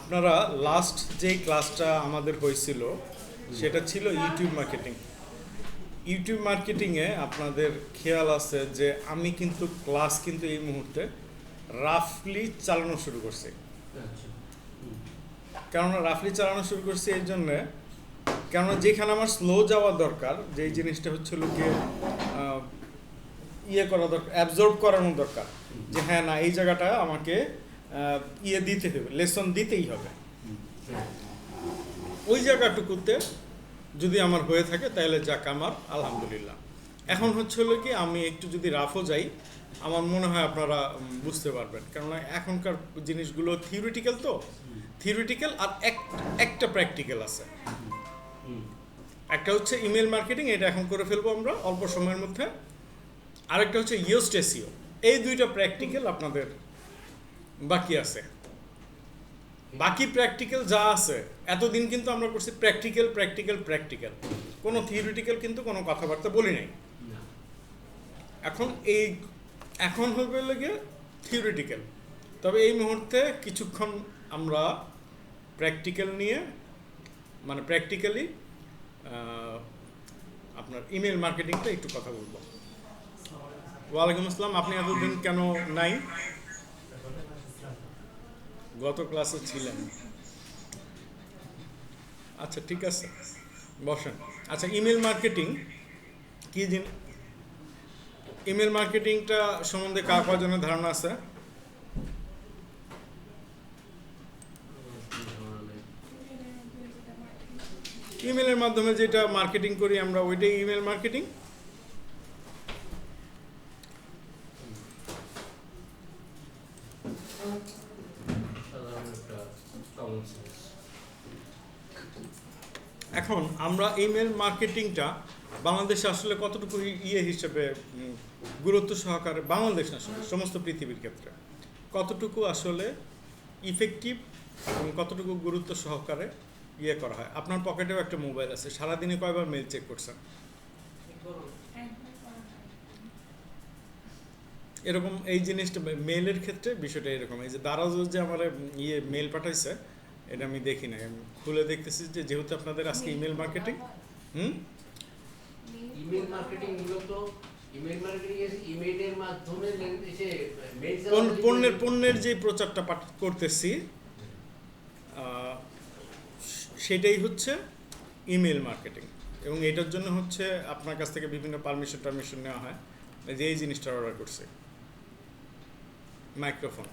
আপনারা লাস্ট যেই ক্লাসটা আমাদের হয়েছিল সেটা ছিল ইউটিউব মার্কেটিং। ইউটিউব মার্কেটিংয়ে আপনাদের খেয়াল আছে যে আমি কিন্তু ক্লাস কিন্তু এই মুহূর্তে রাফলি চালানো শুরু করছি। কেননা রাফলি চালানো শুরু করছি এই জন্যে, কেননা যেখানে আমার স্লো যাওয়া দরকার, যেই জিনিসটা হচ্ছিল গিয়ে ইয়ে করা দরকার, অ্যাবজর্ব করানো দরকার, যে হ্যাঁ না এই জায়গাটা আমাকে ইয়ে দিতে হবে, লেসন দিতেই হবে, ওই জায়গাটুকুতে যদি আমার হয়ে থাকে তাহলে যাক আমার আলহামদুলিল্লাহ। এখন হচ্ছে হলো কি আমি একটু যদি রাফও যাই আমার মনে হয় আপনারা বুঝতে পারবেন, কেননা এখনকার জিনিসগুলো থিওরিটিক্যাল, তো থিওরিটিক্যাল আর একটা প্র্যাকটিক্যাল আছে। একটা হচ্ছে ইমেল মার্কেটিং, এটা এখন করে ফেলবো আমরা অল্প সময়ের মধ্যে। আরেকটা হচ্ছে ইয়োস্ট এসইও। এই দুইটা প্র্যাকটিক্যাল আপনাদের বাকি আছে। বাকি প্র্যাকটিক্যাল যা আছে, এতদিন কিন্তু আমরা করছি প্র্যাকটিক্যাল প্র্যাকটিক্যাল প্র্যাকটিক্যাল, কোনো থিওরিটিক্যাল কিন্তু কোনো কথাবার্তা বলি নাই। এখন হবে লাগে থিওরিটিক্যাল। তবে এই মুহূর্তে কিছুক্ষণ আমরা প্র্যাকটিক্যাল নিয়ে, মানে প্র্যাকটিক্যালি আপনার ইমেল মার্কেটিংটা একটু কথা বলবো। ওয়ালাইকুম আসসালাম। আপনি এতদিন কেন নাই? গত ক্লাসে ছিলেন। আচ্ছা ঠিক আছে, বসেন। আচ্ছা, ইমেল মার্কেটিং কি জিনিস? ইমেল মার্কেটিংটা সম্বন্ধে কার কজনের ধারণা আছে? ইমেলের মাধ্যমে যেটা মার্কেটিং করি আমরা, ওইটাই ইমেল মার্কেটিং। এখন আমরা ইমেল মার্কেটিংটা বাংলাদেশে আসলে কতটুকু ইয়ে হিসেবে গুরুত্ব সহকারে, বাংলাদেশ না আসলে সমস্ত পৃথিবীর ক্ষেত্রে কতটুকু আসলে ইফেক্টিভ এবং কতটুকু গুরুত্ব সহকারে ইয়ে করা হয়? আপনার পকেটেও একটা মোবাইল আছে, সারাদিনে কয়বার মেল চেক করছেন? এরকম এই জিনিসটা মেলের ক্ষেত্রে বিষয়টা এরকম। এই যে দারাজ যে আমার ইয়ে মেল পাঠাইছে, এটা আমি দেখি না, আমি খুলে দেখতেছি যে যেহেতু আপনাদের আজকে ইমেল মার্কেটিং, ইমেল মার্কেটিং মূলত ইমেল মার্কেটিং এর ইমেইলের মাধ্যমে এসে পণ্যের যে প্রচারটা করতেছি সেটাই হচ্ছে ইমেল মার্কেটিং। এবং এটার জন্য হচ্ছে আপনার কাছ থেকে বিভিন্ন পারমিশন নেওয়া হয়, যে এই জিনিসটা অর্ডার করছে। মাইক্রোফোন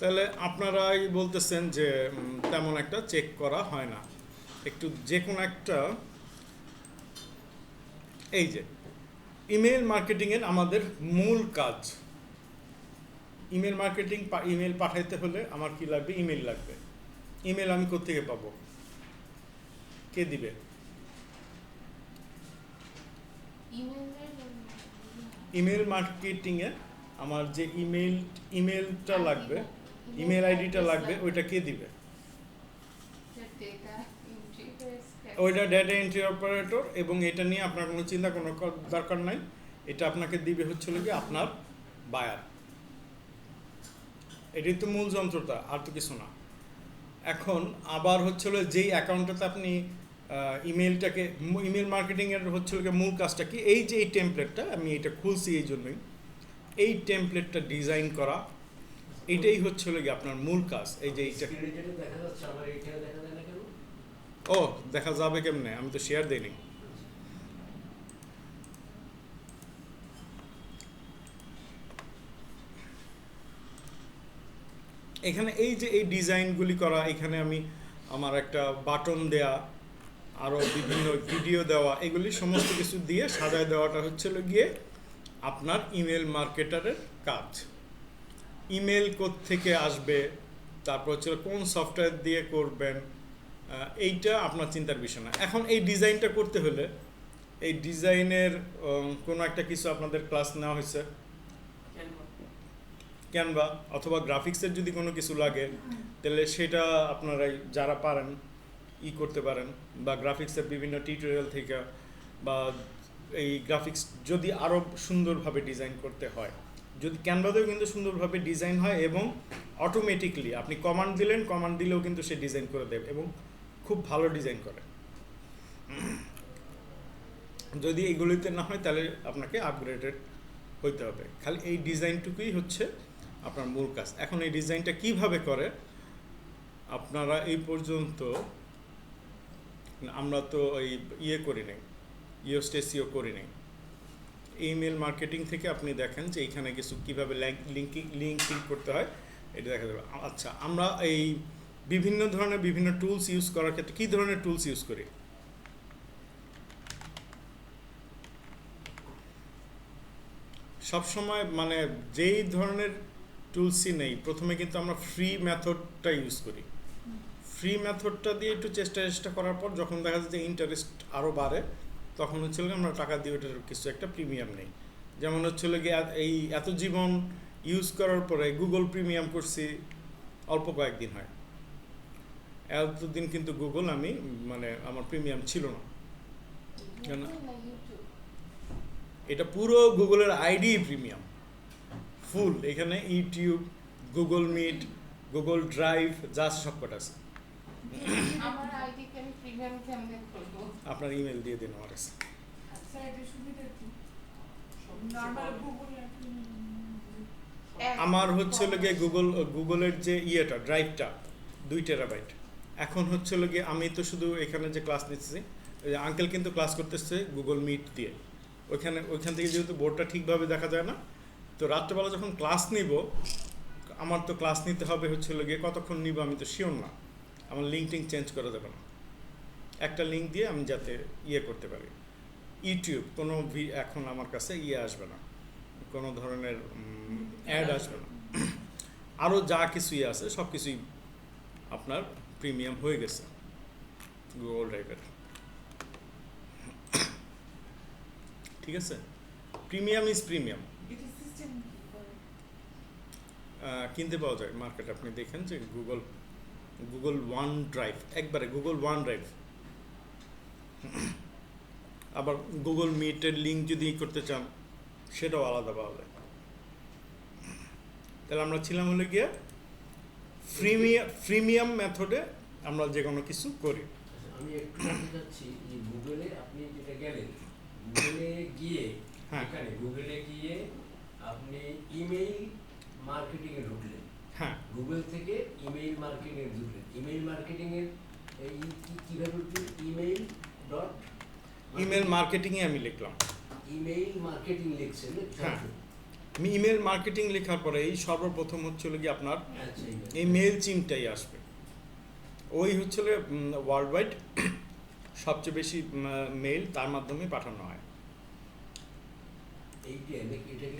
তাহলে আপনারাই বলতেছেন যে তেমন একটা চেক করা হয় না। একটু যে কোনো একটা, এই যে ইমেল মার্কেটিংয়ের আমাদের মূল কাজ, ইমেল মার্কেটিং, ইমেল পাঠাইতে হলে আমার কি লাগবে? ইমেল লাগবে। ইমেল আমি কোত্থেকে পাবো? কে দিবে? ইমেল মার্কেটিংয়ে আমার যে ইমেলটা লাগবে, ইমেল আইডিটা লাগবে, ওইটা কে দিবে? ওইটা ডেটা এন্ট্রি অপারেটর। এবং এটা নিয়ে আপনার কোনো চিন্তা কোনো দরকার নাই, এটা আপনাকে দিবে হচ্ছে কি আপনার বায়ার। এটাই তো মূল যন্ত্রটা, আর তো কিছু না। এখন আবার হচ্ছিল যেই অ্যাকাউন্টটাতে আপনি ইমেলটাকে, ইমেল মার্কেটিংয়ের হচ্ছিল কি মূল কাজটা কি? এই যে এই টেমপ্লেটটা আমি এটা খুলছি এই জন্যই, এই টেমপ্লেটটা ডিজাইন করা, এটাই হচ্ছিল কি আপনার মূল কাজ। এই যে এইটা দেখা যাচ্ছে, আমার এইখানে দেখা যায় না কেন? ও দেখা যাবে কেমনে? আমি তো শেয়ার দেইনি। এখানে এই যে এই ডিজাইনগুলি করা, এখানে আমি আমার একটা বাটন দেয়া, আরও বিভিন্ন ভিডিও দেওয়া, এগুলি সমস্ত কিছু দিয়ে সাজায় দেওয়াটা হচ্ছিল গিয়ে আপনার ইমেল মার্কেটারের কাজ। ইমেল থেকে আসবে, তারপর হচ্ছে কোন সফটওয়্যার দিয়ে করবেন, এইটা আপনার চিন্তার বিষয় না। এখন এই ডিজাইনটা করতে হলে এই ডিজাইনের কোনো একটা কিছু আপনাদের ক্লাস নেওয়া হয়েছে, ক্যানভা অথবা গ্রাফিক্সের যদি কোনো কিছু লাগে তাহলে সেটা আপনারাই যারা পারেন করতে পারেন, বা গ্রাফিক্সের বিভিন্ন টিউটোরিয়াল থেকে, বা এই গ্রাফিক্স যদি আরও সুন্দরভাবে ডিজাইন করতে হয়, যদি ক্যানভাতেও কিন্তু সুন্দরভাবে ডিজাইন হয় এবং অটোমেটিকলি আপনি কমান্ড দিলেন, কমান্ড দিলেও কিন্তু সে ডিজাইন করে দেবে এবং খুব ভালো ডিজাইন করে। যদি এগুলিতে না হয় তাহলে আপনাকে আপগ্রেডেড হইতে হবে। খালি এই ডিজাইনটুকুই হচ্ছে আপনার মূল কাজ। এখন এই ডিজাইনটা কিভাবে করে আপনারা এই পর্যন্ত, আমরা তো এই করি নাই, ইওস্টেসিও করি নাই। ইমেল মার্কেটিং থেকে আপনি দেখেন যে এইখানে কিছু কীভাবে লিঙ্কিং করতে হয় এটা দেখা যাবে। আচ্ছা, আমরা এই বিভিন্ন ধরনের বিভিন্ন টুলস ইউজ করার ক্ষেত্রে কী ধরনের টুলস ইউজ করি? সবসময় মানে যেই ধরনের টুলসই নেই, প্রথমে কিন্তু আমরা ফ্রি মেথডটা ইউজ করি। ফ্রি মেথডটা দিয়ে একটু চেষ্টা করার পর যখন দেখা যায় যে ইন্টারেস্ট আরও বাড়ে, তখন হচ্ছে আমরা টাকা দিয়ে ওটার কিছু একটা প্রিমিয়াম নেই। যেমন হচ্ছিল গিয়ে এই এত জীবন ইউজ করার পরে গুগল প্রিমিয়াম করছি অল্প কয়েকদিন হয়, এতদিন কিন্তু গুগল আমি মানে আমার প্রিমিয়াম ছিল না। কেন? এটা পুরো গুগলের আইডি প্রিমিয়াম ফুল। এখানে YouTube, Google Meet, Google Drive যা সব কটা আছে। আমার আইডি কে আমি প্রিমিয়াম কেমনে করব? আপনার ইমেল দিয়ে দিন আমার কাছে। আচ্ছা, এটা সুবিধা কি? নরমাল গুগল আমার হচ্ছে গিয়ে গুগলের যে ড্রাইভটা 2 টেরাবাইট। এখন হচ্ছে গিয়ে আমি তো শুধু এখানে যে ক্লাস নিচ্ছি, আঙ্কেল কিন্তু ক্লাস করতেছে গুগল মিট দিয়ে। ওইখান থেকে যেহেতু বোর্ডটা ঠিকভাবে দেখা যায় না, তো রাত্রেবেলা যখন ক্লাস নিব, আমার তো ক্লাস নিতে হবে হচ্ছে গিয়ে কতক্ষণ নিব আমি তো শিওর না। আমার লিঙ্কটিং চেঞ্জ করা যাবে না। একটা লিঙ্ক দিয়ে আমি যাতে করতে পারি। ইউটিউব কোনো এখন আমার কাছে আসবে না, কোনো ধরনের অ্যাড আসবে না। আরও যা কিছুই আছে সব কিছুই আপনার প্রিমিয়াম হয়ে গেছে গুগল ড্রাইভের। ঠিক আছে, প্রিমিয়াম ইজ প্রিমিয়াম। এটা সিস্টেম কি করে? কিনতে পাওয়া যায় মার্কেটে। আপনি দেখেন যে গুগল ওয়ান ড্রাইভ, একবারে গুগল ওয়ান ড্রাইভ। আবার গুগল মিটের লিঙ্ক যদি করতে চান সেটাও আলাদা পাওয়া যায়। তাহলে আমরা ছিলাম হলে গিয়ে ফ্রিমিয়াম মেথডে আমরা যে কোনো কিছু করি। আমি একটু জানতে চাচ্ছি যে গুগলে আপনি যেটা গেলেন, গুগলে গিয়ে এখানে গুগলে গিয়ে আপনি ইমেইল মার্কেটিং এ ঢুকলেন। হ্যাঁ, গুগল থেকে ইমেইল মার্কেটিং এ ঢুকলেন। ইমেইল মার্কেটিং এর কিভাবে ঢুকলেন? ইমেল মার্কেটিংয়ে আমি লিখলাম। ইমেইল মার্কেটিং লিখছেন? হ্যাঁ, আমি ইমেল মার্কেটিং লেখার পরে এই সর্বপ্রথম হচ্ছিল কি আপনার আচ্ছা, এই মেল চিমটাই আসবে। ওই হচ্ছিল ওয়ার্ল্ড ওয়াইড সবচেয়ে বেশি মেল তার মাধ্যমে পাঠানো হয়।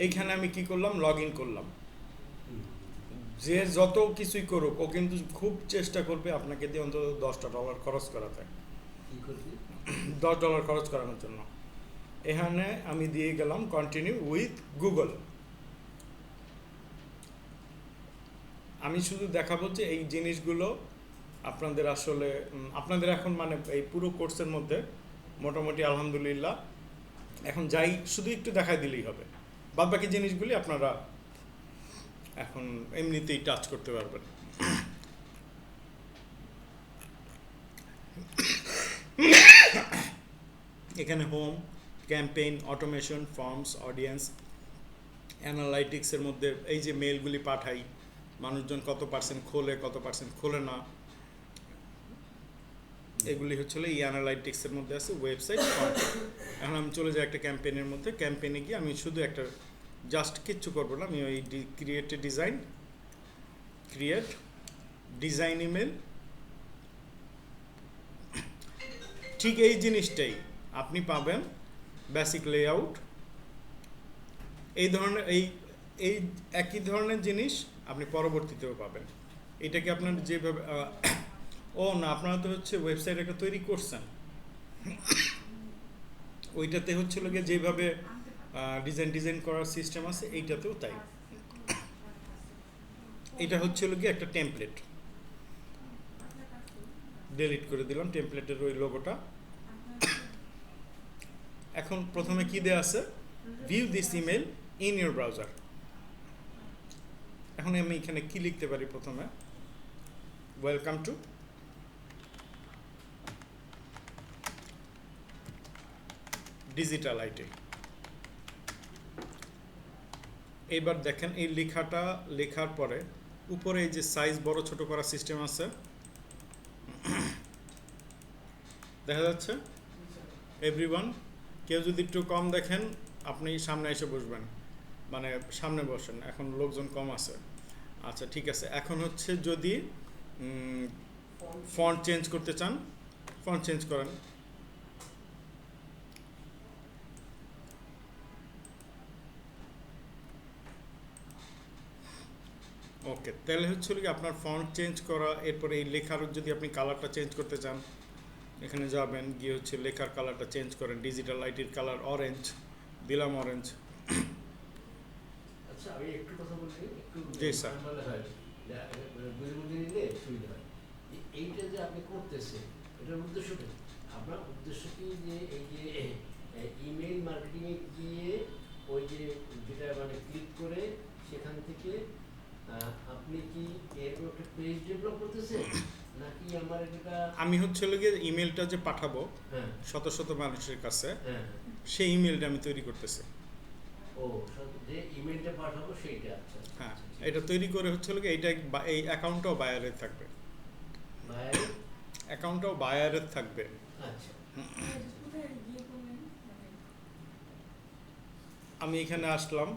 এইখানে আমি কি করলাম, লগ ইন করলাম। যে যত কিছুই করুক, ও কিন্তু খুব চেষ্টা করবে আপনাকে দিয়ে অন্তত $10 খরচ করাতে। $10 খরচ করানোর জন্য এখানে আমি দিয়ে গেলাম কন্টিনিউ উইথ গুগল। আমি শুধু দেখাবো যে এই জিনিসগুলো আপনাদের আসলে আপনাদের এখন মানে এই পুরো কোর্সের মধ্যে মোটামুটি আলহামদুলিল্লাহ এখন যাই শুধু একটু দেখাই দিলেই হবে। বাদ বাকি জিনিসগুলি আপনারা এখন এমনিতেই টাচ করতে পারবেন। এখানে home, campaign, automation, forms, audience, অ্যানালাইটিক্সের মধ্যে এই যে মেলগুলি পাঠাই, মানুষজন কত পার্সেন্ট খোলে, কত পার্সেন্ট খোলে না, এগুলি হচ্ছে এই অ্যানালাইটিক্সের মধ্যে আছে। ওয়েবসাইট, এখন আমি চলে যাই একটা ক্যাম্পেইনের মধ্যে। ক্যাম্পেইনে গিয়ে আমি শুধু একটা জাস্ট কিচ্ছু করবো না, আমি ওই ক্রিয়েট ডিজাইন ইমেল, ঠিক এই জিনিসটাই আপনি পাবেন। বেসিক লেআউট, এই ধরনের এই একই ধরনের জিনিস আপনি পরবর্তীতেও পাবেন। এটাকে আপনার যেভাবে ও না, আপনারা তো হচ্ছে ওয়েবসাইট একটা তৈরি করছেন, ওইটাতে হচ্ছিল গিয়ে যেভাবে ডিজাইন করার সিস্টেম আছে এইটাতেও তাই। এটা হচ্ছিল গিয়ে একটা টেমপ্লেট, ডিলিট করে দিলাম টেমপ্লেটের ওই লোগোটা। এখন প্রথমে কি দেয়া আছে, view this email in your browser. এখন আমি এখানে কি লিখতে পারি প্রথমে, ওয়েলকাম টু ডিজিটাল আইটি। এইবার দেখেন এই লেখাটা লেখার পরে উপরে এই যে সাইজ বড় ছোট করার সিস্টেম আছে, দেখা যাচ্ছে এভরিওয়ান। কেউ যদি একটু কম দেখেন আপনি সামনে এসে বসবেন, মানে সামনে বসেন, এখন লোকজন কম আছে। আচ্ছা ঠিক আছে, এখন হচ্ছে যদি ফন্ট চেঞ্জ করতে চান, ফন্ট চেঞ্জ করেন। ওকে, তাহলে হচ্ছে কি আপনার ফন্ট চেঞ্জ করা, এরপরে এই লেখার যদি আপনি কালারটা চেঞ্জ করতে চান এখানে যাবেন, গিয়ে হচ্ছে লেখার কালারটা চেঞ্জ করেন। ডিজিটাল আইটির কালার অরেঞ্জ, দিলাম অরেঞ্জ। আচ্ছা আমি একটু কথা বলছি, একটু জি, স্যার। বললে হয় বুঝে বুঝে নিলে সুবিধা হয়। এইটা যে আপনি করতেছেন এটার উদ্দেশ্য কি? আপনার উদ্দেশ্য কি যে এই যে ইমেইল মার্কেটিংয়ে গিয়ে ওই যে যেটা মানে ক্লিক করে সেখান থেকে আপনি কি এরকম একটা পেজ ডেভেলপ করতেছেন, নাকি আমার এটা আমি হচ্ছে গিয়ে ইমেলটা যে পাঠাবো হ্যাঁ শত শত মানুষের কাছে, হ্যাঁ সেই ইমেলটা আমি তৈরি করতেছি। ও যে ইমেইলটা পাঠাবো সেইটা? আচ্ছা হ্যাঁ, এটা তৈরি করে হচ্ছে গিয়ে এইটা এই অ্যাকাউন্টটাও বায়ারের থাকবে, বাইরে অ্যাকাউন্টটাও বায়ারের থাকবে। আচ্ছা কোথায় গিয়ে করলেন মানে আমি এখানে আসলাম,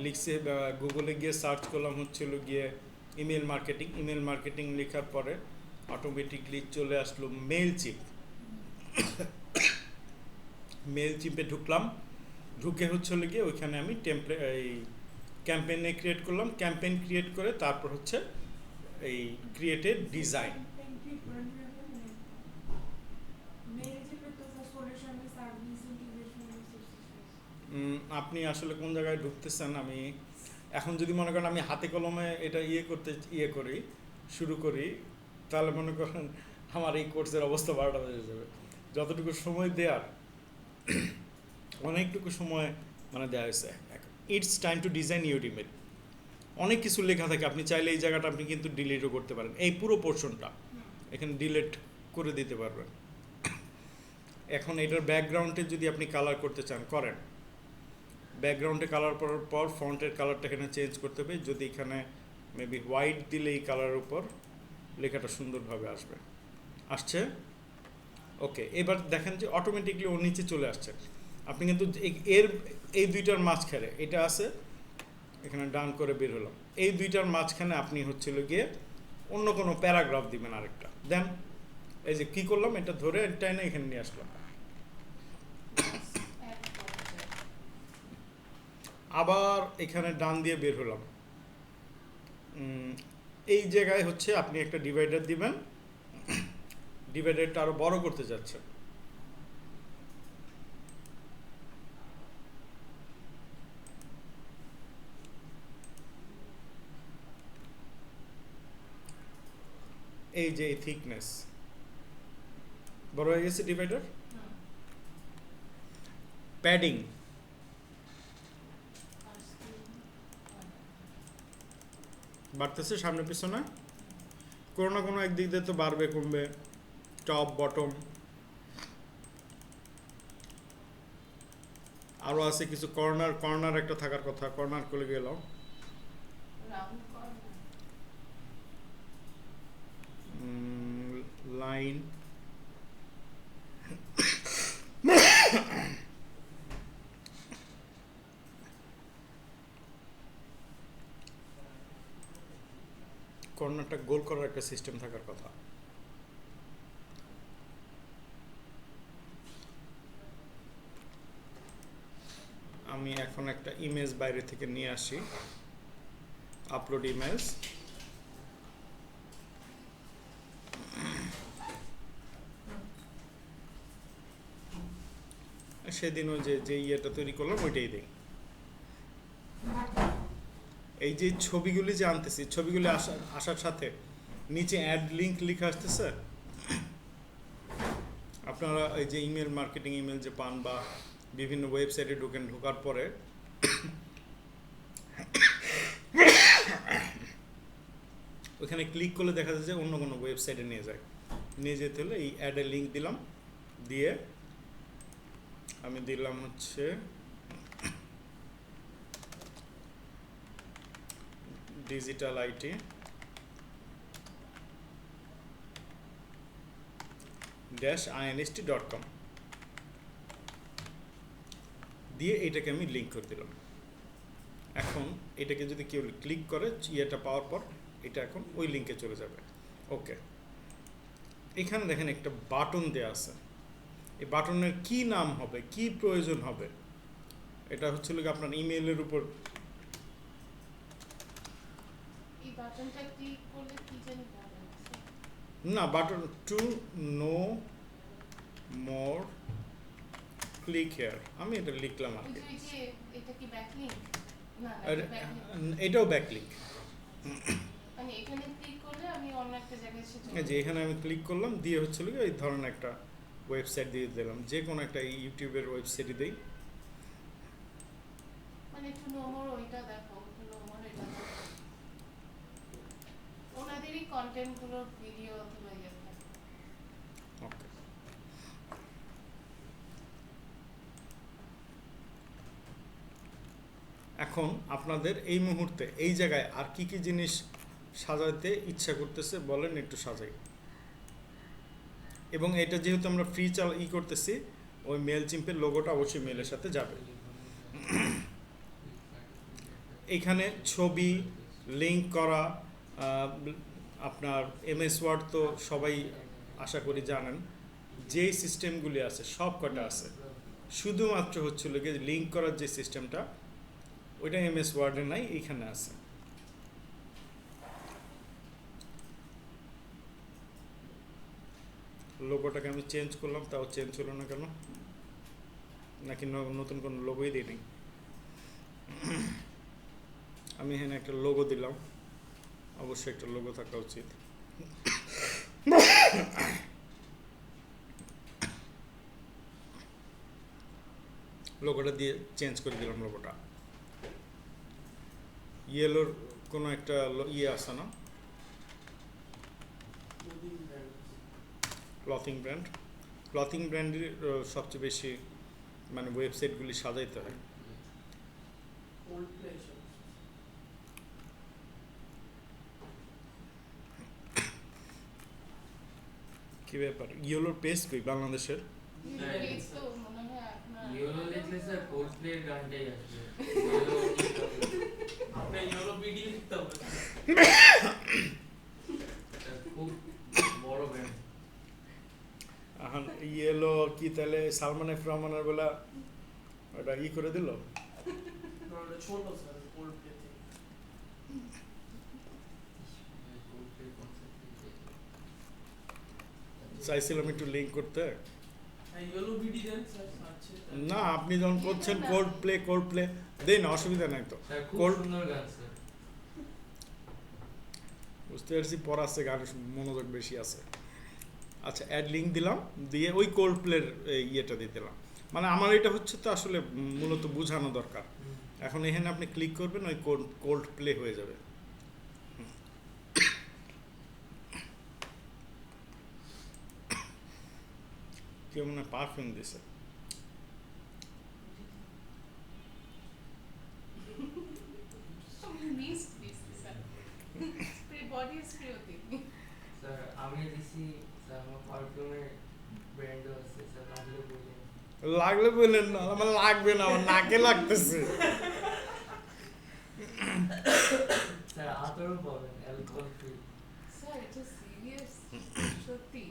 লিখছে গুগলে গিয়ে সার্চ করলাম হচ্ছিল গিয়ে ইমেল মার্কেটিং। ইমেল মার্কেটিং লেখার পরে অটোমেটিকলি চলে আসলো মেল চিপ। মেল চিপে ঢুকলাম, ঢুকে হচ্ছে গিয়ে ওইখানে আমি এই ক্যাম্পেইনে ক্রিয়েট করলাম। ক্যাম্পেইন ক্রিয়েট করে তারপর হচ্ছে এই ক্রিয়েটেড ডিজাইন। এন্ট্রি করেন কিভাবে মানে মেল জিপে তো সলিউশন সার্ভিস ইন্টিগ্রেশন রিসোর্সেস। আপনি আসলে কোন জায়গায় ঢুকতেছেন, আমি এখন যদি মনে করেন আমি হাতে কলমে এটা করি শুরু করি, তাহলে মনে করেন আমার এই কোর্সের অবস্থা 12টা বেজে যাবে। যতটুকু সময় দেওয়ার অনেকটুকু সময় মানে দেওয়া হয়েছে। It's time to design your email. অনেক কিছু লেখা থাকে, আপনি চাইলে এই জায়গাটা আপনি কিন্তু ডিলিটও করতে পারেন। এই পুরো পোর্শনটা এখানে ডিলিট করে দিতে পারবেন। এখন এটার ব্যাকগ্রাউন্ডে যদি আপনি কালার করতে চান করেন, ব্যাকগ্রাউন্ডে কালার করার পর ফন্টের কালারটা এখানে চেঞ্জ করতে হবে। যদি এখানে মেবি হোয়াইট দিলে এই কালারের উপর লেখাটা সুন্দরভাবে আসছে। ওকে, এবার দেখেন যে অটোমেটিকলি ওর নিচে চলে আসছে। আপনি কিন্তু এই দুইটার মাঝখানে এটা আছে, এখানে ডান করে বের হলাম, এই দুইটার মাঝখানে আপনি হচ্ছিল গিয়ে অন্য কোনো প্যারাগ্রাফ দিবেন আরেকটা। দেন এই যে কী করলাম, এটা ধরে টাইনে এখানে নিয়ে আসলাম, আবার এখানে ডান দিয়ে বের হলাম। এই জায়গায় হচ্ছে আপনি একটা ডিভাইডার দিবেন, ডিভাইডারটা আরো বড় করতে যাচ্ছেন। এই যে এই থিকনেস বড় হয়ে গেছে ডিভাইডার। প্যাডিং বাড়তেছে সামনে পিছনে, কোনো না কোনো একদিক দিয়ে তো বাড়বে কমবে, টপ বটম। আরও আছে কিছু কর্নার একটা থাকার কথা, কর্নার করে গেলাম। লাইন কর্নারটা গোল করার একটা সিস্টেম থাকার কথা। আমি এখন একটা ইমেজ বাইরে থেকে নিয়ে আসি, আপলোড ইমেজ। সেদিনও যে ইয়েটা তৈরি করলাম ওইটাই দিই। এই যে ছবিগুলি যে আনতেছি, ছবিগুলি আসার সাথে নিচে অ্যাড লিঙ্ক লেখা আসতেছে। আপনারা এই যে ইমেল মার্কেটিং ইমেল যে পান বা বিভিন্ন ওয়েবসাইটে ঢোকার পরে ওইখানে ক্লিক করলে দেখা যায় যে অন্য কোনো ওয়েবসাইটে নিয়ে যায়। নিয়ে যেতে হলে এই অ্যাডের লিঙ্ক দিলাম, দিয়ে আমি দিলাম হচ্ছে ডিজিটাল আইটি -inst.com দিয়ে এটাকে আমি লিঙ্ক করে দিলাম। এখন এটাকে যদি কেউ ক্লিক করে ইয়েটা পাওয়ার পর এটা এখন ওই লিঙ্কে চলে যাবে। ওকে, এখানে দেখেন একটা বাটন দেয়া আছে। এই বাটনের কি নাম হবে, কি প্রয়োজন হবে, এটা হচ্ছে আপনার ইমেইলের উপর। এই বাটনটা ক্লিক করলে কি জানি বলে না, button to know more click here, আমি এটা লিখলাম আর কি। এই যে এটা কি ব্যাকলিংক? না আর এটাও ব্যাকলিঙ্ক। মানে এখানে ক্লিক করলে আমি অন্য একটা জায়গায় এসে এই যে এখানে আমি ক্লিক করলাম, দিয়ে হচ্ছে এই ধরনের একটা ওয়েবসাইট দিয়ে দিলাম, যে কোনো একটা ইউটিউবের ওয়েবসাইটে দেই। মানে একটু নোমর ওইটা দেখো, একটু নোমর এটা দেখো। ওনাদেরই কন্টেন্ট গুলো ভিডিও অথবা ইয়ে থাকে। ওকে, এখন আপনাদের এই মুহূর্তে এই জায়গায় আর কি কি জিনিস সাজাতে ইচ্ছা করতেছে বলেন, একটু সাজাই। এবং এটা যেহেতু আমরা ফ্রি করতেছি, ওই মেল চিম্পের লোগোটা অবশ্যই মেলের সাথে যাবে। এখানে ছবি লিঙ্ক করা, আপনার MS ওয়ার্ড তো সবাই আশা করি জানেন, যেই সিস্টেমগুলি আছে সব কটা আছে। শুধুমাত্র হচ্ছিল গিয়ে লিঙ্ক করার যে সিস্টেমটা, ওইটা MS ওয়ার্ডে নাই, এইখানে আছে। লোগোটাকে আমি চেঞ্জ করলাম, তাও চেঞ্জ হলো না কেন? নাকি নতুন কোনো লোগোই দিই? আমি এখানে একটা লোগো দিলাম, অবশ্যই একটা লোগো থাকা উচিত। লোগোটা দিয়ে চেঞ্জ করে দিলাম লোগোটা। ইয়েলোর কোনো একটা ইয়ে আছে না, ক্লথিং ব্র্যান্ডের সবচেয়ে বেশি মানে ওয়েবসাইটগুলি সাজাইতে হয়। কি ব্যাপার, ইয়েলোর পেজ কই বাংলাদেশের? পেজ তো মনে হয় আপনার ইয়েলো লিখলে স্যার কোল্ডপ্লের গানটাই আসবে। আপনি ইয়েলো ভিডিও লিখতে হবে। খুব বড় ব্যান্ড। এখন ইয়েলো কি তাহলে সালমান এফ রহমানের বেলা ওটা করে দিল? ছোট স্যার ওল্ড প্লে থেকে। চাইছিলাম একটু লিঙ্ক করতে। ইয়েলো ভিডি দেন স্যার আছে। না, আপনি যখন করছেন কোল্ড প্লে দেন, অসুবিধা নাই তো। স্যার খুব কোল্ড সুন্দর গান স্যার। বুঝতে পারছি, পড়াচ্ছে গান মনোযোগ বেশি আছে। আচ্ছা, অ্যাড লিঙ্ক দিলাম, দিয়ে ওই কোল্ড প্লের ইয়েটা দিয়ে দিলাম। মানে আমার এটা হচ্ছে তো আসলে মূলত বোঝানো দরকার। এখন এখানে আপনি ক্লিক করবেন, ওই কোল্ড প্লে হয়ে যাবে। কেউ মনে হয় পারফিউম দিছে। Miss sir spray body spray হতে স্যার আমি দিছি স্যার, আমার পারফিউমের ব্র্যান্ডও আছে স্যার, লাগলে বললেন। লাগলে বললেন না, আমার লাগবে না, আমার নাকে লাগতেছে। স্যার আতরও পাবেন অ্যালকোহল ফ্রি। স্যার এটা সিরিয়াস সত্যি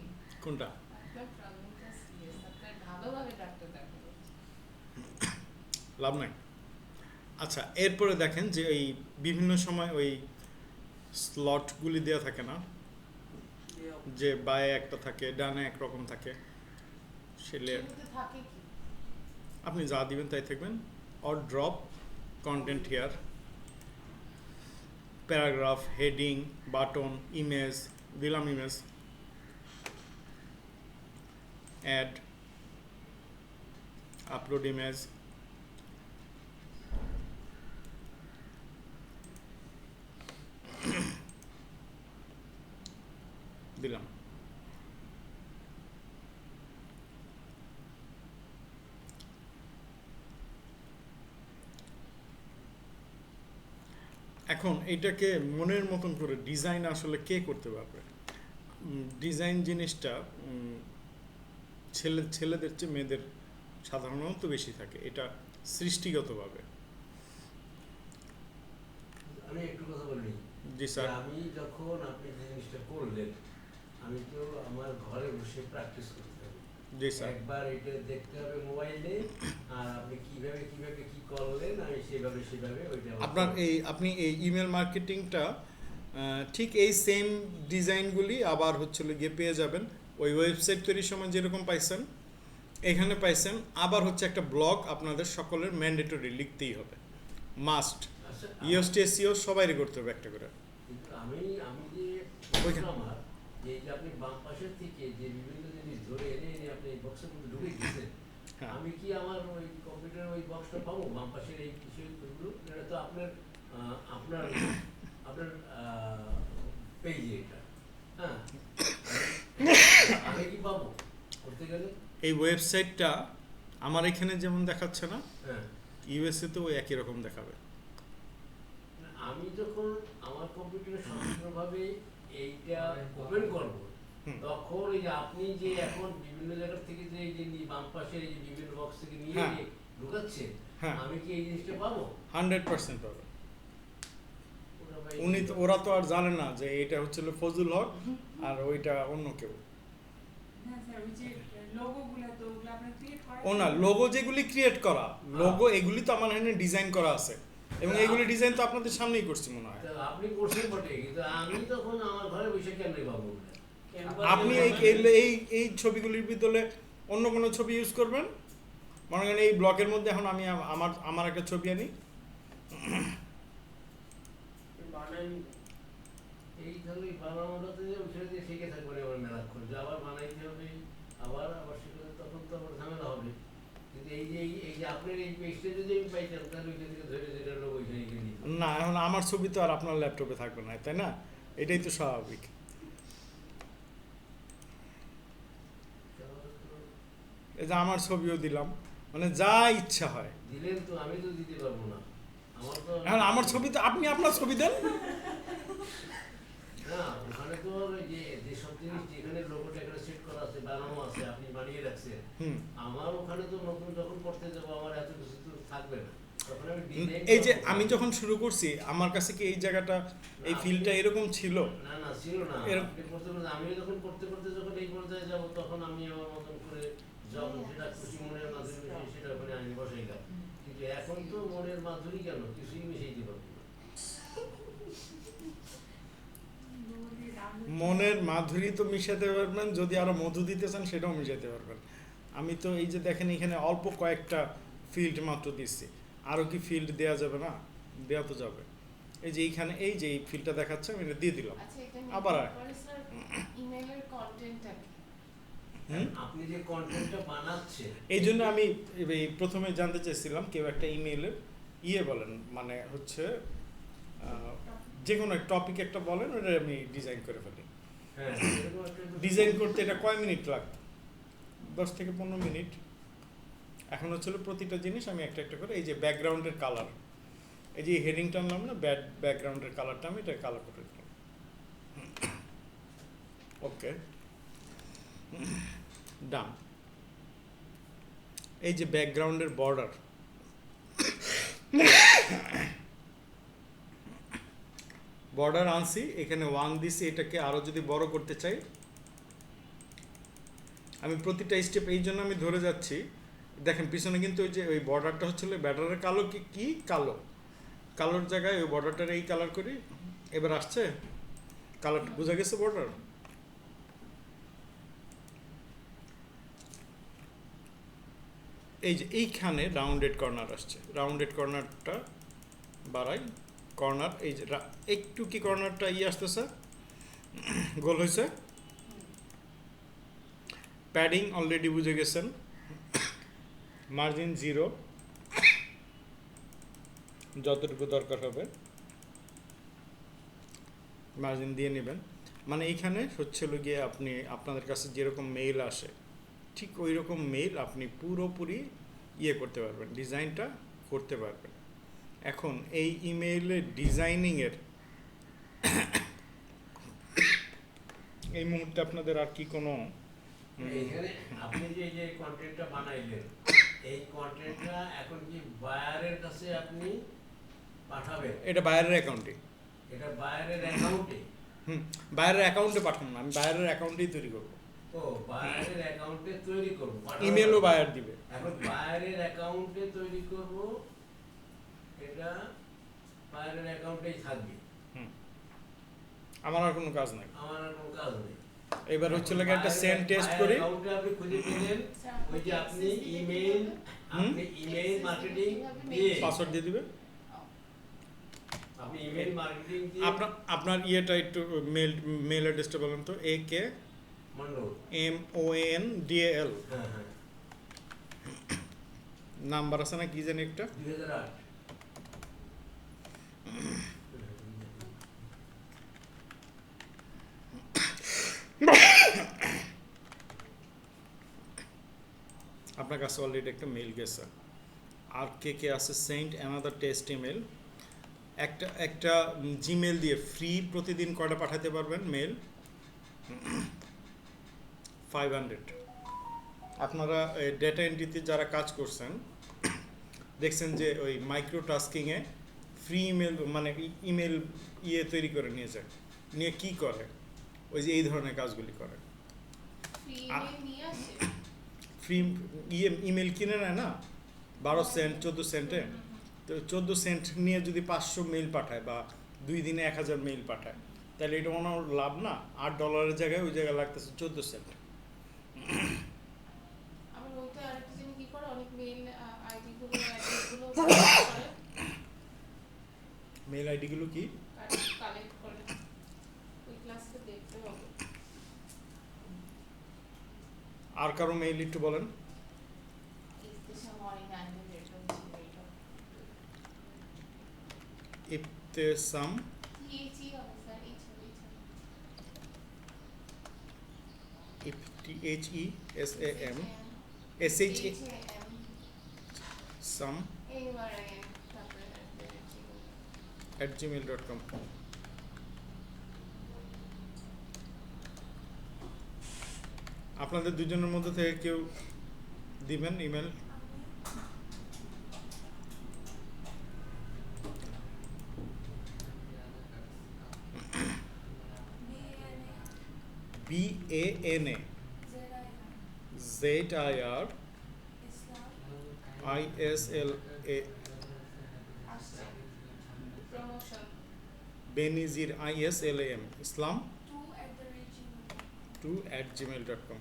কোনটা? আপনার প্রবলেমটা সিরিয়াস, আপনার ভালোভাবে ডাক্তার দেখানো। লাভ নাই। আচ্ছা, এরপরে দেখেন যে এই বিভিন্ন সময় ওই স্লটগুলি দেওয়া থাকে না, যে বায়ে একটা থাকে, ডানে একরকম থাকে, সেলে এগুলোতে থাকে কি? আপনি যা দিবেন তাই থাকবেন। Or drop content here, paragraph, heading, button, image দিলাম, ইমেজ, অ্যাড, আপলোড ইমেজ, দিলাম। এখন এটাকে মনের মতন করে ডিজাইন আসলে কে করতে পারবে? ডিজাইন জিনিসটা ছেলেদের চেয়ে মেয়েদের সাধারণত বেশি থাকে, এটা সৃষ্টিগতভাবে। আমি একটু কথা বলি। জি স্যার। আমি যখন আপনি যে জিনিসটা করলেন, আমি তো আমার ঘরে বসে প্র্যাকটিস করতে হবে। জি স্যার। একবার এটা দেখতে হবে মোবাইলে, আর আপনি কিভাবে কিভাবে কি করলেন, আমি সেভাবে ওইটা আপনি এই ইমেল মার্কেটিংটা ঠিক এই সেম ডিজাইনগুলি আবার হচ্ছিল গিয়ে পেয়ে যাবেন ওই ওয়েবসাইট তৈরির সময় যেরকম পাইছেন এখানে পাইছেন। আবার হচ্ছে একটা ব্লগ আপনাদের সকলের ম্যান্ডেটরি লিখতেই হবে, মাস্ট। আচ্ছা, ইওস্টেসিও সবাইরই করতে হবে একটা করে। কিন্তু আমি যে ওইখানে। আমার যে আপনি বাম পাশের থেকে যে বিভিন্ন জিনিস ধরে এনে আপনি এই বক্সের মধ্যে ঢুকে দিয়েছেন, হ্যাঁ। আমি কি আমার ওই কম্পিউটার ওই বক্সটা পাবো বাম পাশের এই বিষয়গুলো? এটা তো আপনার পেজে এটা, হ্যাঁ, আমি কি পাবো করতে গেলে? এই ওয়েবসাইটটা আমার এখানে যেমন দেখাচ্ছে না, হ্যাঁ, ইউএসএ তেও একই রকম দেখাবে। আমি যখন আমার কম্পিউটারে সম্পূর্ণভাবে এইটা ওপেন করব, হুম। তখন এই যে আপনি যে এখন বিভিন্ন জায়গা থেকে যে এই যে বাম পাশের এই যে বিভিন্ন বক্স থেকে নিয়ে হ্যাঁ। নিয়ে ঢুকাচ্ছেন, হ্যাঁ। আমি কি এই জিনিসটা পাবো? 100% পাবে। ওরা ভাই ওরা তো আর জানে না যে এটা হচ্ছিল ফজল হক আর ওইটা অন্য কেউ। হ্যাঁ স্যার, ওই যে লোগোগুলো তো ওগুলো আপনার ক্রিয়েট করা ও না, লোগো যেগুলি ক্রিয়েট করা, লোগো এগুলি তো আমার এখানে ডিজাইন করা আছে এবং এইগুলি ডিজাইন তো আপনাদের সামনেই করছি মনে হয়। তা আপনি করছেন বটে, কিন্তু আমি তখন আমার ঘরে বসে কেমনে পাবো ওগুলা? আপনি এই ছবিগুলির ভিতরে অন্য কোনো ছবি ইউজ করবেন, মনে করেন এই ব্লকের মধ্যে এখন আমি আমার একটা ছবি আনি, এই ধরনের বানানোটাতে যে উঠে দিয়ে শিখে থাকবে এবার মেলাক্ষণ, যে আবার বানাইতে হবে, আবার শিখে, তখন তো আবার ঝামেলা হবে। কিন্তু এই যে আপনার এই পেজটা যদি আমি পাইতাম, তাহলে ওইটা থেকে ধরে যেটা লোক ওইখানে গিয়ে দিত। না এখন আমার ছবি তো আর আপনার ল্যাপটপে থাকবে না, তাই না? এটাই তো স্বাভাবিক। এই যে আমার ছবিও দিলাম, মানে যা ইচ্ছা হয়। দিলেন তো, আমি তো দিতে পারবো না। আমার তো এখন আমার ছবি তো আপনি আপনার ছবি দেন। না, ওখানে তো ওই যে সব জিনিস যেখানে লোগোটা এখানে সেট করা আছে, বানানো আছে, আপনি বানিয়ে রাখছেন। হুম। আমার ওখানে তো নতুন যখন করতে যাবো, আমার এত কিছু তো থাকবে না। তখন আমি ডিজাইন এই যে আমি যখন শুরু করছি আমার কাছে কি এই জায়গাটা এই ফিল্ডটা এরকম ছিল? না ছিল না। এরকম- আপনি করতে করতে, আমি যখন করতে যখন এই পর্যায়ে যাবো, তখন আমি আমার মতন করে যখন যেটা খুশি মনের মাধুরী মিশিয়ে সেটা ওখানে আমি বসাইলাম। কিন্তু এখন তো মনের মাধুরী কেন কিছুই মিশাইতে পারবো না। মনের মাধুরী তো মিশাতে পারবেন, যদি আরো মধু দিতে চান সেটাও মিশাতে পারবেন। আমি তো এই যে দেখেন এখানে অল্প কয়েকটা ফিল্ড মাত্র দিচ্ছি, আরো কি ফিল্ড দেয়া যাবে না? দেয়া তো যাবে। এই যে এইখানে এই যে এই ফিল্ডটা দেখাচ্ছে আমি এটা দিয়ে দিলাম। আচ্ছা, এটা আবার নির্ভর করে স্যার ইমেইলের কন্টেন্টটা কি। হুম। আপনি যে কন্টেন্টটা বানাচ্ছেন, এই জন্য আমি এই প্রথমে জানতে চাইছিলাম কেউ একটা ইমেইলের বলেন, মানে হচ্ছে যে কোনো টপিক একটা বলেন, ওটা আমি ডিজাইন করে ফেলি। হ্যাঁ, এরকম একটা ডিজাইন করতে এটা কয় মিনিট লাগবে? 10 থেকে 15 মিনিট। এখন হচ্ছিল প্রতিটা জিনিস আমি একটা একটা করে, এই যে ব্যাকগ্রাউন্ডের কালার, এই যে হেডিংটা আনলাম না, ব্যাকগ্রাউন্ডের কালারটা আমি এটা কালার করে দিলাম। ওকে, ডান। এই যে ব্যাকগ্রাউন্ডের বর্ডার, বর্ডার আনছি, এখানে 1 দিছি, এটাকে আরো যদি বড় করতে চাই আমি প্রতিটা স্টেপ এই জন্য আমি ধরে যাচ্ছি। দেখেন পিছনে কিন্তু ওই যে ওই বর্ডারটা হচ্ছিল ব্যাটারের কালো, কি কালো, কালোর জায়গায় ওই বর্ডারটার এই কালার করি। এবার আসছে কালার, বোঝা গেছে বর্ডার? এই যে এইখানে রাউন্ডেড কর্নার আসছে, রাউন্ডেড কর্নারটা বাড়াই, কর্নার এই যে একটু কি কর্নারটা আসতেছে, গোল হয়েছে। প্যাডিং অলরেডি বুঝে গেছেন, মার্জিন 0, যতটুকু দরকার হবে মার্জিন দিয়ে নেবেন। মানে এইখানে হচ্ছে হলো গিয়ে আপনি আপনাদের কাছে যেরকম মেইল আসে ঠিক ওই রকম মেইল আপনি পুরোপুরি ইয়ে করতে পারবেন, ডিজাইনটা করতে পারবেন। এখন এই ইমেইলের ডিজাইনিংয়ের এই মুহূর্তে আপনাদের আর কি কোনো এখানে আপনি যে কন্টেন্টটা বানাইলেন, এই কন্টেন্টটা এখন কি বায়ারের কাছে আপনি পাঠাবেন? এটা বায়ারের অ্যাকাউন্টে, এটা বায়ারের অ্যাকাউন্টে? বায়ারের অ্যাকাউন্টে পাঠানো না, আমি বায়ারের অ্যাকাউন্টেই তৈরি করবো। ও, বায়ারের অ্যাকাউন্টে তৈরি করব, ইমেলও বায়ার দিবে। এখন বায়ারের অ্যাকাউন্টে তৈরি করব, এটা বায়ারের অ্যাকাউন্টেই থাকবে, আমার আর কোনো কাজ নাই। আমার আর কোনো কাজ নেই। এবার হচ্ছে লাগে একটা সেন্ড টেস্ট করি। অ্যাকাউন্টে আপনি খুঁজে পেলেন, ওই যে আপনি ইমেইল মার্কেটিং দিয়ে পাসওয়ার্ড দিয়ে দিবে। আপনি ইমেইল মার্কেটিং দিয়ে আপনার ইয়েটা একটু মেল অ্যাড্রেসটা বলেন তো। AK মন্ডল, MONDAL হ্যাঁ হ্যাঁ, নাম্বার আছে না কি জানি একটা, 2008। আপনার কাছে অলরেডি একটা মেল গেছে। আর কে আছে সেন্ড অ্যানাদার টেস্ট ইমেল। একটা জিমেল দিয়ে ফ্রি প্রতিদিন কয়টা পাঠাতে পারবেন মেল? 500। আপনারা ডেটা এন্ট্রিতে যারা কাজ করছেন দেখছেন যে ওই মাইক্রো টাস্কিংয়ে ফ্রি ইমেল মানে ইমেল ইয়ে তৈরি করে নিয়ে যায়, নিয়ে কি করে ওই যে এই ধরনের কাজগুলি করে। ফ্রি ইমেল কিনে নেয় না 12 সেন্ট 14 সেন্টে, তো 14 সেন্ট নিয়ে যদি 500 মেইল পাঠায় বা 2 দিনে 1000 মেইল পাঠায়, তাহলে এটা কোনো লাভ না। $8 জায়গায় ওই জায়গায় লাগতেছে 14 সেন্ট। আমার ওইটা আরেকটা জিনিস কি করে, অনেক মেইল আইডি গুলো মেইল আইডি গুলো কি কালেক্ট করে, ওই ক্লাসটা দেখতে হবে। আর কারো মেইল একটু বলেন। ইবতেসাম IBTESAM SAM @gmail.com। আপনাদের দুজনের মধ্যে থেকে কেউ দিবেন email? BANA ZIR ISLA promotion Benizir ISLAM Islam 2@gmail.com 2@gmail.com।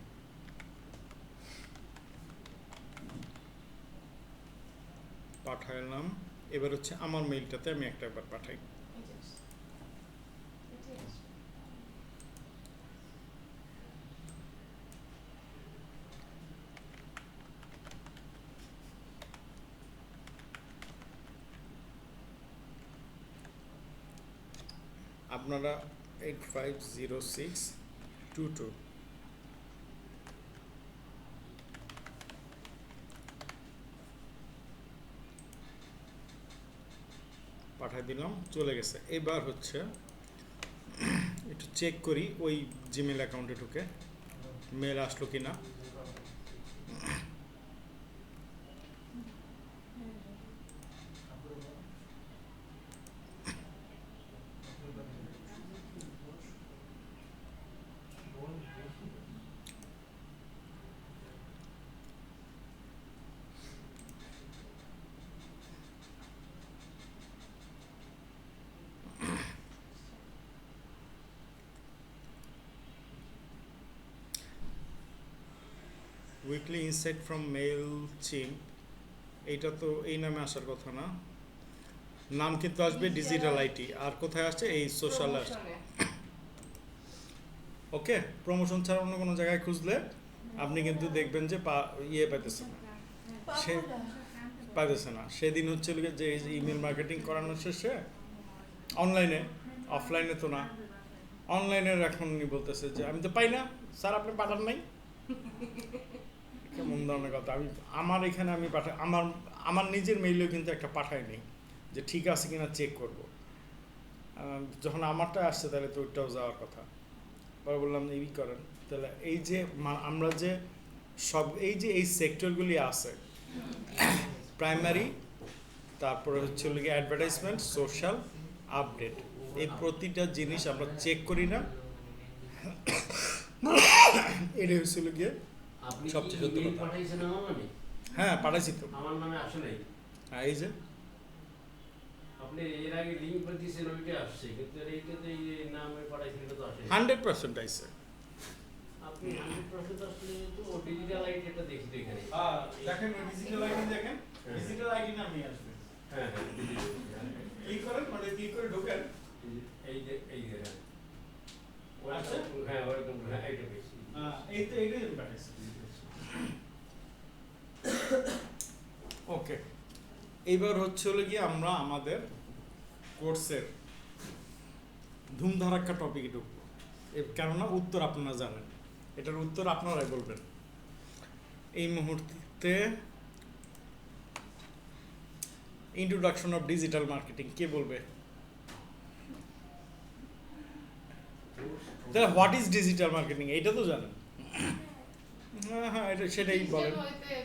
পাঠাইলাম। এবার হচ্ছে আমার মেইলটাতে আমি একবার পাঠাই। আপনারা 850622 পাঠিয়ে দিলাম, চলে গেছে। এবার হচ্ছে একটু চেক করি ওই জিমেল অ্যাকাউন্টে ঢুকে মেল আসলো কিনা। উইকলি ইনসাইট ফ্রম মেইলচিম্প, এইটা তো এই নামে আসার কথা না, নাম কিন্তু আসবে ডিজিটাল আইটি, আর কোথায় আসছে এই সোশ্যাল আসছে। ওকে, প্রমোশন ছাড়া অন্য কোনো জায়গায় খুঁজলে আপনি কিন্তু দেখবেন যে ইয়ে পাইতেছে না, সে পাইতেছে না। সেদিন হচ্ছে যে ইমেল মার্কেটিং করানোর শেষে অনলাইনে, অফলাইনে তো না, অনলাইনের এখন উনি বলতেছে যে আমি তো পাই না স্যার, আপনি পাঠান নাই। কেমন ধরনের কথা, আমার এখানে আমি আমার নিজের মেইলেও কিন্তু একটা পাঠাই নেই যে ঠিক আছে কিনা চেক করব। যখন আমারটা আসছে তাহলে তো ওইটাও যাওয়ার কথা। পরে বললাম এই করেন তাহলে। এই যে আমরা যে সব এই সেক্টরগুলি আছে, প্রাইমারি, তারপরে হচ্ছে গিয়ে অ্যাডভার্টাইজমেন্ট, সোশ্যাল, আপডেট, এই প্রতিটা জিনিস আমরা চেক করি না। এটা হচ্ছিল গিয়ে আপনি সবচেয়ে কি সত্যি email কথা। পাঠাইছেন আমার নামে? হ্যাঁ পাঠাইছি তো। আমার নামে আসে নাই। হ্যাঁ এই যে আপনি এর আগে লিংক করে দিয়েছেন, ওইটা আসছে, কিন্তু এইটাতে এই যে নামে পাঠাইছেন এটা তো আসে নাই। 100% আইছে। আপনি 100% আসলে তো ডিজিটাল আইডি এটা দেখি তো এখানে। দেখেন ডিজিটাল আইডি, দেখেন ডিজিটাল আইডি নামই আসবে। হ্যাঁ হ্যাঁ digital, ক্লিক করেন, মানে ক্লিক করে ঢোকেন। এই যে হ্যাঁ। আচ্ছা। হ্যাঁ ওরকম, হ্যাঁ এইটা বেশি। এই তো এইটাই আমি পাঠাইছি। ওকে, এইবার হচ্ছে গিয়ে আমরা আমাদের কোর্সের ধুমধারাক্কা টপিকে ঢুকবো। কেননা উত্তর আপনারা জানেন, এটার উত্তর আপনারাই বলবেন। এই মুহূর্তে ইন্ট্রোডাকশন অফ ডিজিটাল মার্কেটিং কে বলবে? তাহলে হোয়াট ইজ ডিজিটাল মার্কেটিং এটা তো জানেন। হ্যাঁ এটা সেটাই বলেন। Digital হইতে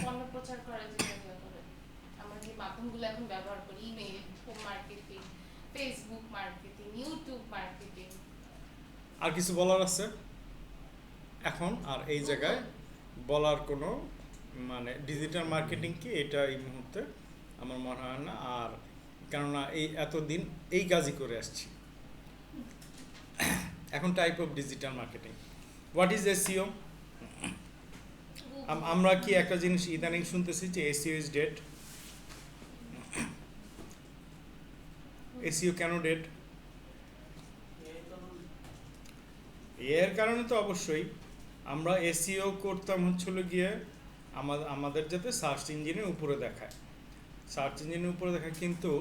পণ্য প্রচার করা যেটা করে। আমরা যে মাধ্যমগুলো এখন ব্যবহার করি, email marketing, Facebook marketing, YouTube marketing. আর কিছু বলার আছে এখন? আর এই জায়গায় বলার কোনো মানে ডিজিটাল মার্কেটিং কি এটা এই মুহূর্তে আমার মনে হয় না। আর কেননা এই এতদিন এই কাজই করে আসছি। এখন type of digital marketing, what is SEO? আমরা কি একটা জিনিস ইদানিং শুনতেছি যে এসইও ইজ ডেড। এসইও কেন ডেড? এর কারণে তো অবশ্যই আমরা এসইও করতাম হচ্ছিল গিয়ে আমাদের যাতে সার্চ ইঞ্জিনের উপরে দেখায়, সার্চ ইঞ্জিনের উপরে দেখায়। কিন্তু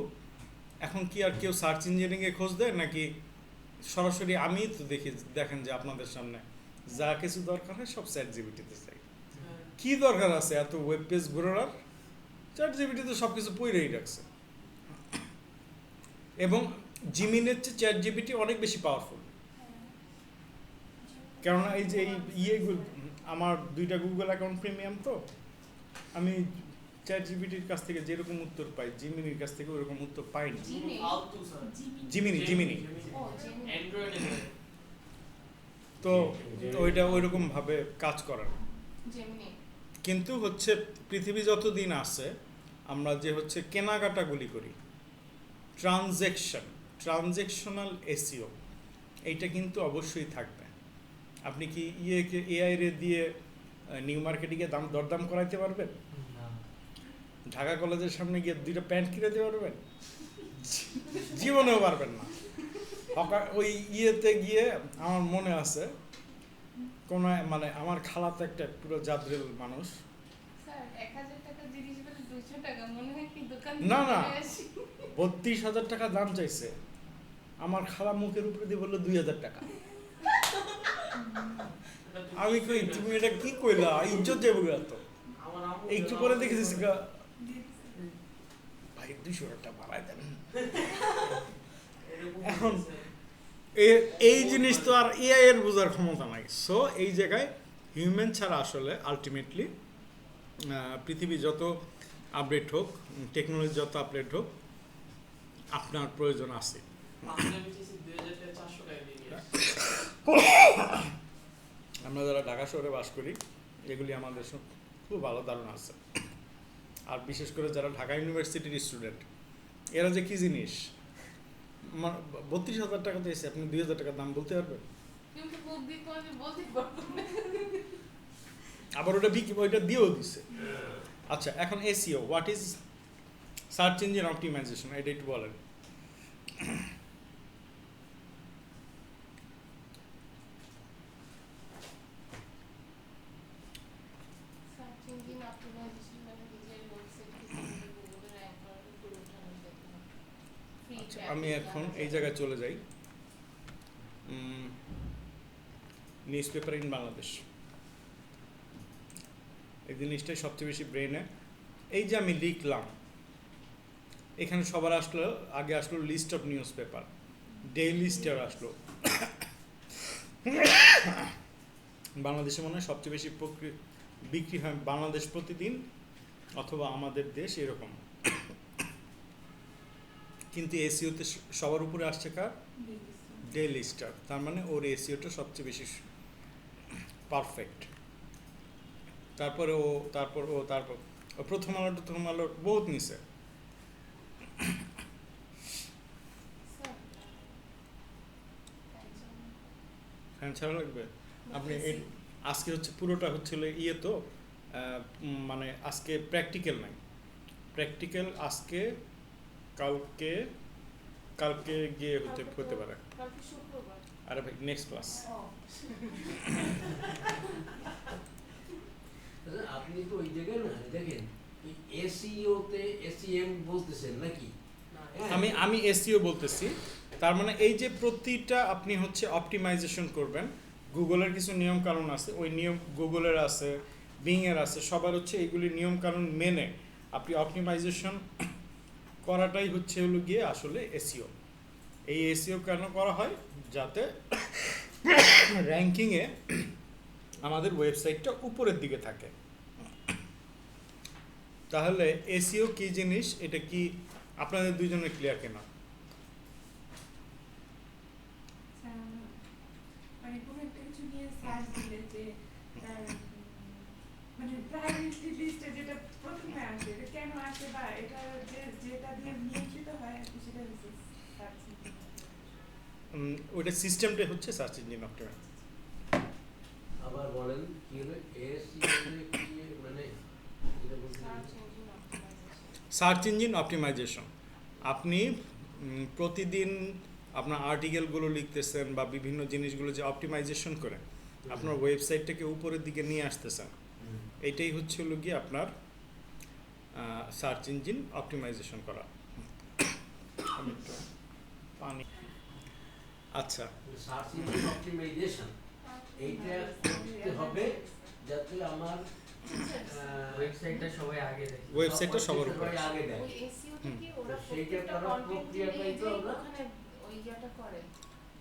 এখন কি আর কেউ সার্চ ইঞ্জিনিংয়ে খোঁজ দেয় নাকি? সরাসরি আমি তো দেখেন যে আপনাদের সামনে যা কিছু দরকার হয় সব চ্যাট জিপিটিতে চাই। কি দরকার আছে এত ওয়েব পেজ ঘোরার? চ্যাট জিপিটিতে সব কিছু পইরেই রাখছে। এবং জিমিনের চেয়ে চ্যাট জিপিটি অনেক বেশি পাওয়ারফুল। কেননা এই যে এই আমার 2টা গুগল অ্যাকাউন্ট প্রিমিয়াম, তো আমি চ্যাট জিপিটির কাছ থেকে যেরকম উত্তর পাই জিমিনির কাছ থেকে ওরকম উত্তর পাই না। জিমিনি ও জিমিনি। তো ওইটা ওইরকম ভাবে কাজ করে না। জিমিনি। কিন্তু হচ্ছে পৃথিবী যতদিন আছে আমরা যে হচ্ছে কেনাকাটাগুলি করি, ট্রানজেকশনাল এসইও, এইটা কিন্তু অবশ্যই থাকবে। আপনি কি এআই রে দিয়ে নিউ মার্কেটিংয়ে দরদাম করাইতে পারবেন? ঢাকা কলেজের সামনে গিয়ে 2টা প্যান্ট কিনে দিতে পারবেন? জীবনেও পারবেন না। ওই ইয়েতে গিয়ে আমার মনে আছে কোনো মানে আমার খালাতো একটা পুরো জাদরেল মানুষ। স্যার 1000 টাকা জিনিস বলে 200 টাকা মনে হয় কি দোকান না, না। থেকে আসি। 32,000 টাকা দাম চাইছে, আমার খালা মুখের উপরে দিয়ে বললো 2,000 টাকা। আমি কই তুমি এটা কি কইলা, ইজ্জত যাবে তো। একটু পরে দেখেছি ভাই 200 টাকা বাড়াই দেন। এখন এই জিনিস তো আর এআই এর বোঝার ক্ষমতা নাই। সো এই জায়গায় হিউম্যান ছাড়া আসলে আলটিমেটলি পৃথিবী যত আপডেট হোক, টেকনোলজি যত আপডেট হোক, আপনার প্রয়োজন আছে। আমরা যারা ঢাকা শহরে বাস করি এগুলি আমাদের খুব ভালো ধারণা আছে। আর বিশেষ করে যারা ঢাকা ইউনিভার্সিটির স্টুডেন্ট, এরা যে কি জিনিস 32,000 টাকা দিয়েছে, আপনি 2,000 টাকার দাম বলতে পারবেন? কিন্তু মুখ দিয়ে তো আমি বলতে পারবো না। আবার ওইটা দিয়েও দিছে। আচ্ছা, এখন SEO, what is search engine optimization, এটা একটু বলেন। সার্চ ইঞ্জিন অপটিমাইজেশন মানে নিজের ওয়েবসাইট থেকে গুগলে র‍্যাঙ্ক করার উপরে ওঠানোর জন্য। আচ্ছা, আমি এখন এই জায়গায় চলে যাই। নিউজ পেপার ইন বাংলাদেশ, এই জিনিসটাই সবচেয়ে বেশি ব্রেনে। এই যে আমি লিখলাম, এখানে সবার আগে আসলো list of newspaper, daily star আসলো। বাংলাদেশে মনে হয় সবচেয়ে বেশি বিক্রি হয় বাংলাদেশ প্রতিদিন অথবা আমাদের দেশ, এরকম। কিন্তু এসিওতে সবার উপরে আসছে কার? Daily star. তার মানে ওর এসিওটা সবচেয়ে বেশি পারফেক্ট। তারপর ও প্রথম আলোর বহুত নিছে। ফ্যান ছাড়া লাগবে? আপনি আজকে হচ্ছে পুরোটা হচ্ছিল তো মানে আজকে প্র্যাকটিক্যাল নাই, প্র্যাকটিক্যাল আজকে কালকে গিয়ে হতে পারে। কালকে শুক্রবার। আরে ভাই নেক্সট ক্লাস। আপনি তো ওই জায়গায় না দেখেন এসইওতে এসইএম বলতেছেন নাকি? আমি এসইও বলতেছি। তার মানে এই যে প্রতিটা আপনি হচ্ছে অপটিমাইজেশন করবেন, গুগলের কিছু নিয়ম কানুন আছে, ওই নিয়ম গুগলের আছে, বিং এর আছে, সবার হচ্ছে এইগুলি নিয়ম কানুন মেনে আপনি অপটিমাইজেশন করাটাই হচ্ছে হলো গিয়ে আসলে এসইও। এই এসইও কেন করা হয়? যাতে র্যাঙ্কিংয়ে আমাদের ওয়েবসাইটটা উপরের দিকে থাকে। তাহলে এসইও কি জিনিস, এটা কি আপনাদের দুইজনের ক্লিয়ার কিনা? মানে কোনো একটা কিছু নিয়ে সার্চ দিলে যে মানে প্রায়োরিটি লিস্টে যেটা প্রথমে আসে, এটা কেন আসে বা এটা যেটা দিয়ে নিয়ন্ত্রিত হয় আর কি, সেটা হচ্ছে সার্চ ইঞ্জিন। ওইটা সিস্টেমটা হচ্ছে সার্চ ইঞ্জিন অপটিমাইজেশন। আবার বলেন কি হবে এসইওতে কি মানে যেটা বলছিলেন? Search engine optimization. আপনি প্রতিদিন আপনার আর্টিকেলগুলো লিখতেছেন বা বিভিন্ন জিনিসগুলো যে অপটিমাইজেশন করে আপনার ওয়েবসাইটটাকে উপরের দিকে নিয়ে আসতেছেন, এইটাই হচ্ছে হলো গিয়ে আপনার সার্চ ইঞ্জিন অপটিমাইজেশন করা। আমি একটু পানি। আচ্ছা, সার্চ ইঞ্জিন অপটিমাইজেশন এইটা করতে হবে যাতে আমার ওয়েবসাইটটা সবাই আগে দেখে। ওয়েবসাইটটা সবার উপরে। সবাই আগে দেখে। ওই এসইওতে কি ওরা সেইটা প্রত্যেকটা করার কন্টেন্ট প্রক্রিয়াটাই তো আমরা ওখানে ওই ইয়াটা করে।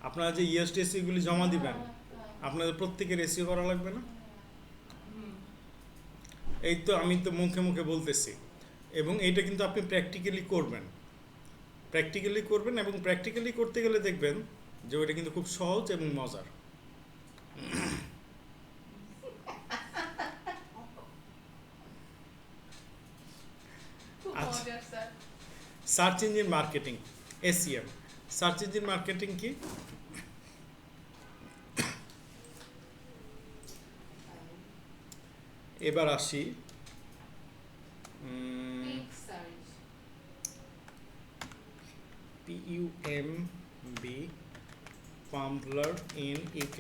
আপনারা যে ইএসটিএসসি গুলি জমা দিবেন, আপনাদের প্রত্যেকের এসইও করা লাগবে না? এই তো আমি তো মুখে মুখে বলতেছি, এবং এইটা কিন্তু আপনি প্র্যাকটিক্যালি করবেন এবং প্র্যাকটিক্যালি করতে গেলে দেখবেন যে ওইটা কিন্তু খুব সহজ এবং মজার। খুব আচ্ছা। মজার sir. Search engine marketing, SEM. Search engine marketing কি? এবার আসি paid search. PUMB, Pambler in UK।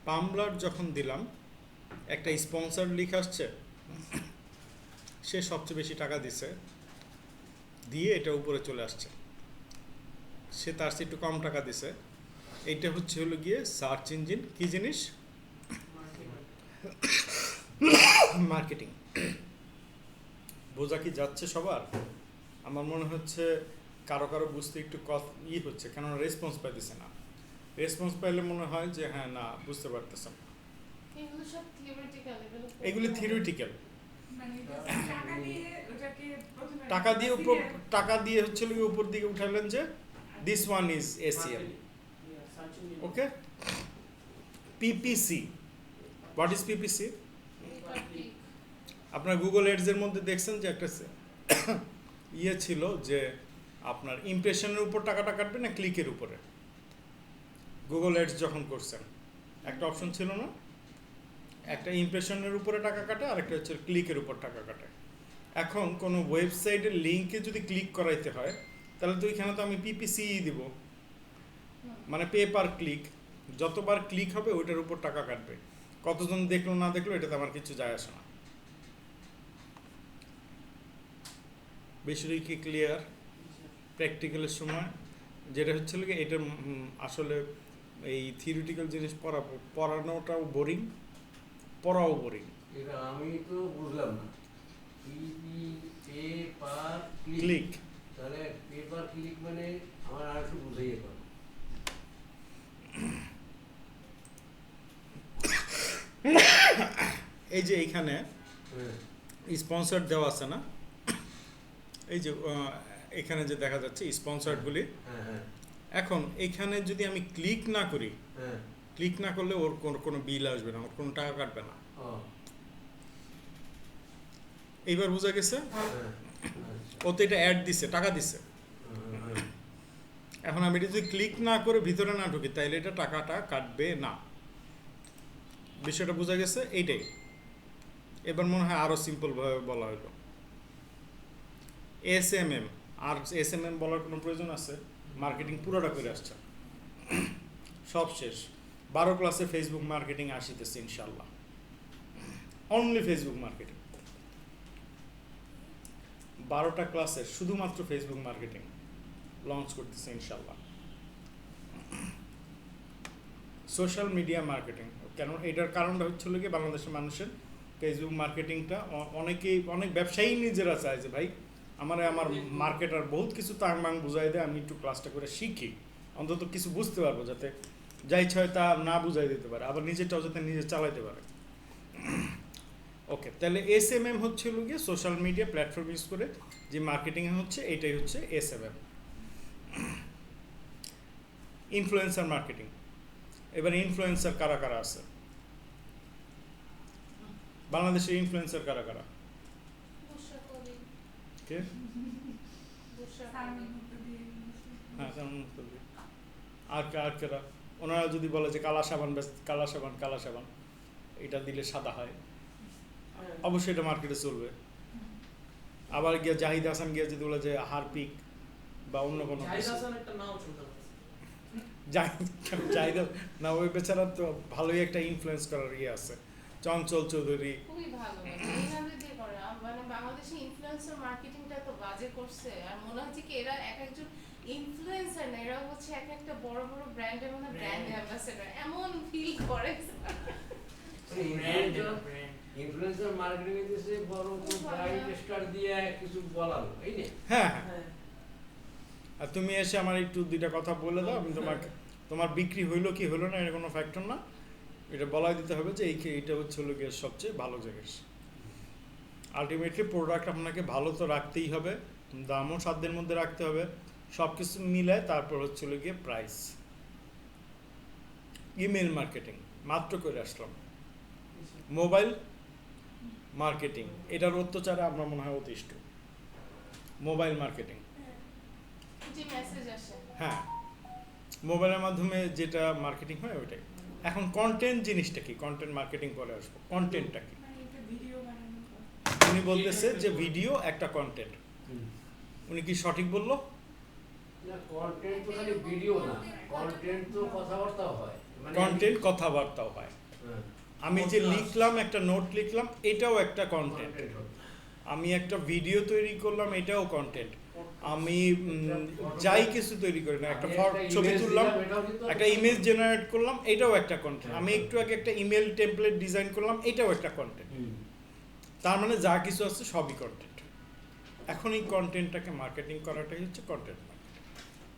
পাম্বলার যখন দিলাম, একটা স্পন্সর লিখ আসছে, সে সবচেয়ে বেশি টাকা দিছে, দিয়ে এটা উপরে চলে আসছে। সে তার চেয়ে একটু কম টাকা দিছে। এইটা হচ্ছে হলো গিয়ে সার্চ ইঞ্জিন কি জিনিস? মার্কেটিং। বোঝা কি যাচ্ছে সবার? আমার মনে হচ্ছে কারো কারো বুঝতে একটু হচ্ছে, কেননা রেসপন্স পাইতেছে না। রেসপন্স পাইলে মনে হয় যে হ্যাঁ না বুঝতে পারতেছে না। এগুলো সব থিওরিটিক্যাল, এগুলি থিওরিটিক্যাল। মানে টাকা দিয়ে ওটাকে প্রথমে টাকা দিয়ে হচ্ছে উপর দিকে উঠালেন যে this one is SEM. Okay, PPC. What is PPC? আপনার গুগল এডস এর মধ্যে দেখছেন যে একটা ছিল যে আপনার ইমপ্রেশনের উপর টাকাটা কাটবে না ক্লিকের উপরে? গুগল এডস যখন করছেন একটা অপশন ছিল না, একটা ইমপ্রেশনের উপরে টাকা কাটে আর একটা হচ্ছে ক্লিকের উপর টাকা কাটে। এখন কোনো ওয়েবসাইটের লিঙ্কে যদি ক্লিক করাইতে হয় তাহলে তো এখানে তো আমি পিপিসি দিব, মানে পে পার ক্লিক। যতবার ক্লিক হবে ওইটার উপর টাকা কাটবে। কতজন দেখলো না দেখলো এটাতে আমার কিছু যায় আসে না। বিষয়টি কি ক্লিয়ার? প্র্যাকটিক্যালের সময় যেটা হচ্ছিল কি এটা আসলে এই থিওরিটিক্যাল জিনিস পড়ানোটাও বোরিং, পড়াও বোরিং। এটা আমি তো বুঝলাম না। পে পার ক্লিক তাহলে পে পার ক্লিক মানে আমার আর একটু বুঝাইয়ে পারো। এই যে এইখানে হ্যাঁ স্পন্সর দেওয়া আছে না, এই যে এখানে যে দেখা যাচ্ছে স্পন্সরগুলি, হ্যাঁ হ্যাঁ এখন এখানে যদি আমি ক্লিক না করি, হ্যাঁ ক্লিক না করলে ওর কোনো বিল আসবে না, ওর কোনো টাকা কাটবে না। ও এইবার বোঝা গেছে? হ্যাঁ ও তো এটা অ্যাড দিছে, টাকা দিছে। হ্যাঁ এখন আমি এটা যদি ক্লিক না করে ভিতরে না ঢুকি তাইলে এটা টাকাটা কাটবে না। বিষয়টা বোঝা গেছে? এইটাই। এবার মনে হয় আরো সিম্পল ভাবে বলা হলো। SMM, আর SMM বলার কোনো প্রয়োজন আছে? মার্কেটিং পুরোটা করে আসছে, সব শেষ। 12 ক্লাসে ফেসবুক মার্কেটিং আসিতেছে ইনশাল্লাহ, অনলি ফেসবুক মার্কেটিং। 12টা ক্লাসে শুধুমাত্র ফেসবুক মার্কেটিং লঞ্চ করতেছে ইনশাল্লাহ। সোশ্যাল মিডিয়া মার্কেটিং, কেন এটার কারণটা হচ্ছিল কি বাংলাদেশের মানুষের ফেসবুক মার্কেটিংটা অনেক ব্যবসায়ী নিজেরা চায় যে ভাই আমার মার্কেটার বহুত কিছু তাংমাং বুঝাই দেয়, আমি একটু ক্লাসটা করে শিখি, অন্তত কিছু বুঝতে পারবো, যাতে যা ইচ্ছা হয় তা না বুঝাই দিতে পারে, আবার নিজেরটাও যাতে নিজে চালাইতে পারে। ওকে, তাহলে SMM হচ্ছিল গিয়ে সোশ্যাল মিডিয়া প্ল্যাটফর্ম ইউজ করে যে মার্কেটিং হচ্ছে, এটাই হচ্ছে SMM। Influencer marketing. এবার ইনফ্লুয়েন্সার কারা কারা আছে বাংলাদেশে? ইনফ্লুয়েন্সার কারা কারা? কে? হ্যাঁ, আর কারা? ওনারা যদি বলে যে কালা সাবান এটা দিলে সাদা হয়, অবশ্যই এটা মার্কেটে চলবে। আবার গিয়ে জাহিদ হাসান গিয়ে যদি বলে যে হারপিক বা অন্য কোনো জাহিদ না, ওই বেচারা তো ভালোই একটা ইনফ্লুয়েন্স করার আছে। চঞ্চল চৌধুরী খুবই ভালো, এইভাবে দিয়ে করে। মানে বাংলাদেশে ইনফ্লুয়েন্সার মার্কেটিংটা তো বাজে করছে, আর মনে হচ্ছে কি এরা এক একজন ইনফ্লুয়েন্সার না, এরা হচ্ছে এক একটা বড় বড় ব্র্যান্ডের মধ্যে ব্র্যান্ড অ্যাম্বাসেডর, এমন ফিল করে। ইনফ্লুয়েন্সার মার্কেটিং এ দিছে বড় কোন ব্রাইট স্টার দিয়ে কিছু বলালো, এই না? হ্যাঁ হ্যাঁ। আর তুমি এসে আমার একটু দুইটা কথা বলে দাও, আমি তোমার বিক্রি হইলো কি হলো না এটা কোনো ফ্যাক্টর না, এটা বলাই দিতে হবে যে এইটা হচ্ছে হলো গিয়ে সবচেয়ে ভালো জিনিস। আলটিমেটলি প্রোডাক্ট আপনাকে ভালো তো রাখতেই হবে, দামও সাধ্যের মধ্যে রাখতে হবে, সব কিছু মিলায় তারপর হচ্ছে হলো গিয়ে প্রাইস। ইমেল মার্কেটিং মাত্র করে আসলাম। মোবাইল মার্কেটিং, এটার অত্যাচারে আমরা মনে হয় অতিষ্ঠ। মোবাইল মার্কেটিং, যে মেসেজ আসে, হ্যাঁ, মোবাইলের মাধ্যমে যেটা মার্কেটিং হয় ওইটাই। এখন কন্টেন্ট জিনিসটা কি? কন্টেন্ট মার্কেটিং করে আসবো। কন্টেন্টটা কি? উনি বলতেছে যে ভিডিও একটা কন্টেন্ট। উনি কি সঠিক বললো? না, কন্টেন্ট তো খালি ভিডিও না, কন্টেন্ট তো কথাবার্তাও হয়, কন্টেন্ট কথাবার্তাও হয়। আমি যে লিখলাম, একটা নোট লিখলাম, এটাও একটা কন্টেন্ট। আমি একটা ভিডিও তৈরি করলাম, এটাও কন্টেন্ট। আমি যাই কিছু তৈরি করি না, একটা ছবি তুললাম, একটা ইমেজ জেনারেট করলাম, এটাও একটা কন্টেন্ট। আমি একটু আগে একটা ইমেল টেমপ্লেট ডিজাইন করলাম, এটাও একটা কন্টেন্ট। তার মানে যা কিছু আছে সবই কন্টেন্ট। এখন এই কন্টেন্টটাকে মার্কেটিং করাটাই হচ্ছে কন্টেন্ট মার্কেটিং।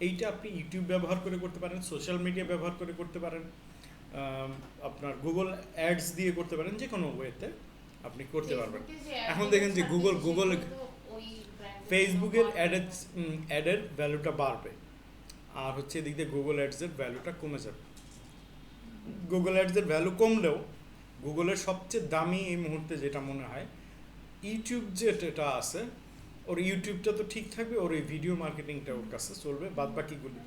এইটা আপনি ইউটিউব ব্যবহার করে করতে পারেন, সোশ্যাল মিডিয়া ব্যবহার করে করতে পারেন, আপনার গুগল অ্যাডস দিয়ে করতে পারেন, যে কোনো ওয়েতে আপনি করতে পারবেন। এখন দেখেন যে গুগল ফেসবুকের অ্যাডের ভ্যালুটা বাড়বে, আর হচ্ছে এদিক দিয়ে গুগল অ্যাডসের ভ্যালুটা কমে যাবে। গুগল অ্যাডসের ভ্যালু কমলেও গুগলের সবচেয়ে দামি এই মুহূর্তে যেটা মনে হয় ইউটিউব, যেটা আছে ওর ইউটিউবটা তো ঠিক থাকবে, ওর এই ভিডিও মার্কেটিংটা ওর কাছে চলবে, বাদ বাকিগুলি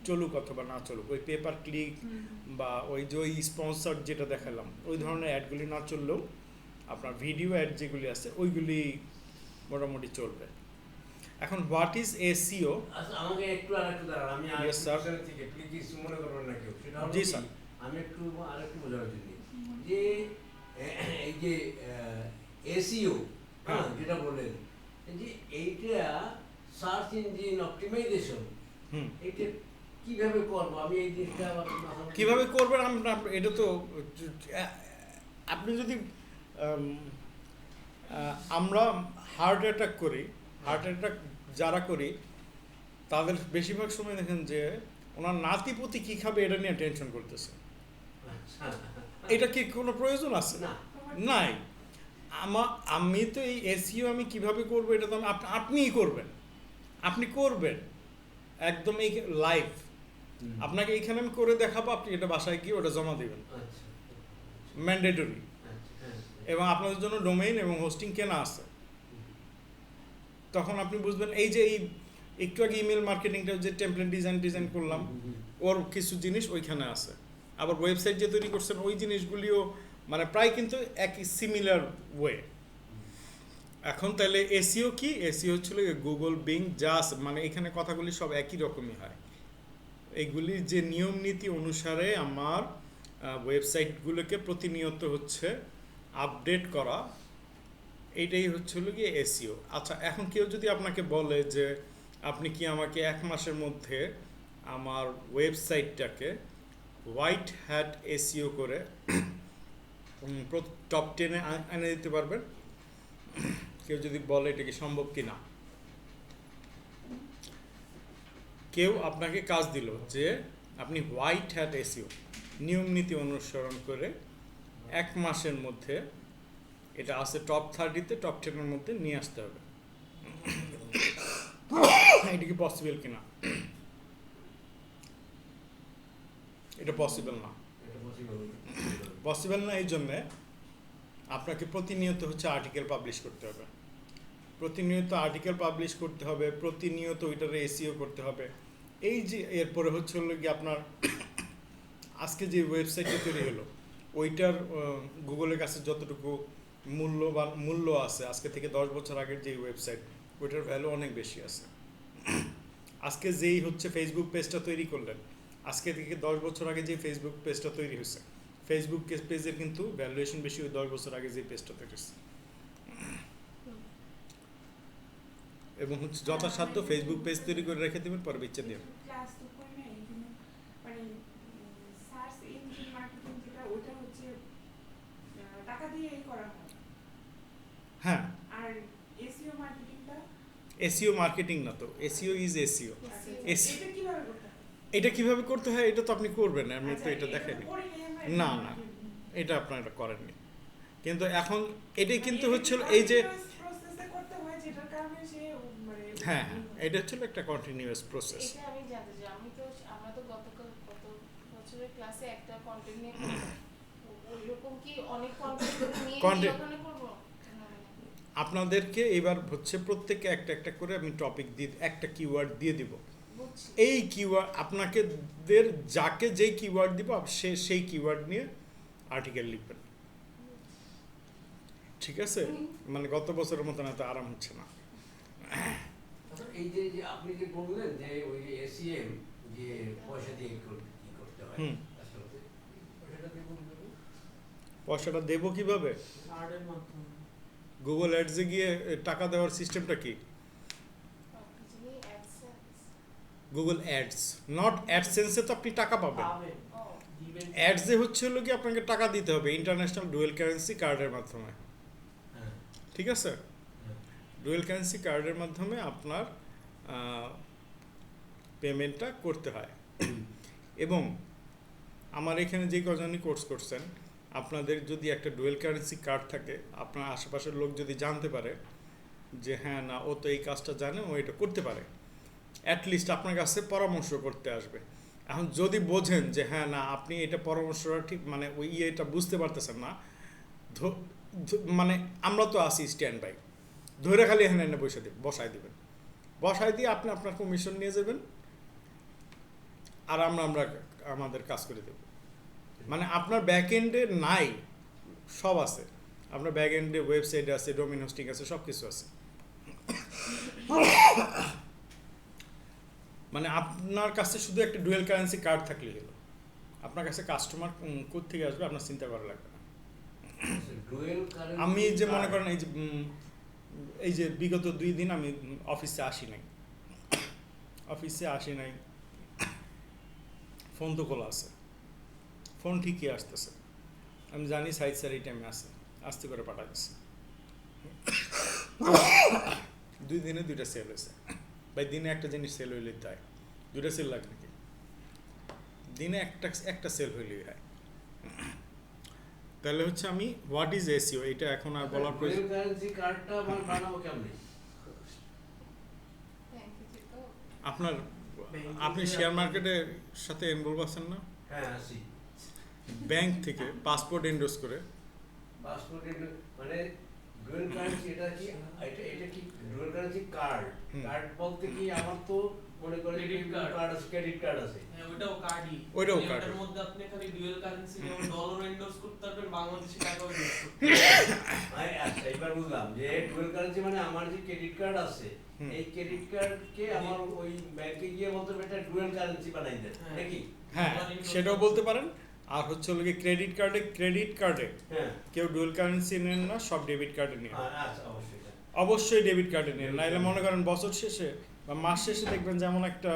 চলুক অথবা না চলুক, ওই পেপার ক্লিক বা ওই যে ওই স্পন্সর যেটা দেখালাম ওই ধরনের অ্যাডগুলি না চললেও আপনার ভিডিও অ্যাড যেগুলি আছে ওইগুলি মোটামুটি চলবে। এখন হোয়াট ইজ এসইও? আচ্ছা, আমাকে একটু আরেকটু দাঁড়ান, আমি Yes, sir. থেকে প্লিজ মনে করবেন না কেউ, সেটা হলো জি, কি, স্যার। আমি একটু আরেকটু বোঝানোর জন্য যে এই যে এসইও, হ্যাঁ, যেটা বললেন যে এইটা সার্চ ইঞ্জিন অপটিমাইজেশন হুম এটা কিভাবে করব আমি এই জিনিসটা আমার কিভাবে করবেন এটা তো আপনি যদি আমরা হার্ট অ্যাটাক করি, হার্ট অ্যাটাক যারা করি তাদের বেশিরভাগ সময় দেখেন যে ওনার নাতিপুতি কী খাবে এটা নিয়ে টেনশন করতেছে। এটা কি কোনো প্রয়োজন আছে? না নাই। আমি তো এই এসইও আমি কিভাবে করবো এটা তো আপনিই করবেন, আপনি করবেন একদম এই লাইভ। আপনাকে এইখানে আমি করে দেখাবো, আপনি এটা বাসায় গিয়ে ওটা জমা দেবেন, আচ্ছা ম্যান্ডেটরি। হ্যাঁ এবং আপনাদের জন্য ডোমেইন এবং হোস্টিং কেনা আছে। তখন আপনি বুঝবেন এই যে এই একটু আগে ইমেল মার্কেটিংটা যে টেমপ্লেট ডিজাইন করলাম ওর কিছু জিনিস ওইখানে আছে। আবার ওয়েবসাইট যে তৈরি করছেন ওই জিনিসগুলিও মানে প্রায় কিন্তু একই সিমিলার ওয়ে। এখন তাহলে এসইও কি? এসইও হচ্ছিল গুগল, বিং, যা আছে মানে এখানে কথাগুলি সব একই রকমই হয়। এইগুলি যে নিয়ম নীতি অনুসারে আমার ওয়েবসাইটগুলোকে প্রতিনিয়ত হচ্ছে আপডেট করা, এইটাই হচ্ছিল গিয়ে এসইও। আচ্ছা, এখন কেউ যদি আপনাকে বলে যে আপনি কি আমাকে 1 মাসের মধ্যে আমার ওয়েবসাইটটাকে হোয়াইট হ্যাট এসইও করে টপ 10-এ এনে দিতে পারবেন? কেউ যদি বলে এটা কি সম্ভব কি না? কেউ আপনাকে কাজ দিল যে আপনি হোয়াইট হ্যাট এসইও নিয়ম নীতি অনুসরণ করে 1 মাসের মধ্যে এটা আছে টপ 30-তে, টপ 10-এর মধ্যে নিয়ে আসতে হবে। এটা কি পসিবল কিনা? এটা পসিবল না। এটা পসিবল পসিবল না এই জন্যে আপনাকে প্রতিনিয়ত হচ্ছে আর্টিকেল পাবলিশ করতে হবে, প্রতিনিয়ত আর্টিকেল পাবলিশ করতে হবে, প্রতিনিয়ত ওইটারে এসইও করতে হবে। এই যে এরপরে হচ্ছে হলো কি আপনার আজকে যে ওয়েবসাইটটা তৈরি হলো ওইটার গুগলের কাছে যতটুকু মূল্য আছে আজকে থেকে 10 বছর আগের যে ওয়েবসাইট ওইটার ভ্যালু অনেক বেশি আছে। আজকে যেই হচ্ছে ফেসবুক পেজটা তৈরি করলেন, আজকে থেকে 10 বছর আগে যে ফেসবুক পেজটা তৈরি হয়েছে, ফেসবুক পেজের কিন্তু ভ্যালুয়েশন বেশি ওই 10 বছর আগে যে পেজটা তৈরি হয়েছে। এবং হচ্ছে যথাসাধ্য ফেসবুক পেজ তৈরি করে রেখে দেবেন, পরে বেচে দেবেন। ক্লাস তো করি না এই জন্য মানে সার্চ ইঞ্জিন মার্কেটিং যেটা ওটা হচ্ছে টাকা দিয়েই করা হয়। হ্যাঁ, আর এসইও মার্কেটিংটা এসইও মার্কেটিং না তো, এসইও ইজ এসইও। এটা কিভাবে করতে হয়? এটা কিভাবে করতে হয় এটা তো আপনি করবেন, আমি তো আচ্ছা, এটা দেখাইনি। তো করি নাই আমরা, না, না। এটা আপনারা করেননি, কিন্তু এখন এটাই কিন্তু হচ্ছিল এই যে প্রসেসে করতে হয় যেটার কারণে সে মানে হ্যাঁ হ্যাঁ এটা হচ্ছিল একটা কন্টিনিউয়াস প্রসেস। এটা আমি জানতে চাই। আমরা তো গত বছরের ক্লাসে একটা কন্টেন্ট নিয়ে ওইরকম কি অনেক কন্টেন্ট নিয়ে ওখানে করব? আপনাদেরকে এবার হচ্ছে প্রত্যেককে একটা করে আমি টপিক দিয়ে একটা কিওয়ার্ড দিয়ে দিব। বুঝছি। এই কিওয়ার্ড আপনাকে যাকে যেই কিওয়ার্ড দিব সেই কিওয়ার্ড নিয়ে আর্টিকেল লিখবেন, ঠিক আছে? মানে গত বছরের মতন এত আরাম হচ্ছে না। এই যে আপনি যে বললেন যে ওই এসইএম যে পয়সা দিয়ে কি করতে হয় আসলে পয়সাটা দিয়ে বলবেন পয়সাটা দেবো কিভাবে? কার্ডের মাধ্যমে। গুগল অ্যাডসে গিয়ে টাকা দেওয়ার সিস্টেমটা কি? গুগল অ্যাডস, নট অ্যাডসেন্সে তো আপনি টাকা পাবেন। পাবেন। দিবেন। অ্যাডসে হচ্ছে হলো কি আপনাকে টাকা দিতে হবে ইন্টারন্যাশনাল ডুয়েল কারেন্সি কার্ডের মাধ্যমে, হ্যাঁ ঠিক আছে? ডুয়েল কারেন্সি কার্ডের মাধ্যমে আপনার পেমেন্টটা করতে হয়। এবং আমার এখানে যে কজনই কোর্স করছেন আপনাদের যদি একটা ডুয়েল কারেন্সি কার্ড থাকে, আপনার আশেপাশের লোক যদি জানতে পারে যে হ্যাঁ না ও তো এই কাজটা জানে, ও এটা করতে পারে, অ্যাটলিস্ট আপনার কাছে পরামর্শ করতে আসবে। এখন যদি বোঝেন যে হ্যাঁ না আপনি এটা পরামর্শটা ঠিক মানে ওই এটা বুঝতে পারতেছেন না, মানে আমরা তো আসি স্ট্যান্ড বাই, ধরে খালি এখানে এনে বসায় দিবেন, বসায় দিয়ে আপনি আপনার কমিশন নিয়ে যাবেন আর আমরা আমাদের কাজ করে দেব। মানে আপনার ব্যাক এন্ডে নাই, সব আছে আপনার ব্যাক এন্ডে, ওয়েবসাইট আছে, ডোমেইন হোস্টিং আছে, সব কিছু আছে। মানে আপনার কাছে শুধু একটা ডুয়েল কারেন্সি কার্ড থাকলে হলো, আপনার কাছে কাস্টমার কোত্থেকে আসবে আপনার চিন্তা করা লাগবে না। আমি যে মনে করেন এই যে বিগত 2 দিন আমি অফিসে আসি নাই, অফিসে আসি নাই, ফোন তো খোলা আছে, ফোন ঠিকই আসতেছে, আমি জানি সাইড স্যার এই টাইমে আসে, আস্তে করে পাঠা দিচ্ছে। 2 দিনে 2টা সেল হয়েছে ভাই, দিনে একটা জিনিস সেল হইলে তাই 2টা সেল লাগে নাকি? দিনে একটা সেল হইলেই হয়। তাহলে হচ্ছে আমি হোয়াট ইজ এসইও এটা এখন আর বলার প্রয়োজন। কারেন্সি কার্ডটা আমার বানাবো কেমনে? Thank you, Chico. আপনার আপনি শেয়ার মার্কেটের সাথে এনরোল আছেন না? হ্যাঁ আসি। ব্যাংক থেকে পাসপোর্ট এন্ডোর্স করে পাসপোর্ট মানে ডুয়াল কারেন্সি এটা কি? এটা কি ডুয়াল কারেন্সি কার্ড? হুম। কার্ড বলতে কি আমার তো মনে করেন Credit card। কার্ড আছে, ক্রেডিট কার্ড আছে। হ্যাঁ ওইটাও কার্ডই। ওইটাও মানে card। ওটার মধ্যে আপনি খালি ডুয়াল কারেন্সি যেমন ডলার এন্ডোর্স করতে পারবেন, বাংলাদেশি টাকাও ইউজ করতে পারবেন। আচ্ছা এবার বুঝলাম যে ডুয়াল কারেন্সি মানে আমার যে ক্রেডিট কার্ড আছে হুম। এই ক্রেডিট কার্ডকে আমার ওই ব্যাংকে গিয়ে বলতে হবে এটা ডুয়াল কারেন্সি বানাই দেন হ্যাঁ। নাকি? হ্যাঁ সেটাও বলতে পারেন। আর হচ্ছে হলো ক্রেডিট কার্ডে হ্যাঁ কেউ ডুয়াল কারেন্সি নেন না, সব ডেবিট কার্ডে নেন। আচ্ছা অবশ্যই। অবশ্যই ডেবিট কার্ডে নেন, নাইলে মনে করেন বছর শেষে বা মাস শেষে দেখবেন যেমন একটা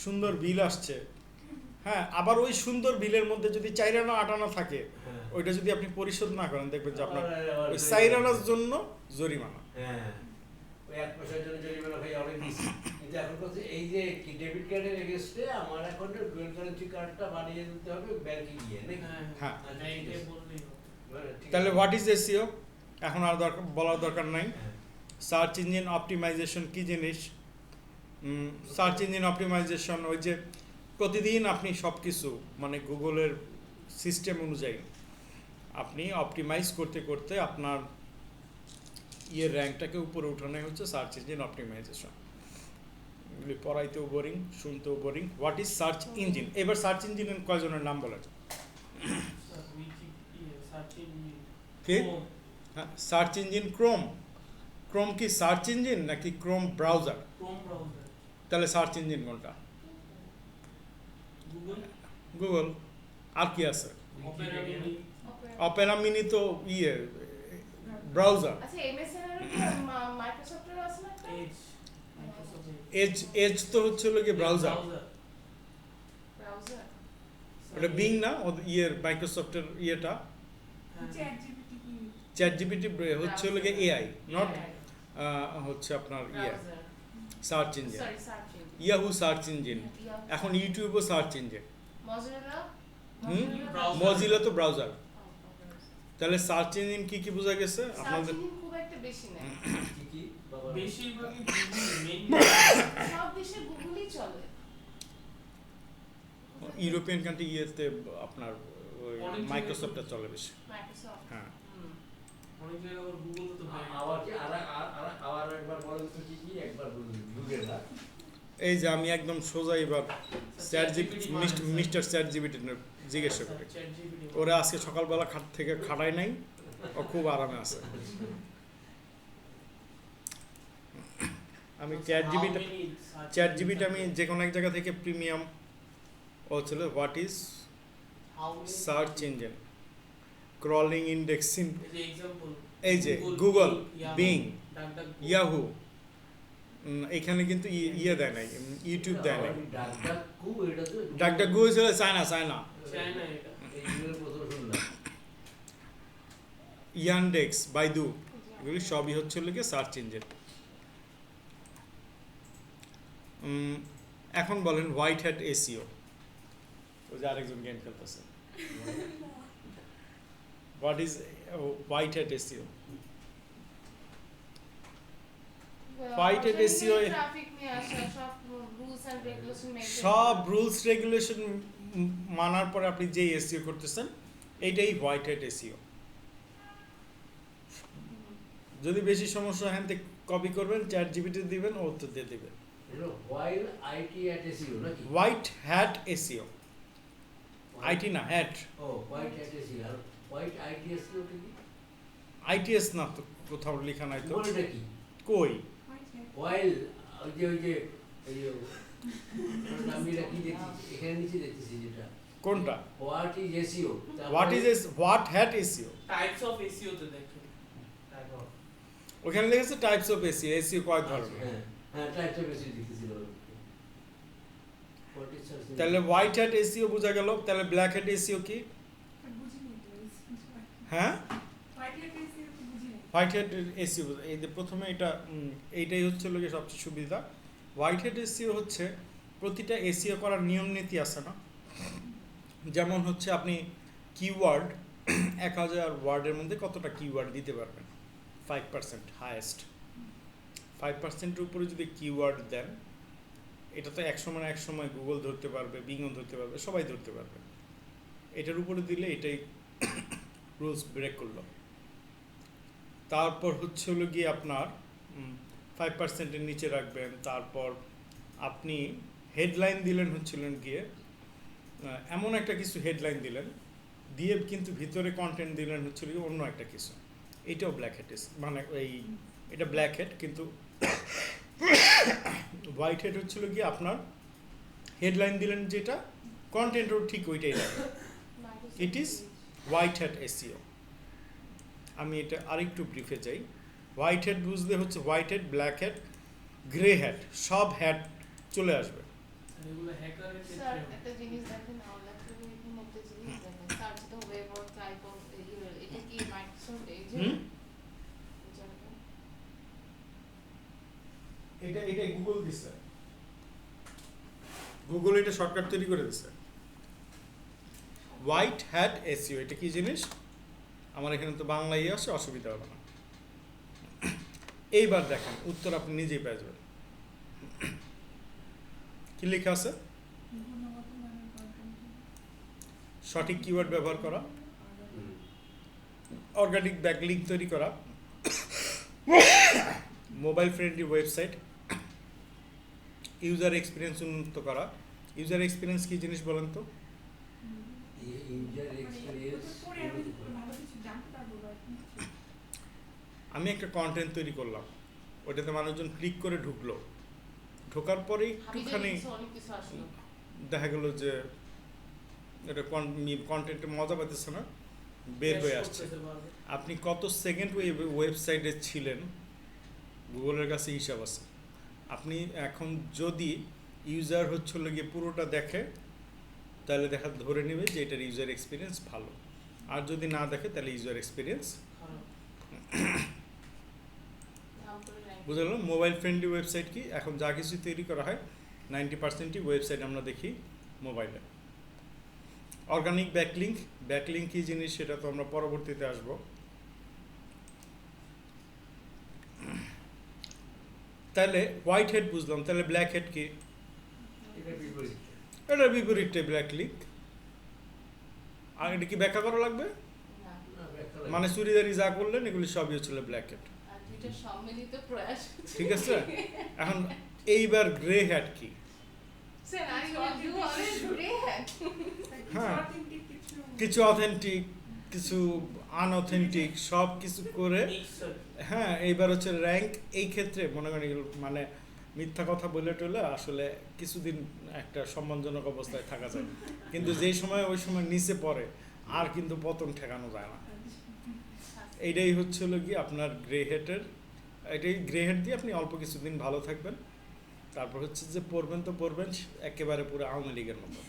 সুন্দর বিল আসছে, হ্যাঁ আবার ওই সুন্দর বিলের মধ্যে যদি 4 আনা 8 আনা থাকে, হ্যাঁ। ওইটা যদি আপনি পরিশোধ না করেন দেখবেন যে আপনার আবার ওই 4 আনার জন্য জরিমানা। হ্যাঁ ওই 1 পয়সার জন্য জরিমানা ভাই অনেক দিচ্ছি, কিন্তু এখন বলছে এই যে ডেবিট কার্ডের এগেইনস্টে আমার এখন ডুয়াল কারেন্সি কার্ডটা বানিয়ে দিতে হবে ব্যাংকে গিয়ে নাকি? হ্যাঁ হ্যাঁ। আচ্ছা, ঠিক এইটাই আছে। বললেই হবে। ঠিক আছে। তাহলে হোয়াট ইজ এসইও এখন আর বলার দরকার নাই। হ্যাঁ। সার্চ ইঞ্জিন অপটিমাইজেশন কি জিনিস? সার্চ ইঞ্জিন অপটিমাইজেশন ওই যে প্রতিদিন আপনি সব কিছু মানে গুগলের সিস্টেম অনুযায়ী আপনি অপটিমাইজ করতে করতে আপনার র্যাঙ্কটাকে উপরে উঠানোই হচ্ছে সার্চ ইঞ্জিন অপটিমাইজেশন। এগুলি পড়াইতেও বোরিং, শুনতেও boring. What is search engine? এবার সার্চ ইঞ্জিনের কয়জনের নাম বলেন? সার্চ ইঞ্জিন কে? হ্যাঁ, সার্চ ইঞ্জিন ক্রোম। ক্রোম কি সার্চ ইঞ্জিন নাকি ক্রোম ব্রাউজার? ক্রোম ব্রাউজার, তাহলে সার্চ ইঞ্জিন কোনটা? Google, Google. আর কি আছে? Opera Mini. অপেরা মিনি তো ব্রাউজার। আচ্ছা MSN এর কি মাইক্রোসফটের আছে না একটা? এজ, মাইক্রোসফট এজ তো হচ্ছে হলো কি ব্রাউজার। ব্রাউজার। ওটা বিং না মাইক্রোসফটের ইয়েটা চ্যাট জিপিটি কি? চ্যাট জিপিটি হচ্ছে হলো কি এআই, নট হ্যাঁ, হচ্ছে আপনার browser. Search engine. Sorry, search engine. Yahoo search engine, এখন ইউটিউবও সার্চ ইঞ্জিন। মজিলা? মজিলা তো ব্রাউজার। তাহলে সার্চ ইঞ্জিন কি কি বোঝা গেছে সার্চ আপনাদের? ইঞ্জিন খুব একটা বেশি নেই। কি কি বাবা? বেশিরভাগই গুগল মেইন। সব দেশে গুগলই চলে। ইউরোপিয়ান কান্ট্রি ইয়েতে আপনার অনেক মাইক্রোসফটটা চলে বেশি। মাইক্রোসফট। হ্যাঁ, অনেক জায়গায় আবার গুগল তো ব্যান। আবার কি আবার একবার বলেন তো কি কি একবার বলুন গুগল না। এই যে আমি একদম সোজা এবার মিস্টার চ্যাট জিপিটি জিজ্ঞাসা করি। Chat GPT. ওরা আজকে সকালবেলা খাট থেকে খাটাই নাই, ও খুব আরামে আছে। আমি চ্যাট জিপিটি আমি যে কোনো এক জায়গা থেকে প্রিমিয়াম ও ছিল what is search engine, crawling, indexing, এই যে গুগল, বিং, ইয়াহু, এখানে কিন্তু ইয়ে দেয় নাই, ইউটিউব দেয় নাই। ডাকডাকু এটা তো ডাকডাকু হয়েছিল চায়না। চায়না এটা। এই গুগলের প্রথম শুনলাম। ইয়ানডেক্স, বাইদু, এগুলি সবই হচ্ছে কি সার্চ ইঞ্জিন। এখন বলেন হোয়াইট হ্যাট এসইও। ওই যে আরেকজন গেম খেলতেছে। What is white hat SEO? White hat SEO traffic নিয়ে আসা, সব রুলস এন্ড রেগুলেশন মেইনটেইন। সব রুলস রেগুলেশন মানার পরে আপনি যে এসইও করতেছেন এইটাই হোয়াইট হ্যাট এসইও। যদি বেশি সমস্যা হয় তো কপি করবেন, চ্যাট জিপিটি দিবেন, ও উত্তর দিয়ে দিবেন। এটা হোয়াইল আইটি এট এসইও নাকি? হোয়াইট হ্যাট এসইও, আইটি না হ্যাট। ও হোয়াইট এট এসইও আর হোয়াইট আইটি এসইও কি? আইটিএস না তো, কোথাও লেখা নাই তো। বলটা কি? কই? হোয়াইল ওই যে এই যে আমি এটা কি দেখছি এখানে নিচে দেখতেছি যেটা কোনটা? What is SEO? What hat SEO? Types of SEO তে দেখেন। ওখানে লেখা আছে টাইপস অফ এসইও। এসইও কয় ধরনের? হ্যাঁ হ্যাঁ টাইপস অফ এসইও দেখতেছি। quality search engine। তাহলে হোয়াইট হ্যাট এসইও বোঝা গেল। তাহলে ব্ল্যাক হ্যাট এসইও কি? বুঝিনি তো হ্যাঁ, হোয়াইট লেট এসে তো বুঝিনি হোয়াইট হ্যাট এসইও এই যে প্রথমে এইটাই হচ্ছে লোকে সবচেয়ে সুবিধা। হোয়াইট হ্যাট এসইও হচ্ছে প্রতিটা এসইও করার নিয়ম নীতি আছে না, যেমন হচ্ছে আপনি কিওয়ার্ড 1000 ওয়ার্ডের মধ্যে কতটা কিওয়ার্ড দিতে পারবেন, 5% হায়েস্ট। 5%-এর উপরে যদি কিওয়ার্ড দেন, এটা তো এক সময় গুগল ধরতে পারবে, বিংও ধরতে পারবে, সবাই ধরতে পারবে। এটার উপরে দিলে এটাই রুলস ব্রেক করলো। তারপর হচ্ছে হলো গিয়ে আপনার 5%-এর নিচে রাখবেন। তারপর আপনি হেডলাইন দিলেন হচ্ছিলেন গিয়ে এমন একটা কিছু হেডলাইন দিলেন, দিয়ে কিন্তু ভিতরে কন্টেন্ট দিলেন হচ্ছিল গিয়ে অন্য একটা কিছু। এটাও ব্ল্যাক হেড, মানে এটা ব্ল্যাক হেড, কিন্তু হোয়াইট হেড হচ্ছিল গিয়ে আপনার হেডলাইন দিলেন যেটা, কন্টেন্টও ঠিক ওইটাই রাখবেন। It is white hat SEO. আমি এটা আরেকটু ব্রিফে যাই। হোয়াইট হ্যাট বুঝলে হচ্ছে white hat, black hat, gray hat, সব হ্যাট চলে আসবে। এগুলো হ্যাকারের স্যার ক্ষেত্রে একটা জিনিস দেখেন, অনলাইন থেকে এখানে একটা জিনিস দেখেন, search the web or type of এটা কি মাইক্রোসফট এজেন্ট? এটা গুগল দিছে, গুগল এটা শর্টকাট তৈরি করে দিছে। হোয়াইট হ্যাট এসইও এটা কি জিনিস, আমার এখানে তো বাংলাই আসে, অসুবিধা হবে না। এইবার দেখেন উত্তর আপনি নিজেই পেয়ে যাবেন। কি লেখা আছে? গুণগত মানের কন্টেন্ট সঠিক কিওয়ার্ড ব্যবহার করা, অর্গানিক ব্যাকলিঙ্ক তৈরি করা, mobile friendly website, user experience উন্নত করা। ইউজার এক্সপিরিয়েন্স কি জিনিস বলেন তো? ইউজার এক্সপিরিয়েন্স পরে আমি ভালো কিছু জানতে পারবো বা কিছু। আমি একটা কন্টেন্ট তৈরি করলাম, ওটাতে মানুষজন ক্লিক করে ঢুকলো, ঢোকার পরে একটুখানি অনেক কিছু আসলো। দেখা গেল যে এটা কন্টেন্টে মজা পাইতেছে না, বের হয়ে আসছে। আপনি কত সেকেন্ড ওই ওয়েবসাইটে ছিলেন গুগলের কাছে হিসাব আছে। আপনি এখন যদি ইউজার হচ্ছিল গিয়ে পুরোটা দেখে, তাহলে ধরে নেবে যে এটার ইউজার এক্সপিরিয়েন্স ভালো, আর যদি না দেখে তাহলে ইউজার এক্সপিরিয়েন্স বুঝে গেল। মোবাইল ফ্রেন্ডলি ওয়েবসাইট কি, এখন যা কিছু তৈরি করা হয় 90%ই ওয়েবসাইট আমরা দেখি মোবাইলে। অর্গানিক ব্যাকলিঙ্ক, ব্যাকলিঙ্ক কি জিনিস সেটা তো আমরা পরবর্তীতে আসবো। তাহলে হোয়াইট হেড বুঝলাম, তাহলে ব্ল্যাক হেড কি? এটা বিপরীত। এটার বিপরীতটাই ব্ল্যাক লিঙ্ক। আর এটা কি ব্যাখ্যা করা লাগবে? না, না, ব্যাখ্যা লাগে। মানে চুরিদারি যা করলেন এগুলি সবই হচ্ছিল ব্ল্যাক হেড, আর দুইটা সম্মিলিত প্রয়াস হচ্ছে। ঠিক আছে? এখন এইবার গ্রে হ্যাট কি? Sir I will do always gray hat. হ্যাঁ। অথেন্টিক কিছু কিছু অথেন্টিক, কিছু আনঅথেন্টিক, সব কিছু করে। মিক্সার হ্যাঁ, এইবার হচ্ছে র্যাঙ্ক। এই ক্ষেত্রে মনে করেন এগুলো মানে মিথ্যা কথা বলে টলে আসলে কিছুদিন একটা সম্মানজনক অবস্থায় থাকা যায়, কিন্তু যেই সময় ওই সময় নিচে পড়ে আর কিন্তু পতন ঠেকানো যায় না। এইটাই হচ্ছে হলো কি আপনার গ্রে হেডের, এটাই গ্রে হেড দিয়ে আপনি অল্প কিছুদিন ভালো থাকবেন, তারপর হচ্ছে যে পড়বেন তো পড়বেন একেবারে পুরো আওয়ামী লীগের মতো।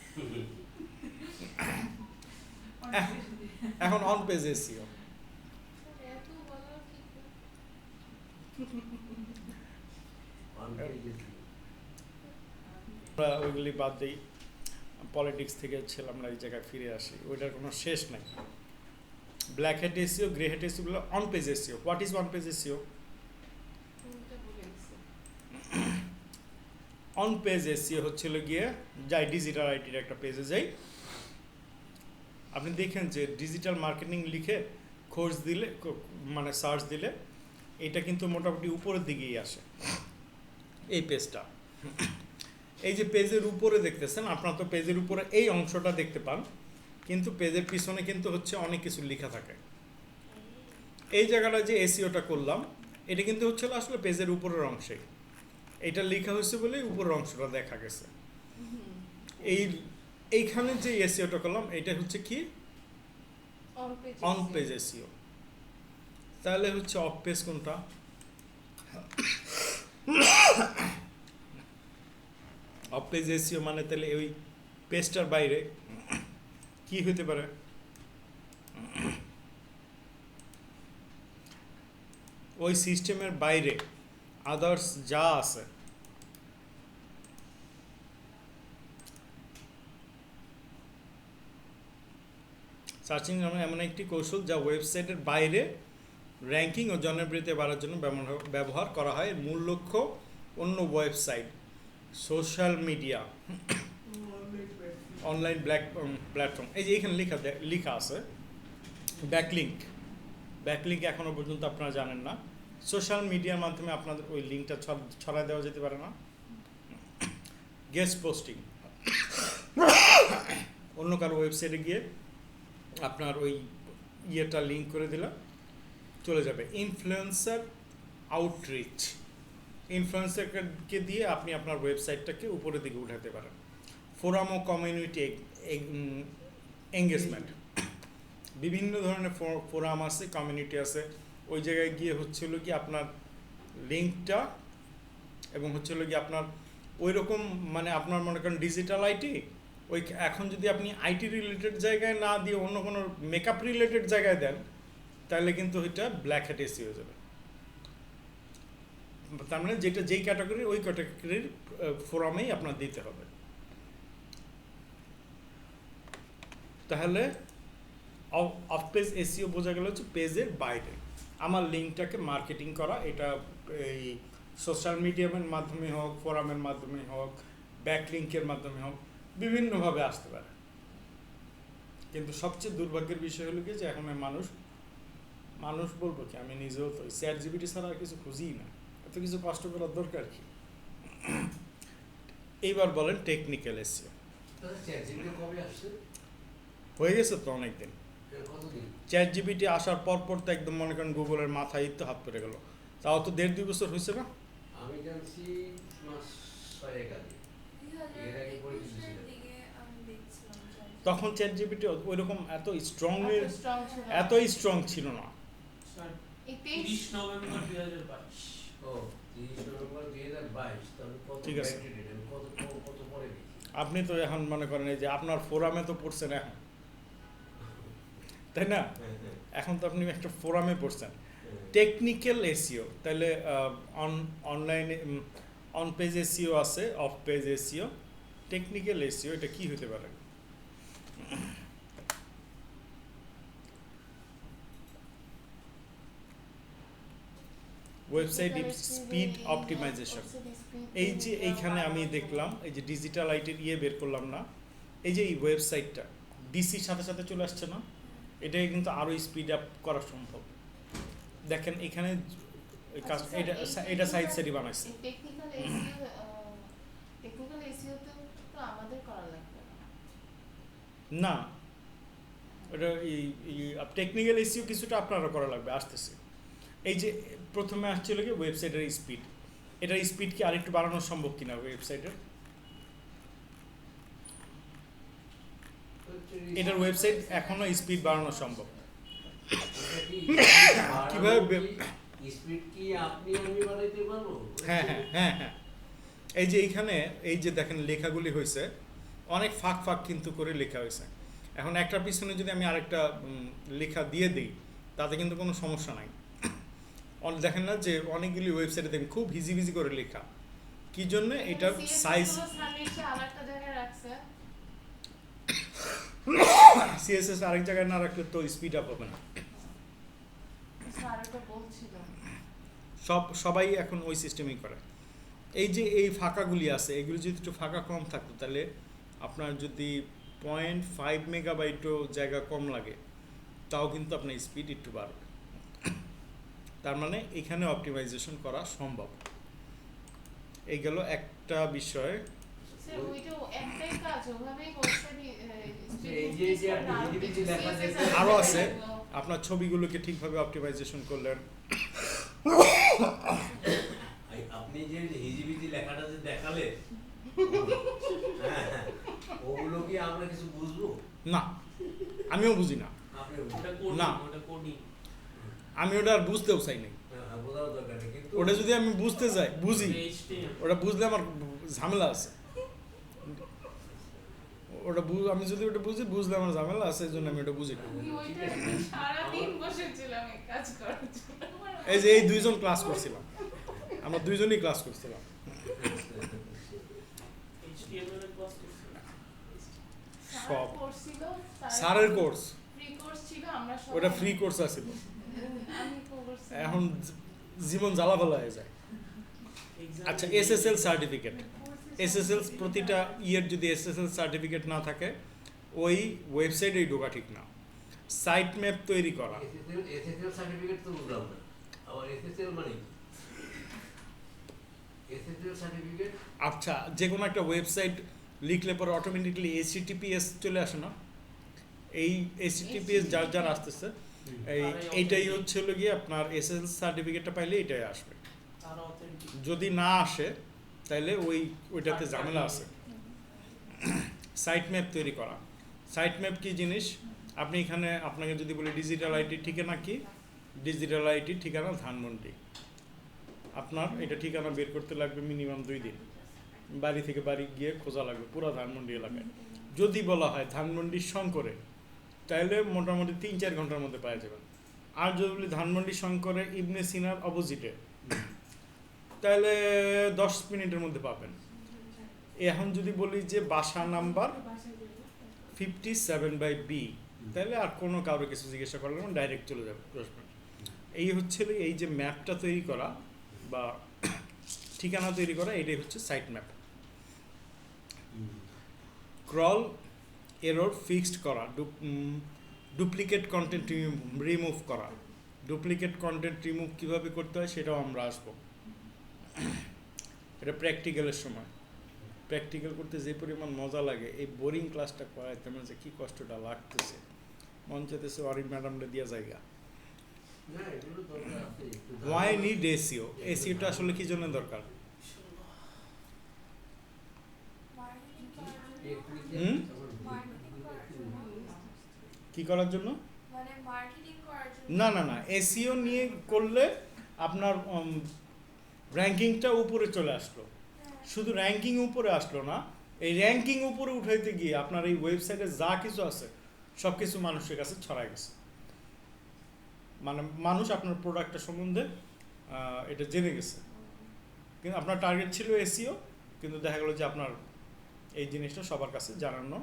এখন অন পেজ এসইও, এত বলা ঠিক না। On page আমরা ওইগুলি বাদ দিই, পলিটিক্স থেকে ছিলাম না, এই জায়গায় ফিরে আসি, ওইটার কোনো শেষ নাই। Black head SEO, grey head SEO, on page SEO. What is on page SEO? কোনটা বলে গেছে? অন পেজ এসইও হচ্ছিল গিয়ে যাই ডিজিটাল আইটির একটা পেজে যাই, আপনি দেখেন যে ডিজিটাল মার্কেটিং লিখে খোঁজ দিলে মানে সার্চ দিলে এটা কিন্তু মোটামুটি উপরের দিকেই আসে এই পেজটা। এই যে পেজের উপরে দেখতেছেন, আপনার তো পেজের উপরে এই অংশটা দেখতে পান, কিন্তু পেজের পিছনে কিন্তু হচ্ছে অনেক কিছু লেখা থাকে। এই জায়গাটা যে এসইওটা করলাম, এটা কিন্তু হচ্ছে আসলে পেজের উপরের অংশে, এটা লেখা হয়েছে বলেই উপরের অংশটা দেখা গেছে। এইখানে যে এসইওটা করলাম এটা হচ্ছে কি অন পেজ এসইও। তাহলে হচ্ছে অফ পেজ কোনটা? অফ পেজ এসইও মানে তাহলে ওই পেজটার বাইরে কি হতে পারে? ওই সিস্টেমের বাইরে আদার্স যা আছে সার্চিং এমন একটি কৌশল যা ওয়েবসাইটের বাইরে র্যাঙ্কিং ও জনপ্রিয়তা বাড়ার জন্য ব্যবহার করা হয়। মূল লক্ষ্য অন্য website, social media, online platform. এই যে এখানে লেখা আছে ব্যাকলিঙ্ক। ব্যাকলিঙ্ক এখনো পর্যন্ত আপনারা জানেন না। সোশ্যাল মিডিয়ার মাধ্যমে আপনাদের ওই লিঙ্কটা ছড়ায় দেওয়া যেতে পারে না। গেস্ট পোস্টিং, অন্য কারো ওয়েবসাইটে গিয়ে আপনার ওই ইয়েটা লিঙ্ক করে দিলে চলে যাবে। ইনফ্লুয়েন্সার আউটরিচ, ইনফ্লুয়েন্সারকে দিয়ে আপনি আপনার ওয়েবসাইটটাকে উপরের দিকে উঠাতে পারেন। ফোরাম ও কমিউনিটি এঙ্গেজমেন্ট, বিভিন্ন ধরনের ফোরাম আছে, কমিউনিটি আছে। ওই জায়গায় গিয়ে হচ্ছে হলো কি আপনার লিঙ্কটা এবং হচ্ছে হলো কি আপনার ওই রকম মানে আপনার মনে করেন ডিজিটাল আইটি, ওই এখন যদি আপনি আইটি রিলেটেড জায়গায় না দিয়ে অন্য কোনো মেকআপ রিলেটেড জায়গায় দেন তাহলে কিন্তু ওইটা ব্ল্যাক হ্যাট এসি হয়ে যাবে। তার মানে যেটা যেই ক্যাটাগরি ওই ক্যাটাগরির ফোরামেই আপনার দিতে হবে। তাহলে অফ পেজ এসইও বোঝা গেল হচ্ছে পেজের বাইরে আমার লিঙ্কটাকে মার্কেটিং করা। এটা এই সোশ্যাল মিডিয়ার মাধ্যমে হোক, ফোরামের মাধ্যমে হোক, ব্যাকলিঙ্কের মাধ্যমে হোক, বিভিন্নভাবে আসতে পারে। কিন্তু সবচেয়ে দুর্ভাগ্যের বিষয় হলো কি যে এখন মানুষ বলবো কি, আমি নিজেও তো চ্যাট জিপিটি ছাড়া আর কিছু খুঁজিই না। এত কিছু কষ্ট করার দরকার কি? এইবার বলেন টেকনিক্যাল এসইও কবে আসছে? হয়ে গেছে তো অনেকদিন। কতদিন? চ্যাট জিপিটি আসার পর তো একদম মনে করেন গুগলের মাথায় তো হাত পড়ে গেল। তাও তো 1.5-2 বছর হয়েছে না? আমি জানছি মাস 6 আগে। এর আগে পরিচিত ছিল। তখন চ্যাট জিপিটি ওইরকম এত স্ট্রং ছিল না। এই 30 নভেম্বর 2022। ও 30 নভেম্বর 2022। তাহলে কত ঠিক আছে। ব্যাকডেটেড, আমি কত পরে দেখি। আপনি তো এখন মনে করেন এই যে আপনার ফোরামে তো পড়ছেন এখন, তাই না? এখন তো আপনি একটা ফোরামে পড়ছেন। টেকনিক্যাল এসইও তাহলে অনলাইনে অন পেজ এসইও আছে, off page SEO, technical SEO এটা কি হতে পারে? Website speed optimization. এই যে এইখানে আমি দেখলাম এই যে ডিজিটাল আইটির বের করলাম না, এই যে এই ওয়েবসাইটটা ডিসির সাথে সাথে চলে আসছে না, এটাকে কিন্তু আরো স্পিড আপ করা সম্ভব। দেখেন এখানে এটা সাইট সেটই বানাইছে। টেকনিক্যাল এসইও তো আমাদের করা লাগবে না, এটা এই টেকনিক্যাল এসইও কিছুটা আপনারা করা লাগবে, আসতেছে। এই যে প্রথমে আসছিল কি ওয়েবসাইটের স্পিড, এটার স্পিড কি আরেকটু বাড়ানো সম্ভব কিনা ওয়েবসাইটের? এটার ওয়েবসাইট এখনো স্পিড বাড়ানো সম্ভব। কিভাবে? স্পিড কি আপনি আমি বানাইতে পারবো? হ্যাঁ হ্যাঁ হ্যাঁ হ্যাঁ। এই যে এইখানে এই যে দেখেন লেখাগুলি হয়েছে অনেক ফাঁক কিন্তু করে লেখা হয়েছে। এখন একটার পিছনে যদি আমি আরেকটা লেখা দিয়ে দিই তাতে কিন্তু কোনো সমস্যা নাই। দেখেন না যে অনেকগুলি ওয়েবসাইটে দেখেন খুব হিজি করে লেখা, কি জন্য? এটার সাইজ সিএসএস আরেক জায়গায় না রাখলে তো স্পিড আপ হবে না। সবাই এখন ওই সিস্টেমই করে। এই যে এই ফাঁকাগুলি আছে, এগুলি যদি একটু ফাঁকা কম থাকতো তাহলে আপনার যদি 0.5 মেগাবাইটও জায়গা কম লাগে তাও কিন্তু আপনার স্পিড একটু বাড়বে। তার মানে এখানে অপটিমাইজেশন করা সম্ভব। এই গেল একটা বিষয়। আরো আছে, আপনার ছবিগুলোকে ঠিকভাবে অপটিমাইজেশন করলেন। আপনি যে হিজিবিজি লেখাটা যে দেখালে ওগুলো কি আমরা কিছু বুঝবো না? আমিও বুঝি না, না আমি ওটা আর বুঝতেও চাই নাই। ওটা যদি আমি বুঝতে যাই বুঝি, ওটা বুঝলে আমার ঝামেলা আছে। আমি যদি ওটা বুঝলে আমার ঝামেলা আছে, এই জন্য আমি ওটা বুঝি না। আমি ওইটা সারাদিন বসেছিলাম এই কাজ করার জন্য। এই যে এই দুইজন ক্লাস করছিলাম, আমরা দুইজনই ক্লাস করছিলাম। HTML এর ক্লাস করছেন? সব। করছিল স্যারের কোর্স, ফ্রি কোর্স ছিল, আমরা সবাই ওটা ফ্রি কোর্স আছিল। আমি করছি এখন জীবন জ্বালাভালা হয়ে যায়। Exam আচ্ছা, এর এসএসএল সার্টিফিকেট, এসএসএল প্রতিটা ইয়ের যদি এসএসএল সার্টিফিকেট না থাকে ওই ওয়েবসাইটেই ঢোকা ঠিক না। সাইট ম্যাপ তৈরি করা, এসএসএল সার্টিফিকেট তো বুঝলাম না, আবার এসএসএল মানে এসএসএল সার্টিফিকেট আচ্ছা যে কোনো একটা ওয়েবসাইট লিখলে পরে অটোমেটিকলি HTTPS চলে আসে না? এই HTTPS যার যার আসতেছে এইটাই হচ্ছে হলো গিয়ে আপনার এসএসএল সার্টিফিকেটটা পাইলে এটাই আসবে। তারা authentic। যদি না আসে তাহলে ওইটাতে ঝামেলা আছে। সাইট ম্যাপ তৈরি করা, সাইট ম্যাপ কি জিনিস? আপনি এখানে আপনাকে যদি বলি ডিজিটাল আইটি ঠিকানা কি, ডিজিটাল আইটি ঠিকানা ধানমন্ডি, আপনার এটা ঠিকানা বের করতে লাগবে মিনিমাম 2 দিন, বাড়ি থেকে বাড়ি গিয়ে খোঁজা লাগবে পুরো ধানমন্ডি এলাকায়। যদি বলা হয় ধানমন্ডির শঙ্করে, তাহলে মোটামুটি 3-4 ঘন্টার মধ্যে পাওয়া যাবেন। আর যদি বলি ধানমন্ডি শঙ্করে ইবনে সিনার অপোজিটে, তাহলে 10 মিনিটের মধ্যে পাবেন। এখন যদি বলি যে বাসা নাম্বার 57/B, তাহলে আর কোনো কারো কিছু জিজ্ঞাসা করলে ডাইরেক্ট চলে যাবে 10 মিনিট। এই হচ্ছে এই যে ম্যাপটা তৈরি করা বা ঠিকানা তৈরি করা, এটাই হচ্ছে site map. Crawl error fixed করা, ডুপ্লিকেট কন্টেন্ট রিমুভ করা। ডুপ্লিকেট কন্টেন্ট রিমুভ কীভাবে করতে হয় সেটাও আমরা আসবো, এটা প্র্যাকটিক্যালের সময়। প্র্যাকটিক্যাল করতে যে পরিমাণ মজা লাগে, এই বোরিং ক্লাসটা করাইতে আমার যে কী কষ্টটা লাগতেছে, মন চাইতেছে অরি ম্যাডামটা দিয়া জায়গা। না এগুলো দরকার আছে একটু ওয়াই নিড এসিও? এসিওটা আসলে কি জন্য দরকার? হুম? কি করার জন্য? মানে মার্কেটিং করার জন্য। না না না, এসিও নিয়ে করলে আপনার র্যাঙ্কিংটা উপরে চলে আসলো। শুধু র্যাঙ্কিং উপরে আসলো না, এই র্যাঙ্কিং উপরে উঠাইতে গিয়ে আপনার এই ওয়েবসাইটে যা কিছু আছে সব কিছু মানুষের কাছে ছড়ায় গেছে। মানে মানুষ আপনার প্রোডাক্টটা সম্বন্ধে এটা জেনে গেছে, কিন্তু আপনার টার্গেট ছিল এসিও, কিন্তু দেখা গেলো যে আপনার এই জিনিসটা সবার কাছে জানানো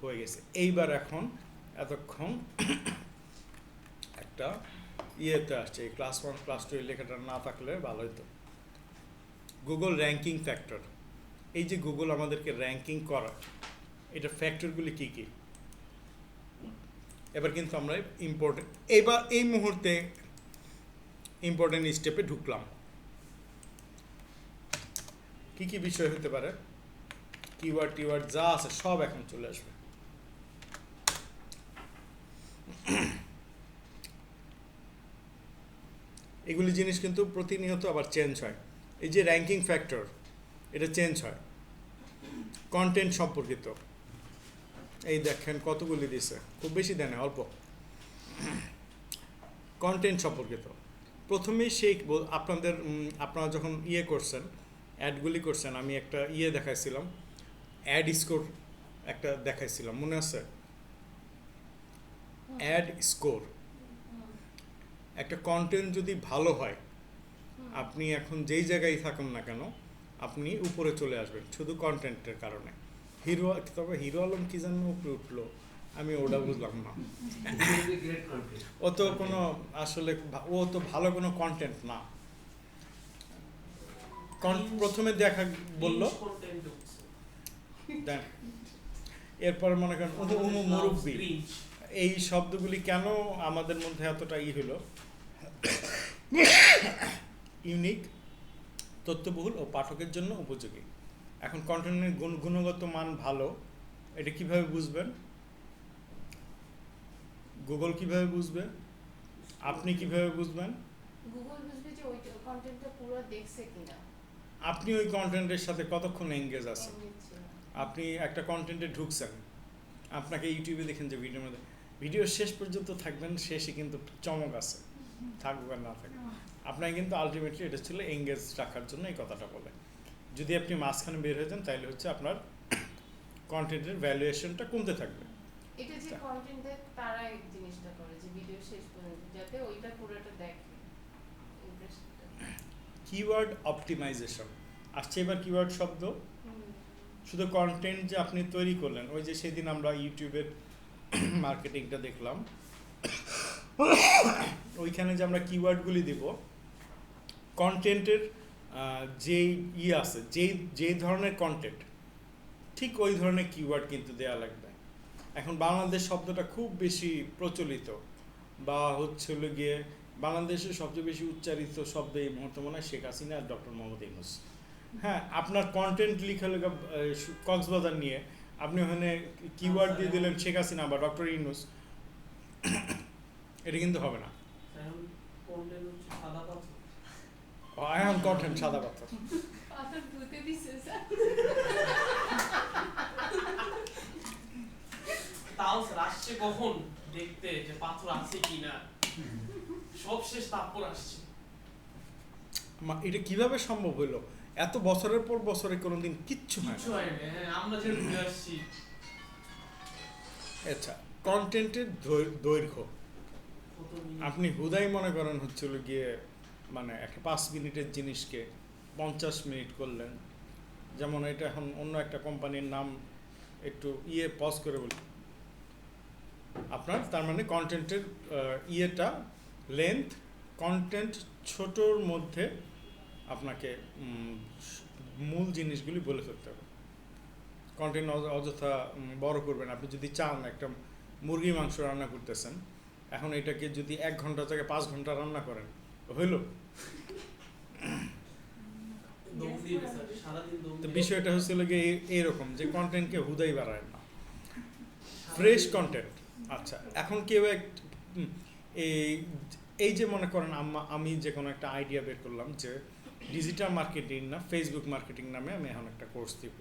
হয়ে গেছে। এইবার এখন এতক্ষণ একটা ইয়েতে আসছে, এই ক্লাস 1 ক্লাস 2 লেখাটা না থাকলে ভালো হতো। গুগল র্যাঙ্কিং ফ্যাক্টর, এই যে গুগল আমাদেরকে র্যাঙ্কিং করা, এটা ফ্যাক্টরগুলি কি কি? এবার কিন্তু আমরা এবার এই মুহূর্তে ইম্পর্টেন্ট স্টেপে ঢুকলাম। কি কি বিষয় হতে পারে? কিওয়ার্ড টিওয়ার্ড যা আছে সব এখন চলে আসবে। এগুলি জিনিস কিন্তু প্রতিনিয়ত আবার চেঞ্জ হয়। এই যে র্যাঙ্কিং ফ্যাক্টর, এটা চেঞ্জ হয়। কন্টেন্ট সম্পর্কিত, এই দেখেন কতগুলি দিছে, খুব বেশি দেয় না, অল্প। কন্টেন্ট সম্পর্কিত প্রথমেই সেই আপনারা যখন করছেন, অ্যাডগুলি করছেন, আমি একটা দেখাইছিলাম, অ্যাড স্কোর একটা দেখাইছিলাম, মনে আছে? অ্যাড স্কোর, একটা কন্টেন্ট যদি ভালো হয়, আপনি এখন যেই জায়গায় থাকুন না কেন আপনি উপরে চলে আসবেন শুধু কন্টেন্টের কারণে। তবে হিরো আলম কি জানো উপরে উঠলো, আমি ওটা বুঝলাম না। গ্রেট কন্টেন্ট ও তো কোনো আসলে ও তো ভালো কোনো কন্টেন্ট না। প্রথমে দেখা বললো, content ঢুকছে। দেখ এরপর মনে করেন মুরব্বী, Cringe। এই শব্দগুলি কেন আমাদের মধ্যে এতটা হলো? ইউনিক, তথ্যবহুল ও পাঠকের জন্য উপযোগী। এখন কন্টেন্টের গুণগত মান ভালো, এটা কিভাবে বুঝবেন? গুগল কিভাবে বুঝবে? আপনি কিভাবে বুঝবেন? গুগল বুঝবে যে ওই কন্টেন্টটা পুরো দেখছে কিনা, আপনি ওই কন্টেন্টের সাথে কতক্ষণ এঙ্গেজ আছেন। engage ছিল। আপনি একটা কন্টেন্টে ঢুকছেন, আপনাকে ইউটিউবে দেখেন যে ভিডিও শেষ পর্যন্ত থাকবেন, শেষে কিন্তু চমক আছে, থাকবে না থাকবে, আপনাকে কিন্তু আলটিমেটলি এটা ছিল এঙ্গেজ রাখার জন্য এই কথাটা বলে। যদি আপনি মাঝখানে বের হয়ে যান তাহলে হচ্ছে আপনার কন্টেন্টের ভ্যালুয়েশনটা কমতে থাকবে। এটা যে কন্টেন্ট দেয় তারা এই জিনিসটা করে যে ভিডিও শেষ পর্যন্ত যাতে ওইটা পুরোটা দেখে ইমপ্রেশনটা। কিওয়ার্ড অপটিমাইজেশন আসছে এবার কিওয়ার্ড শব্দ। শুধু কন্টেন্ট যে আপনি তৈরি করলেন, ওই যে সেদিন আমরা ইউটিউবের মার্কেটিংটা দেখলাম, ওইখানে যে আমরা কিওয়ার্ডগুলি দিব, কন্টেন্টের যেই আছে, যেই ধরনের কন্টেন্ট ঠিক ওই ধরনের কিওয়ার্ড কিন্তু দেয়া লাগবে। এখন বাংলাদেশ শব্দটা খুব বেশি প্রচলিত, বা হচ্ছিল গিয়ে বাংলাদেশের সবচেয়ে বেশি উচ্চারিত শব্দ এই মুহূর্তে মনে হয় শেখ হাসিনা আর ডক্টর মোহাম্মদ ইউনূস। হ্যাঁ, আপনার কন্টেন্ট লিখে কক্সবাজার নিয়ে আপনি ওখানে কিওয়ার্ড দিয়ে দিলেন শেখ হাসিনা বা ডক্টর ইউনূস, এটা কিন্তু হবে না। এখন কন্টেন্ট হচ্ছে সাদা পাথর। এখন কন্টেন্ট সাদা পাথর। পাথর ধুতে দিছে স্যার। তাও স্যার আসছে কখন দেখতে যে পাথর আছে কিনা, সব শেষ তারপর আসছে। এটা কিভাবে সম্ভব হলো? এত বছরের পর বছরে কোনোদিন কিচ্ছু হয় কিচ্ছু না। হয় না, হ্যাঁ আমরা যে ঘুরে আসছি। আচ্ছা, কন্টেন্টের দৈর্ঘ্য কত মিনিট? আপনি হুদাই মনে করেন হচ্ছিল গিয়ে মানে একটা 5 মিনিটের জিনিসকে 50 মিনিট করলেন। যেমন এটা এখন অন্য একটা কোম্পানির নাম একটু পজ করে বলি আপনার, তার মানে কন্টেন্টের লেন্থ, কন্টেন্ট ছোটোর মধ্যে আপনাকে মূল জিনিসগুলি বলে ফেলতে হবে। কন্টেন্ট অযথা বড় করবেন। আপনি যদি চান একটা মুরগি মাংস রান্না করতেছেন, এখন এটাকে যদি 1 ঘন্টা থেকে 5 ঘন্টা রান্না করেন, হইল? দম দিবে স্যার, সারাদিন দম তো দিবে। বিষয়টা হচ্ছিল গিয়ে এইরকম যে কন্টেন্টকে হুদাই বাড়ায় না, ফ্রেশ কন্টেন্ট। আচ্ছা, এখন কেউ এই যে মনে করেন আমি যে কোনো একটা আইডিয়া বের করলাম যে ডিজিটাল মার্কেটিং না ফেসবুক মার্কেটিং নামে আমি এখন একটা কোর্স দিব।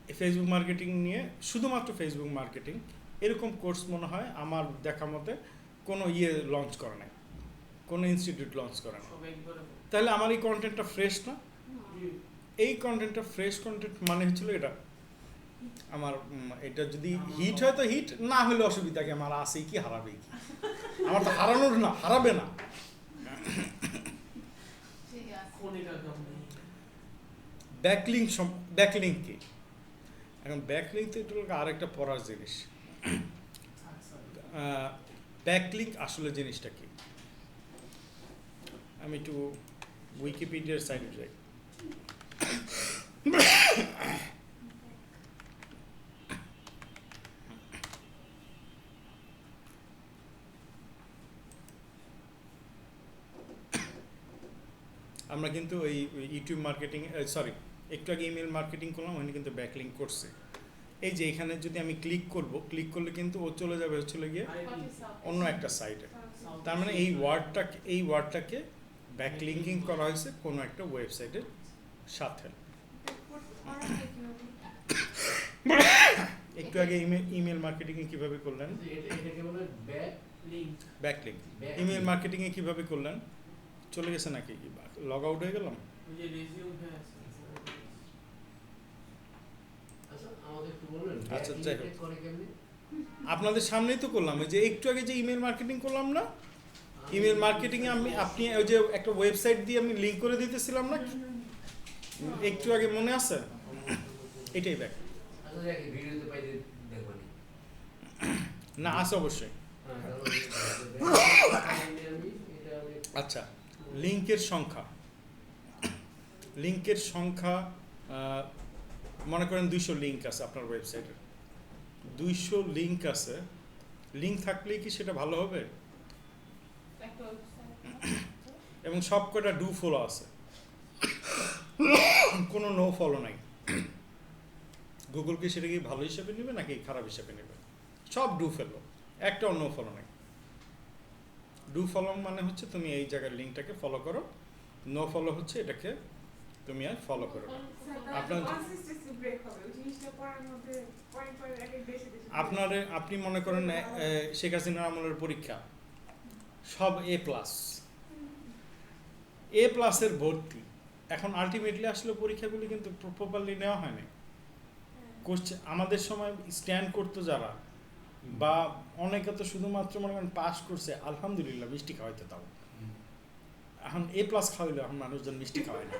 এই ফেসবুক মার্কেটিং নিয়ে, শুধুমাত্র ফেসবুক মার্কেটিং, এরকম কোর্স মনে হয় আমার দেখা মতে কোনো লঞ্চ করে নাই, কোনো ইনস্টিটিউট লঞ্চ করে না। সব একবারে তাহলে আমার এই কন্টেন্টটা ফ্রেশ না? জি। এই কন্টেন্টটা ফ্রেশ কন্টেন্ট মানে হচ্ছিল এটা আমার এটা যদি হিট হয় তো হিট, না হলে অসুবিধা কি, আমার আসেই কি হারাবেই কি, আমার তো হারানোর না, হারাবে না। ঠিক আছে। খনিকা কামড়ে। ব্যাকলিংক কি? এখন ব্যাকলিংক তো এটা হলো আরেকটা পড়ার জিনিস। আচ্ছা। ব্যাকলিংক আসলে জিনিসটা কি? আমি একটু উইকিপিডিয়ার সাইডে যাই। আমরা কিন্তু ওই ইউটিউব মার্কেটিং, একটু আগে ইমেল মার্কেটিং করলাম, ওখানে কিন্তু ব্যাকলিংক করছে। এই যে এখানে যদি আমি ক্লিক করলে কিন্তু ও চলে যাবে হচ্ছিল গিয়ে অন্য একটা সাইটে। তার মানে এই ওয়ার্ডটাকে ব্যাকলিঙ্কিং করা হয়েছে কোনো একটা ওয়েবসাইটের সাথে। একটু আগে ইমেল মার্কেটিং এ কিভাবে করলেন? এটাকে বলে লিংক। ব্যাকলিঙ্ক। ইমেল মার্কেটিং এ কিভাবে করলেন? চলে গেছে নাকি? লগ আউট হয়ে গেলাম? ওই যে রেজিউম হয়ে আছে। আচ্ছা আমাদের একটু বলবেন আচ্ছা, যাই হোক। করে কেমনে? আপনাদের সামনেই তো করলাম, ওই যে একটু আগে যে ইমেল মার্কেটিং করলাম না, ইমেল মার্কেটিং এ আপনি ওই যে একটা ওয়েবসাইট দিয়ে আমি লিংক করে দিতেছিলাম না একটু আগে, মনে আছে? এটাই ব্যাক। আচ্ছা দেখি ভিডিওতে পাই দেখবানি। না, আছে অবশ্যই। হ্যাঁ তাহলে আমি এটা আচ্ছা, লিংকের সংখ্যা মনে করেন 200 লিংক আছে আপনার ওয়েবসাইটে, 200 লিংক আছে। লিংক থাকলেই কি সেটা ভালো হবে? একটা এবং সব কটা ডু ফলো আছে, কোনো নো ফলো নাই। গুগল কি সেটা কি ভালো হিসেবে নেবে নাকি খারাপ হিসেবে নেবে? সব ডু ফলো, একটাও নো ফলো নাই। ডু ফলো মানে হচ্ছে তুমি এই জায়গার লিঙ্কটাকে ফলো করো, নো ফলো হচ্ছে এটাকে তুমি আর ফলো করো না। আপনি মনে করেন শেখ হাসিনার আমলের পরীক্ষা সব A+এর ভর্তি, এখন আলটিমেটলি আসলে পরীক্ষাগুলি কিন্তু প্রপারলি নেওয়া হয় না। কোশ্চেন আমাদের সময় স্ট্যান্ড করতো যারা, বা অনেকে তো শুধুমাত্র মনে করেন পাস করছে, আলহামদুলিল্লাহ মিষ্টি খাওয়াইতে তাও। এখন A+ খাওয়াইলে এখন মানুষজন মিষ্টি খাওয়ায় না।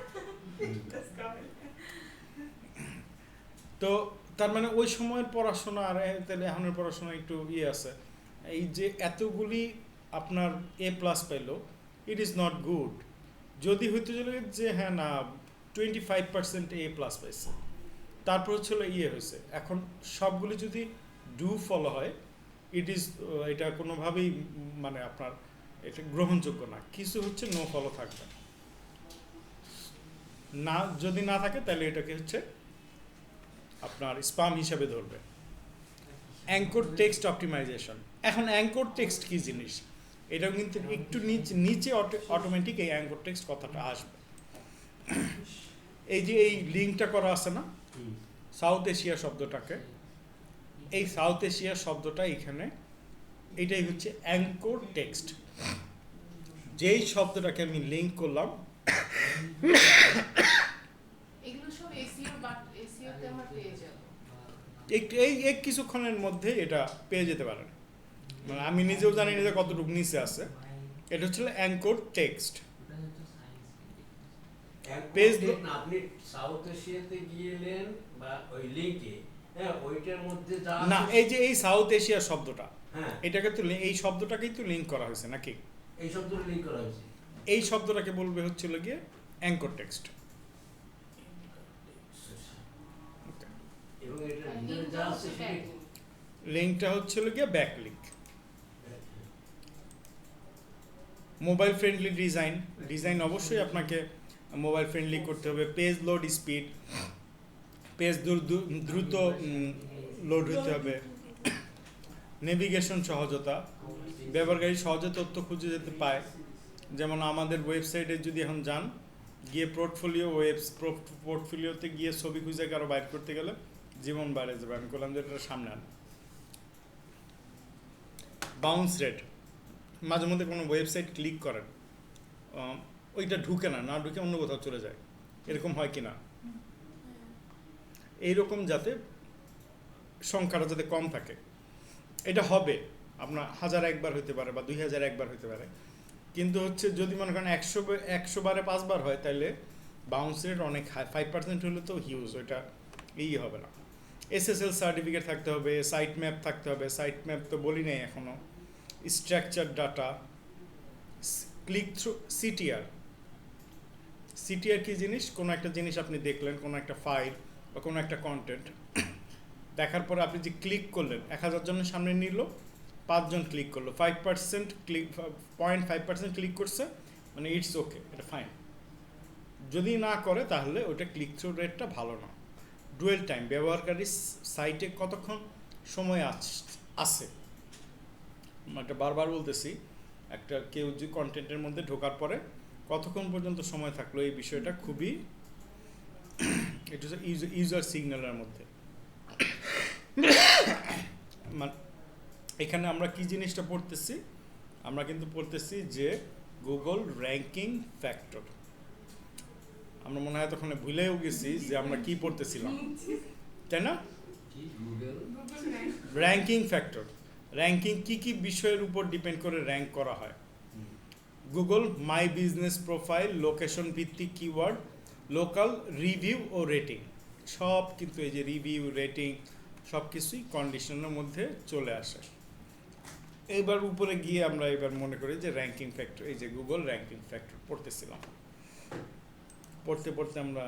তো তার মানে ওই সময়ের পড়াশোনা আর তাহলে এখনের পড়াশোনা একটু আছে। এই যে এতগুলি আপনার A+ পাইলো, ইট ইজ নট গুড। যদি হইতে চলে যে হ্যাঁ না 25% A+ পাইছে, তারপর হচ্ছিল হয়েছে। এখন সবগুলি যদি ডু ফলো হয়, এটা কোনোভাবেই মানে আপনার এটা গ্রহণযোগ্য না। কিছু হচ্ছে নো ফলো থাকবে না, যদি না থাকে তাহলে এটাকে হচ্ছে আপনার স্পাম হিসাবে ধরবে। Anchor text optimization. এখন অ্যাঙ্কর টেক্সট কি জিনিস, এটাও কিন্তু একটু নিচে অটোমেটিক এই অ্যাঙ্কর টেক্সট কথাটা আসবে। এই যে এই লিঙ্কটা করা আছে না সাউথ এশিয়া শব্দটাকে, এই সাউথ এশিয়া শব্দটা এখানে এটাই হচ্ছে অ্যাঙ্কর টেক্সট। যেই শব্দটাকে আমি লিঙ্ক করলাম, এগুলো সব এসইওতে আমরা পেয়ে যাব। এই কিছুক্ষণের মধ্যে এটা পেয়ে যেতে পারেন। মানে আমি নিজেও জানি না যে কতটুকু নিচে আছে। এটা হচ্ছে অ্যাঙ্কর টেক্সট। আপনি সাউথ এশিয়াতে গিয়েলেন বা ওই লিংকে, হ্যাঁ ওইটার মধ্যে যা না, এই যে এই সাউথ এশিয়া শব্দটা, হ্যাঁ এটাকে তো এই শব্দটাকেই তো লিঙ্ক করা হয়েছে নাকি? এই শব্দটা লিংক করা হয়েছে। এই শব্দটাকে বলবে হচ্ছিল গিয়ে অ্যাঙ্কর টেক্সট। এবং এটার ভিতরে যা আছে সেটা লিঙ্কটা হচ্ছিল গিয়ে back link. Mobile friendly design অবশ্যই আপনাকে মোবাইল ফ্রেন্ডলি করতে হবে। পেজ লোড স্পিড, পেজ দ্রুত লোড হতে হবে। নেভিগেশন সহজতা, ব্যবহারকারী সহজে তথ্য খুঁজে যেতে পায়। যেমন আমাদের ওয়েবসাইটে যদি এখন যান, গিয়ে পোর্টফোলিওতে গিয়ে ছবি খুঁজে কারো বাইর করতে গেলে জীবন বাইরে যাবে। আমি বললাম যে এটা সামনে আন। বাউন্স রেট, মাঝে মধ্যে কোনো ওয়েবসাইট ক্লিক করেন, ওইটা ঢুকে না ঢুকে অন্য কোথাও চলে যায়, এরকম হয় কি না? এইরকম যাতে সংখ্যাটা যাতে কম থাকে, এটা হবে আপনার 1000 একবার হতে পারে বা 2000 একবার হতে পারে। কিন্তু হচ্ছে যদি মনে করেন 100 বারে 5 বার হয়, তাহলে বাউন্স রেট অনেক হাই। 5% হলে তো হিউজ, ওইটা হবে না। SSL সার্টিফিকেট থাকতে হবে, সাইট ম্যাপ থাকতে হবে। সাইট ম্যাপ তো বলি নাই এখনও। Structure data, click through, CTR কি জিনিস? কোনো একটা জিনিস আপনি দেখলেন, কোনো একটা ফাইল বা কোনো একটা কন্টেন্ট দেখার পরে আপনি যে ক্লিক করলেন, 1000 জনের সামনে নিল, 5 জন ক্লিক করলো, 5% ক্লিক, 0.5% ক্লিক করছে, মানে ইটস ওকে, এটা ফাইন। যদি না করে তাহলে ওটা ক্লিক থ্রু রেটটা ভালো না। ডুয়েল টাইম, ব্যবহারকারী সাইটে কতক্ষণ সময় আছে। এটা বারবার বলতেছি, কেউ যে কন্টেন্টের মধ্যে ঢোকার পরে কতক্ষণ পর্যন্ত সময় থাকলো, এই বিষয়টা খুবই এটা হচ্ছে ইউজার সিগন্যালের মধ্যে। এখানে আমরা কি জিনিসটা পড়তেছি? আমরা কিন্তু পড়তেছি যে গুগল র্যাঙ্কিং ফ্যাক্টর। আমরা মনে হয় তখন ভুলেও গেছি যে আমরা কি পড়তেছিলাম, তাই না? Ranking factor. র্যাঙ্কিং কি বিষয়ের উপর ডিপেন্ড করে র্যাঙ্ক করা হয়? Google my business profile, location ভিত্তিক কিওয়ার্ড, লোকাল, রিভিউ ও রেটিং, সব কিন্তু এই যে রিভিউ, রেটিং সব কিছুই কন্ডিশনের মধ্যে চলে আসে। এবার উপরে গিয়ে আমরা এবার মনে করি যে র্যাঙ্কিং ফ্যাক্টর, এই যে গুগল র্যাঙ্কিং ফ্যাক্টর পড়তেছিলাম, পড়তে আমরা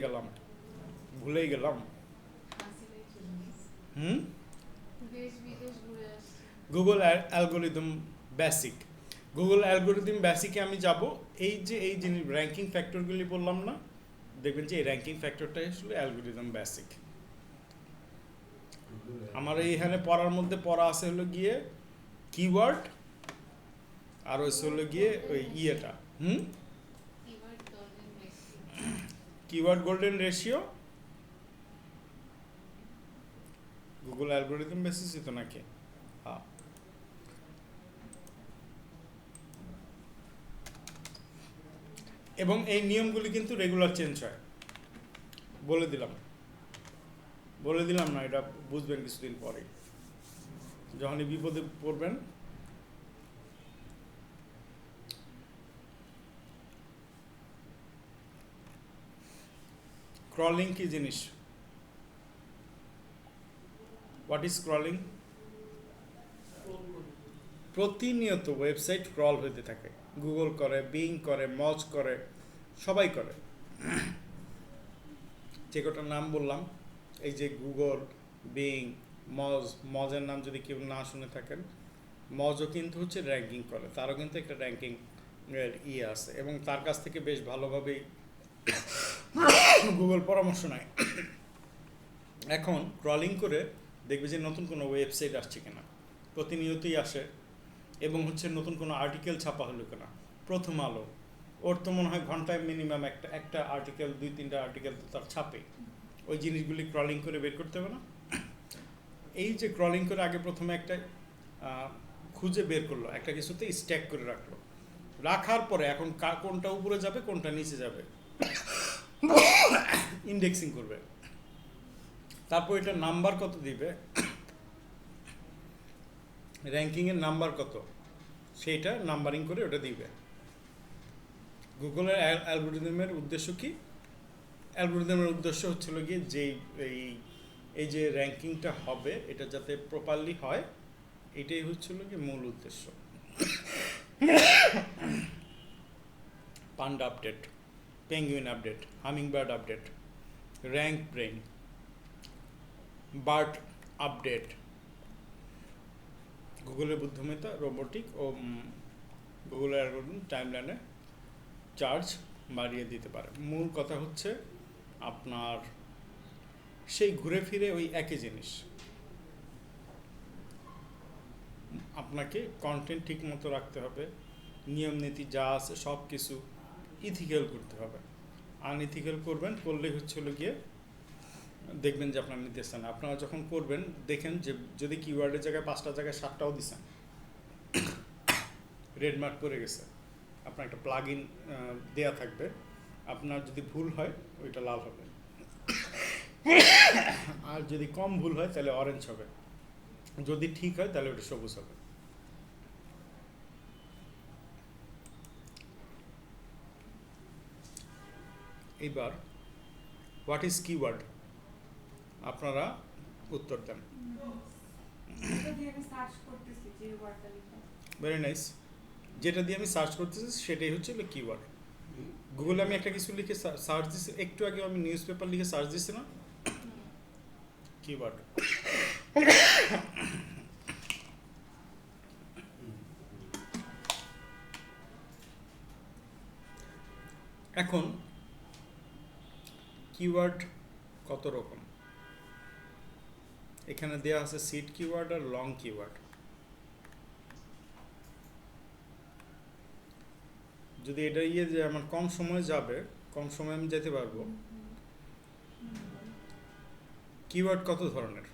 গেলাম, ভুলেই গেলাম। Google algorithm basic. Google algorithm বেসিকে আমি যাব। এই জিনিস র্যাঙ্কিং ফ্যাক্টরগুলি বললাম না, দেখবেন যে এই র্যাঙ্কিং ফ্যাক্টরটাই আসলে অ্যালগোরিদম বেসিক। আমার এইখানে পড়ার মধ্যে পড়া আছে হলো গিয়ে কিওয়ার্ড, আর হলো গিয়ে ওই keyword golden ratio, Google algorithm বেসিসই তো নাকি? হ্যাঁ। এবং এই নিয়মগুলি কিন্তু রেগুলার চেঞ্জ হয়, বলে দিলাম। বলে দিলাম না, এটা বুঝবেন কিছুদিন পরে যখনই বিপদে পড়বেন। ক্রলিং কি জিনিস? What is crawling? প্রতিনিয়ত ওয়েবসাইট ক্রল হতে থাকে, গুগল করে, বিং করে, মজ করে, সবাই করে। যে কটা নাম বললাম, এই যে গুগল, বিং, মজের নাম যদি কেউ না শুনে থাকেন, মজও কিন্তু হচ্ছে র্যাঙ্কিং করে, তারও কিন্তু একটা র্যাঙ্কিং এর আছে, এবং তার কাছ থেকে বেশ ভালোভাবেই গুগল পরামর্শ নেয়। এখন ক্রলিং করে দেখবে যে নতুন কোনো ওয়েবসাইট আসছে কিনা, প্রতিনিয়তই আসে, এবং হচ্ছে নতুন কোনো আর্টিকেল ছাপা হলো কিনা। প্রথম আলো, ওর তো মনে হয় ঘন্টায় মিনিমাম একটা আর্টিকেল, 2-3টা আর্টিকেল তো তার ছাপে। ওই জিনিসগুলি ক্রলিং করে বের করতে হবে না? এই যে ক্রলিং করে আগে প্রথমে একটা খুঁজে বের করলো, একটা কিছুতে স্ট্যাক করে রাখলো, রাখার পরে এখন কোনটা উপরে যাবে কোনটা নিচে যাবে ইন্ডেক্সিং করবে। তারপর এটা নাম্বার কত দিবে, র্যাঙ্কিংয়ের নাম্বার কত, সেইটা নাম্বারিং করে ওটা দিবে। গুগলের অ্যালগোরিদমের উদ্দেশ্য কি? অ্যালগোরিদমের উদ্দেশ্য হচ্ছিল গিয়ে যে এই যে র্যাঙ্কিংটা হবে এটা যাতে প্রপারলি হয়, এটাই হচ্ছিল কি মূল উদ্দেশ্য। Panda update, Penguin update, Hummingbird update, rank brain, BERT update, গুগলের বুদ্ধিমত্তা, রোবোটিক ও গুগলের অ্যালগোরিদম টাইমলাইনে চার্জ বাড়িয়ে দিতে পারে। মূল কথা হচ্ছে আপনার সেই ঘুরে ফিরে ওই একই জিনিস, আপনাকে কন্টেন্ট ঠিক মতো রাখতে হবে, নিয়ম নীতি যা আছে সব কিছু ইথিক্যাল করতে হবে। আনইথিক্যাল করলেই হচ্ছে হলো গিয়ে দেখবেন যে আপনার নির্দেশনা না। আপনারা যখন করবেন দেখেন যে যদি কিওয়ার্ডের জায়গায় 5টা জায়গায় 7টাও দিচ্ছেন, রেড মার্ক পড়ে গেছে, আপনার একটা প্লাগ ইন দেওয়া থাকবে, আপনার যদি ভুল হয় ওইটা লাল হবে, আর যদি কম ভুল হয় তাহলে অরেঞ্জ হবে, যদি ঠিক হয় তাহলে ওটা সবুজ হবে। এইবার হোয়াট ইজ কিওয়ার্ড, আপনারা উত্তর দেন। যেটা দিয়ে আমি সার্চ করতেছি যে ওয়ার্ডটা লিখা। Very nice. যেটা দিয়ে আমি সার্চ করতেছি সেটাই হচ্ছে কিওয়ার্ড। গুগলে আমি একটা কিছু লিখে সার্চ দিচ্ছি, একটু আগে আমি নিউজ পেপার লিখে সার্চ দিচ্ছি না, কিওয়ার্ড। এখন কিওয়ার্ড কত রকম, এখানে দেওয়া আছে সিড কিওয়ার্ড আর লং কিওয়ার্ড। যদি এটা যে আমার কম সময় যাবে, কম সময় আমি যেতে পারবো, কিওয়ার্ড কত ধরনের?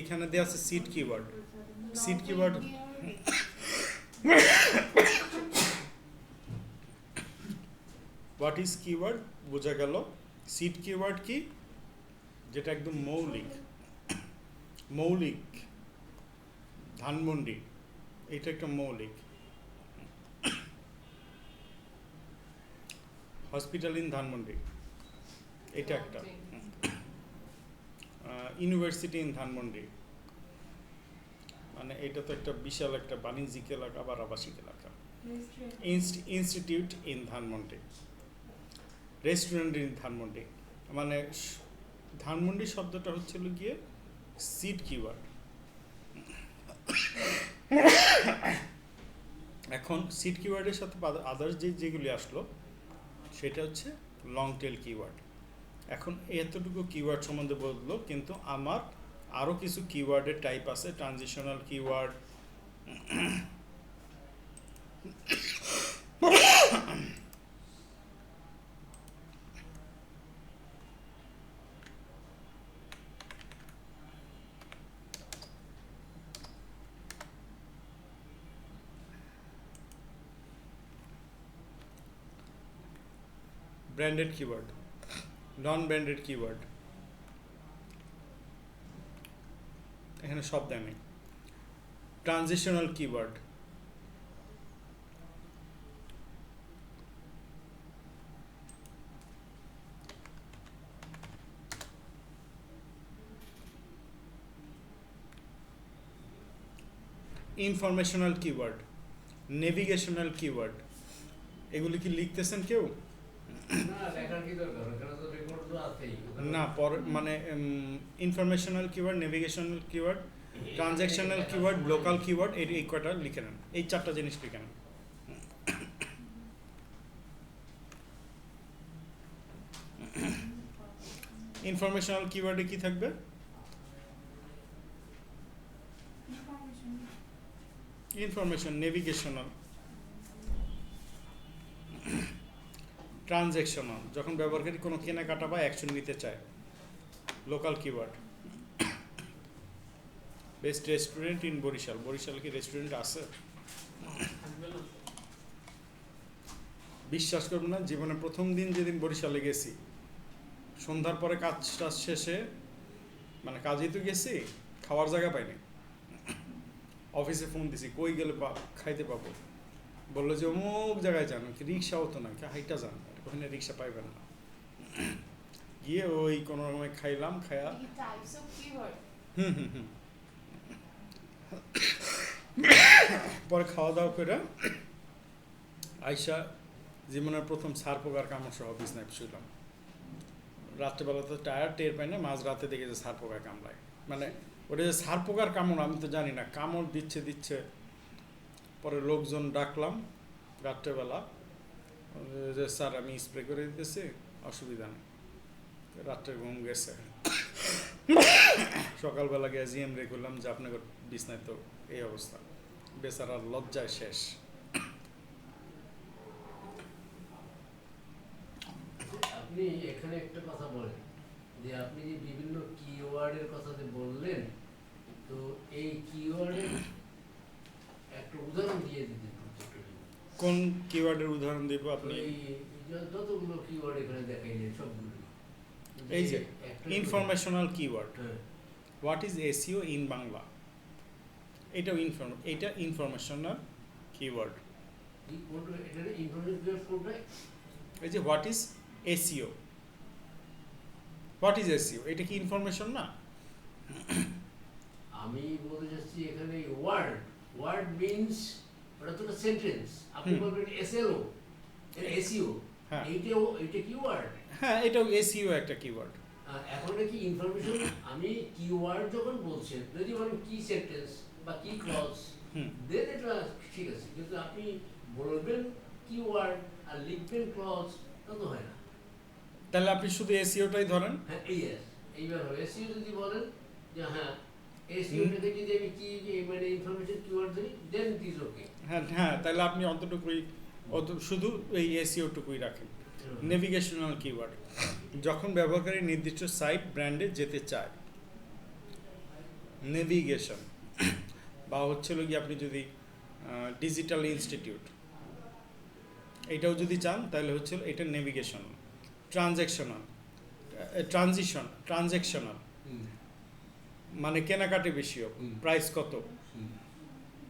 এখানে দেওয়া আছে seed keyword. Seed keyword what is keyword বোঝা গেল। সিড কিওয়ার্ড কি? যেটা একদম মৌলিক, ধানমন্ডি, এটা একটা মৌলিক। হসপিটাল ইন ধানমন্ডি, এটা একটা। ইউনিভার্সিটি ইন ধানমন্ডি, মানে এটা তো একটা বিশাল একটা বাণিজ্যিক এলাকা বা আবাসিক এলাকা। Institute in Dhanmondi, restaurant in Dhanmondi, মানে ধানমন্ডি শব্দটা হচ্ছিল গিয়ে সিড কিওয়ার্ড। এখন সিড কিওয়ার্ডের সাথে আদার্স যেগুলি আসলো সেটা হচ্ছে লং টেল কিওয়ার্ড। এখন এতটুকু কিওয়ার্ড সম্বন্ধে বললো, কিন্তু আমার আরও কিছু কিওয়ার্ডের টাইপ আছে, transitional keyword, branded keyword, non branded keyword, এখানে সব দেয় নেই। Transitional keyword, informational keyword, navigational keyword, এগুলি কি লিখতেছেন কেউ? না লেখার কি দরকার, ওখানে তো রেকর্ড তো আছেই। না, মানে informational keyword, navigational keyword, transactional keyword, local keyword, এই কয়টা লিখে নেন, এই 4টা জিনিস লিখে নেন। ইনফরমেশনাল কিওয়ার্ডে কি থাকবে? ইনফরমেশন, নেভিগেশনাল, ট্রানজ্যাকশনাল, যখন ব্যবহারকারী কোনো কেনাকাটা বা অ্যাকশন নিতে চায়। Local keyword, best restaurant in Barishal, Barishal কি রেস্টুরেন্ট আছে? থাকবে না। বিশ্বাস করবেন না, জীবনে প্রথম দিন যেদিন বরিশালে গেছি, সন্ধ্যার পরে কাজ শেষে, মানে কাজেই তো গেছি, খাওয়ার জায়গা পাইনি। অফিসে ফোন দিছি, কই গেলে খাইতে পাবো? বললো যে অমুক জায়গায় যান, রিক্সাও তো নাই, হাইটা যান, ওখানে রিক্সা পাইবেন না। গিয়ে ওই কোনো রকমে খাইলাম, খায়া টাইপস অফ কিওয়ার্ড হুম পরে খাওয়া দাওয়া করে আইসা জীবনের প্রথম সার পোকার কামড় সহ বিছনায় শুইলাম। রাত্রেবেলা তো টায়ার টের পাই না, মাঝ রাতে দেখে যে সার পোকা কামড়ায়, মানে ওটা যে সার পোকার কামড় আমি তো জানি না, কামড় দিচ্ছে। পরে লোকজন ডাকলাম রাত্রেবেলা, যে স্যার আমি স্প্রে করে দিতেছি, অসুবিধা নেই। রাত্রে ঘুম গেছে, সকালবেলা গিয়ে জিএম রে করলাম যে আপনাকে বিছনায় তো এই অবস্থা, বেচারার লজ্জায় শেষ। আপনি এখানে একটা কথা বলেন যে আপনি যে বিভিন্ন কিওয়ার্ডের কথা যে বললেন, তো এই কিওয়ার্ডের একটা উদাহরণ দিয়ে দিতেন। কোন কিওয়ার্ডের উদাহরণ দিব আপনি? যতগুলো কিওয়ার্ড এখানে দেখাইলেন সবগুলো, এই যে ইনফরমেশনাল কিওয়ার্ড, হ্যাঁ, what is SEO in Bangla, এটা ইনফরমেশনাল কিওয়ার্ড। এটা ইনফরমেশন কোডটা এই যে হোয়াট ইজ এসইও, এটা কি ইনফরমেশন না? আমি বলতে চাচ্ছি এখানে ওয়ার্ড মিনস ওটা তো একটা সেন্টেন্স, আপনি বলবেন এসএলও, এটা এসইও, হ্যাঁ এইটা কিওয়ার্ড। হ্যাঁ, এটাও এসইও একটা কিওয়ার্ড। এখন কি ইনফরমেশন, আমি কিওয়ার্ড যখন বলছেন, যদি বলেন কি সেন্টেন্স বা কি ক্লজ, দেন এটা ঠিক আছে, কিন্তু আপনি বলবেন কিওয়ার্ড আর লিখবেন ক্লজ, তা তো হয় না। তাহলে আপনি শুধু এসইওটাই ধরেন। হ্যাঁ, এইবার হবে এসইও যদি বলেন যে হ্যাঁ এসইওটাকে যদি আমি কি মানে ইনফরমেশন কিওয়ার্ড ধরি, দেন ইট ইজ ওকে। হ্যাঁ, তাহলে আপনি শুধু এই এসইওটুকুই রাখেন। নেভিগেশনাল কিওয়ার্ড, যখন ব্যবহারকারী নির্দিষ্ট সাইট ব্র্যান্ডে যেতে চায়। নেভিগেশন বা হচ্ছিল কি আপনি যদি ডিজিটাল ইনস্টিটিউট এটাও যদি চান তাহলে হচ্ছিল এটা নেভিগেশন। ট্রানজিশনাল মানে কেনাকাটি বিষয়ক, প্রাইস কত,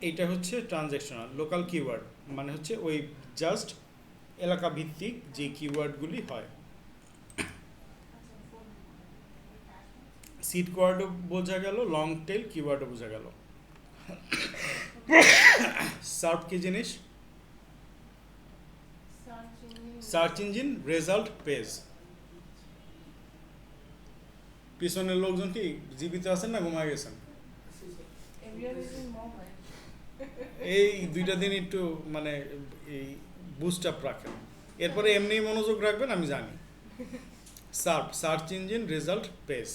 এইটা হচ্ছে ট্রানজ্যাকশনাল। লোকাল কিওয়ার্ড মানে হচ্ছে ওই জাস্ট এলাকা ভিত্তিক যে কিওয়ার্ডগুলি হয়। সিড কিওয়ার্ডও বোঝা গেল, লং টেল কিওয়ার্ডও বোঝা গেল। সার্ভ কি জিনিস? Search engine result page. পিছনের লোকজন কি জীবিত আছেন না ঘুমায় গেছেন? এই 2টা দিন একটু মানে এই বুস্ট আপ রাখেন, এরপরে এমনি মনোযোগ রাখবেন, আমি জানি। Search engine result page.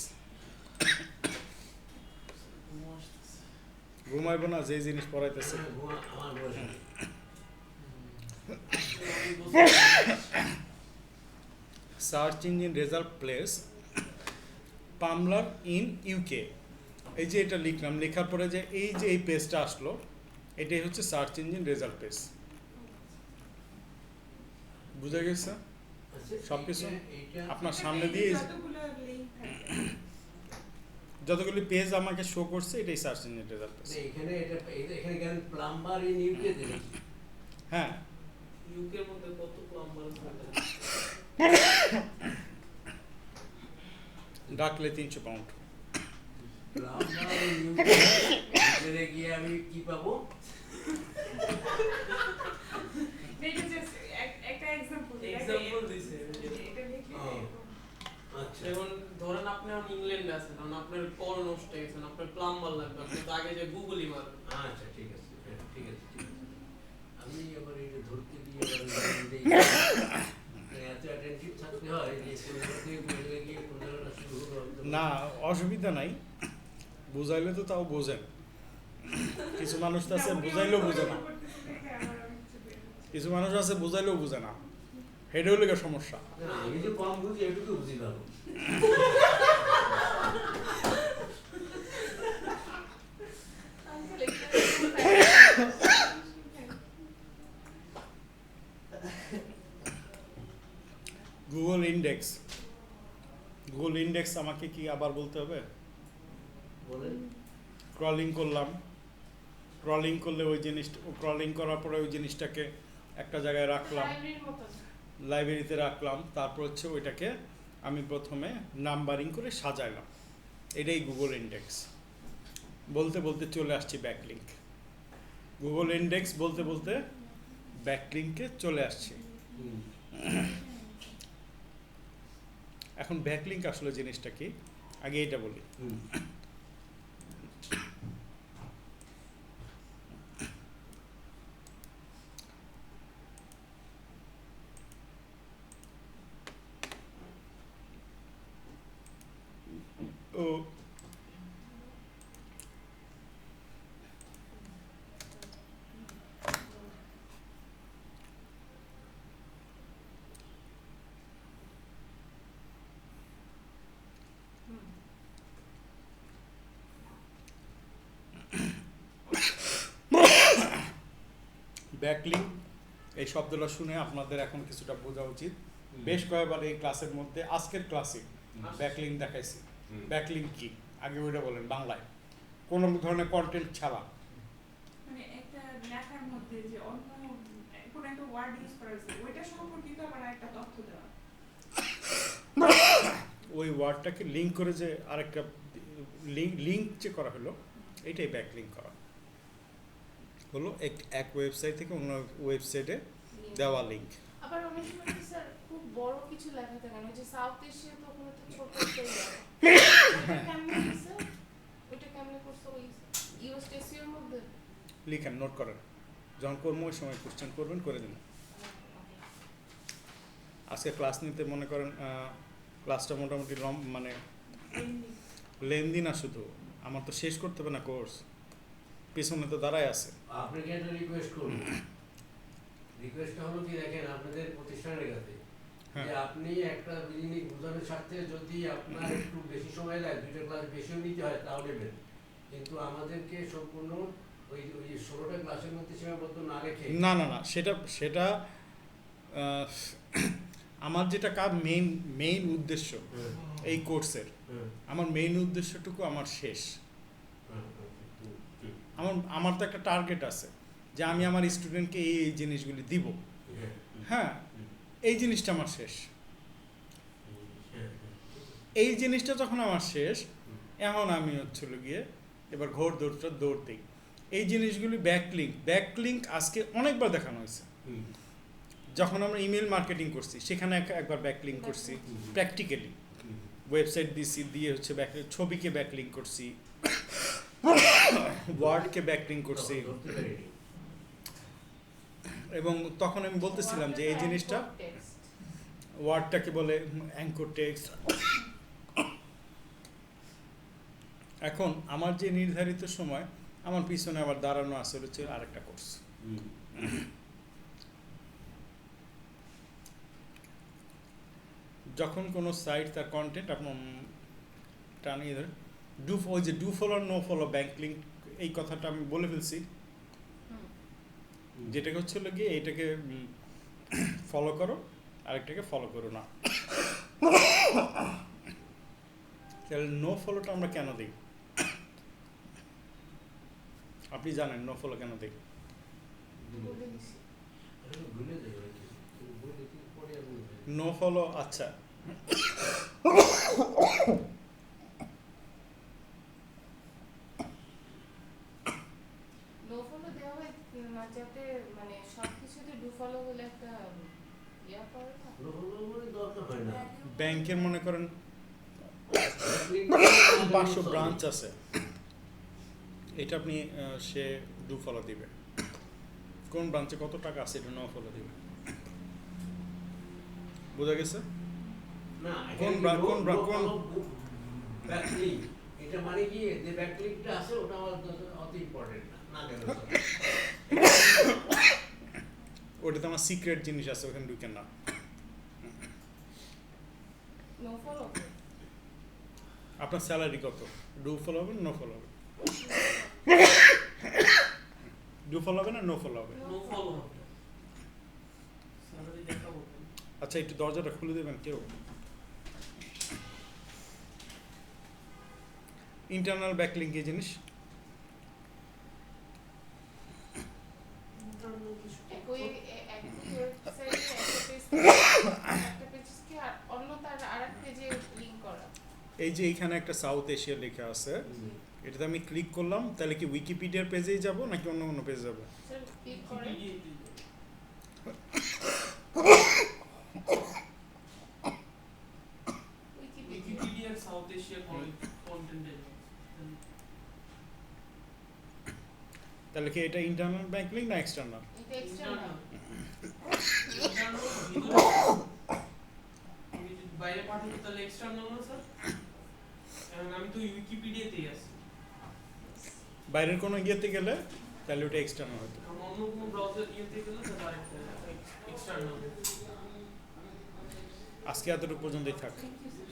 ঘুমাইব না যে জিনিস পড়াইতেছে। আমার বয়স সার্চ ইঞ্জিন রেজাল্ট প্লেস পামলার ইন ইউকে। এই যে এটা লিখলাম, লেখার পরে যে এই পেজটা আসলো, এটাই হচ্ছে সার্চ ইঞ্জিন রেজাল্ট পেজ। বুঝা গেছে? আচ্ছা, সবকিছু এইটা আপনার একটা সামনে page-এ দিয়ে যতগুলো link থাকে। যতগুলি পেজ আমাকে শো করছে এটাই সার্চ ইঞ্জিন রেজাল্ট না, এখানে এখানে কেন প্লাম্বার ইন ইউকে দেন? হ্যাঁ ইউকের মধ্যে কত প্লাম্বার আছে ডাকলে 300 পাউন্ড। প্লাম্বার ইন ইউকে ভিতরে গিয়ে আমি কি পাবো? এটা just একটা example, এক্সাম্পল দিছে এটা লিখলে ও। এরকম। আচ্ছা, যেমন ধরেন আপনি এখন ইংল্যান্ডে আছেন, কারণ আপনার কল নষ্ট হয়ে গেছে, আপনার প্লাম্বার লাগবে, আপনি তো আগে যে গুগলই মারবেন। আচ্ছা, ঠিক আছে, হ্যাঁ, ঠিক আছে, ঠিক আছে। আমি আবার এটা ধরতে গিয়ে এত অ্যাটেনটিভ থাকতে হয় যে স্কুল থেকে বেরিয়ে গিয়ে কোন জায়গাটা শুরু হলো না অসুবিধা নাই, বুঝাইলে তো তাও বোঝেন। কিছু মানুষ তো আছে না, উনি বুঝাইলেও অন্য বোঝে না, কোনো করতেছে দেখে আমার অনেক কিছু বের হচ্ছে। কিছু মানুষ আছে বুঝাইলেও বোঝে না, হেডেও লেগে সমস্যা। না, আমি যে কম বুঝি এটুকু বুঝি পাবো। Uncle, এটা গুগল ইন্ডেক্স, গুগল ইন্ডেক্স আমাকে কি আবার বলতে হবে? বলেন। ক্রলিং করলাম, ক্রলিং করলে ওই জিনিসটা, ক্রলিং করার পরে ওই জিনিসটাকে একটা জায়গায় রাখলাম, লাইব্রেরির মতো। লাইব্রেরিতে রাখলাম, তারপর হচ্ছে ওইটাকে আমি প্রথমে নাম্বারিং করে সাজাইলাম, এটাই গুগল ইন্ডেক্স। বলতে বলতে চলে আসছি ব্যাকলিঙ্ক। গুগল ইন্ডেক্স বলতে বলতে ব্যাকলিঙ্কে চলে আসছি। এখন ব্যাকলিঙ্ক আসলে জিনিসটা কি আগে এটা বলি। ও ব্যাকলিঙ্ক এই শব্দটা শুনে আপনাদের এখন কিছুটা বোঝা উচিত। বেশ কয়েকবার এই ক্লাসের মধ্যে, আজকের ক্লাসে ব্যাকলিঙ্ক দেখাইছি। ব্যাকলিঙ্ক কি আগে ওইটা বলেন বাংলায়, কোনো ধরনের কন্টেন্ট ছাড়া। মানে একটা লেখার মধ্যে যে অন্য কোনো একটা ওয়ার্ড ইউজ করা হয়েছে ওইটা সম্পর্কিত আবার একটা তথ্য দেওয়া। ওই ওয়ার্ডটাকে লিঙ্ক করে যে আরেকটা লিঙ্ক যে করা হলো, এটাই ব্যাকলিঙ্ক করা হলো। এক ওয়েবসাইট থেকে অন্য ওয়েবসাইটে দেওয়া লিঙ্ক। আবার অনেক সময় কি স্যার খুব বড় কিছু লেখা থাকে না, ওই যে সাউথ এশিয়া তো ওখানে তো ছোট একটাই লেখা। ওটা কেমনে করছে? ওইটা কেমনে করছে ওই ইউএস এশিয়ার মধ্যে? লিখেন, নোট করেন, যখন করবো ওই সময় কোশ্চেন করবেন, করে দিন। আজকে ক্লাস নিতে মনে করেন ক্লাসটা মোটামুটি মানে লেনদি না, শুধু আমার তো শেষ করতে হবে না কোর্স, পিছনে তো দাঁড়ায় আছে। আপনাকে একটা রিকোয়েস্ট করব। রিকোয়েস্টটা হলো কি, দেখেন আপনাদের প্রতিষ্ঠানের কাছে হ্যাঁ। যে আপনি একটা জিনিস বোঝানোর স্বার্থে যদি আপনার একটু বেশি সময় লাগে, দুইটা ক্লাস বেশিও নিতে হয় তাও নেবেন, কিন্তু আমাদেরকে সম্পূর্ণ ওই ওই 16টা ক্লাসের মধ্যে সীমাবদ্ধ না রেখে। না না না, সেটা আমার যেটা মেইন উদ্দেশ্য এই কোর্সের, আমার মেইন উদ্দেশ্যটুকু আমার শেষ। আমার তো একটা টার্গেট আছে যে আমি আমার স্টুডেন্টকে এই জিনিসগুলি দিব। হ্যাঁ, এই জিনিসটা আমার শেষ। এই জিনিসটা যখন আমার শেষ, এখন আমি হচ্ছিল গিয়ে এবার ঘোর দৌড় দিই। এই জিনিসগুলি ব্যাকলিঙ্ক আজকে অনেকবার দেখানো হয়েছে। যখন আমরা ইমেল মার্কেটিং করছি সেখানে একবার ব্যাকলিঙ্ক করছি প্র্যাকটিক্যালি, ওয়েবসাইট দিয়ে হচ্ছে ছবিকে ব্যাকলিঙ্ক করছি, ওয়ার্ডকে ব্যাকলিঙ্ক করছি, এবং তখন আমি বলতেছিলাম যে এই জিনিসটা ওয়ার্ডটাকে বলে অ্যাঙ্কর টেক্সট। এখন আমার যে নির্ধারিত সময়, আমার পিছনে আবার দাঁড়ানো আছে হচ্ছে আরেকটা কোর্স। যখন কোনো সাইট তার কন্টেন্ট আপনার টানিয়ে ধরে ওই যে do follow no follow backlink, এই কথাটা আমি বলে ফেলছি, যেটাকে হচ্ছে গিয়ে এটাকে ফলো করো আরেকটাকে ফলো করো না। তাহলে নো ফলোটা আমরা কেন দিই? আপনি জানেন নো ফলো কেন দিই? বলে দিছি। এটা তো ভুলে যাই আর কি। তুমি বলে কি পরে আর বলবে। নো ফলো, আচ্ছা নো ফলো দেওয়া হয় যাতে মানে সবকিছুতে ডু ফলো বলে একটা ইয়া করে না। হলো মানে দরকার হয় না। ব্যাংকের মনে করেন 500 ব্রাঞ্চ আছে, এটা আপনি সে ডু ফলো দিবে, কোন ব্রাঞ্চে কত টাকা আছে এটা নো ফলো দিবে। বোঝা গেছে? না কোন ব্যাকলিং এটা মানে কি যে ব্যাকলিংটা আছে ওটা আমার অত ইম্পর্টেন্ট না কেন ওটাতে আমার সিক্রেট জিনিস আছে, ওখানে ঢুকেন না। নো ফলো আপনার স্যালারি কত? ডু ফলো হবে নো ফলো হবে? ডু ফলো হবে না নো ফলো হবে? নো ফলো হবে স্যালারি দেখাবো আচ্ছা একটু দরজাটা খুলে দেবেন কেউ। ইন্টারনাল ব্যাকলিং কি জিনিস? একই ওয়েবসাইটে একটা পেজকে অন্য তার আরেক পেজে লিংক করা। এই যে এইখানে একটা সাউথ এশিয়া লেখা আছে, এটাতে আমি ক্লিক করলাম, তাহলে কি উইকিপিডিয়ার পেজেই যাব নাকি অন্য কোনো পেজে যাব? স্যার ক্লিক করে উইকিপিডিয়ার সাউথ এশিয়া কন্টেন্টে তাহলে কি এটা ইন্টারনাল ব্যাকলিং না এক্সটার্নাল? এটা এক্সটার্নাল। বাইরে পাঠাতে তাহলে এক্সটার্নাল না স্যার? কারণ আমি তো উইকিপিডিয়াতেই আছি, বাইরের কোনো ইয়েতে গেলে তাহলে ওটা এক্সটার্নাল হতো। কারণ অন্য কোনো ব্রাউজার ইয়েতে গেলে তাহলে আরেকটা এক্সটার্নাল। আজকে এতটুকু পর্যন্তই থাক। Thank you sir.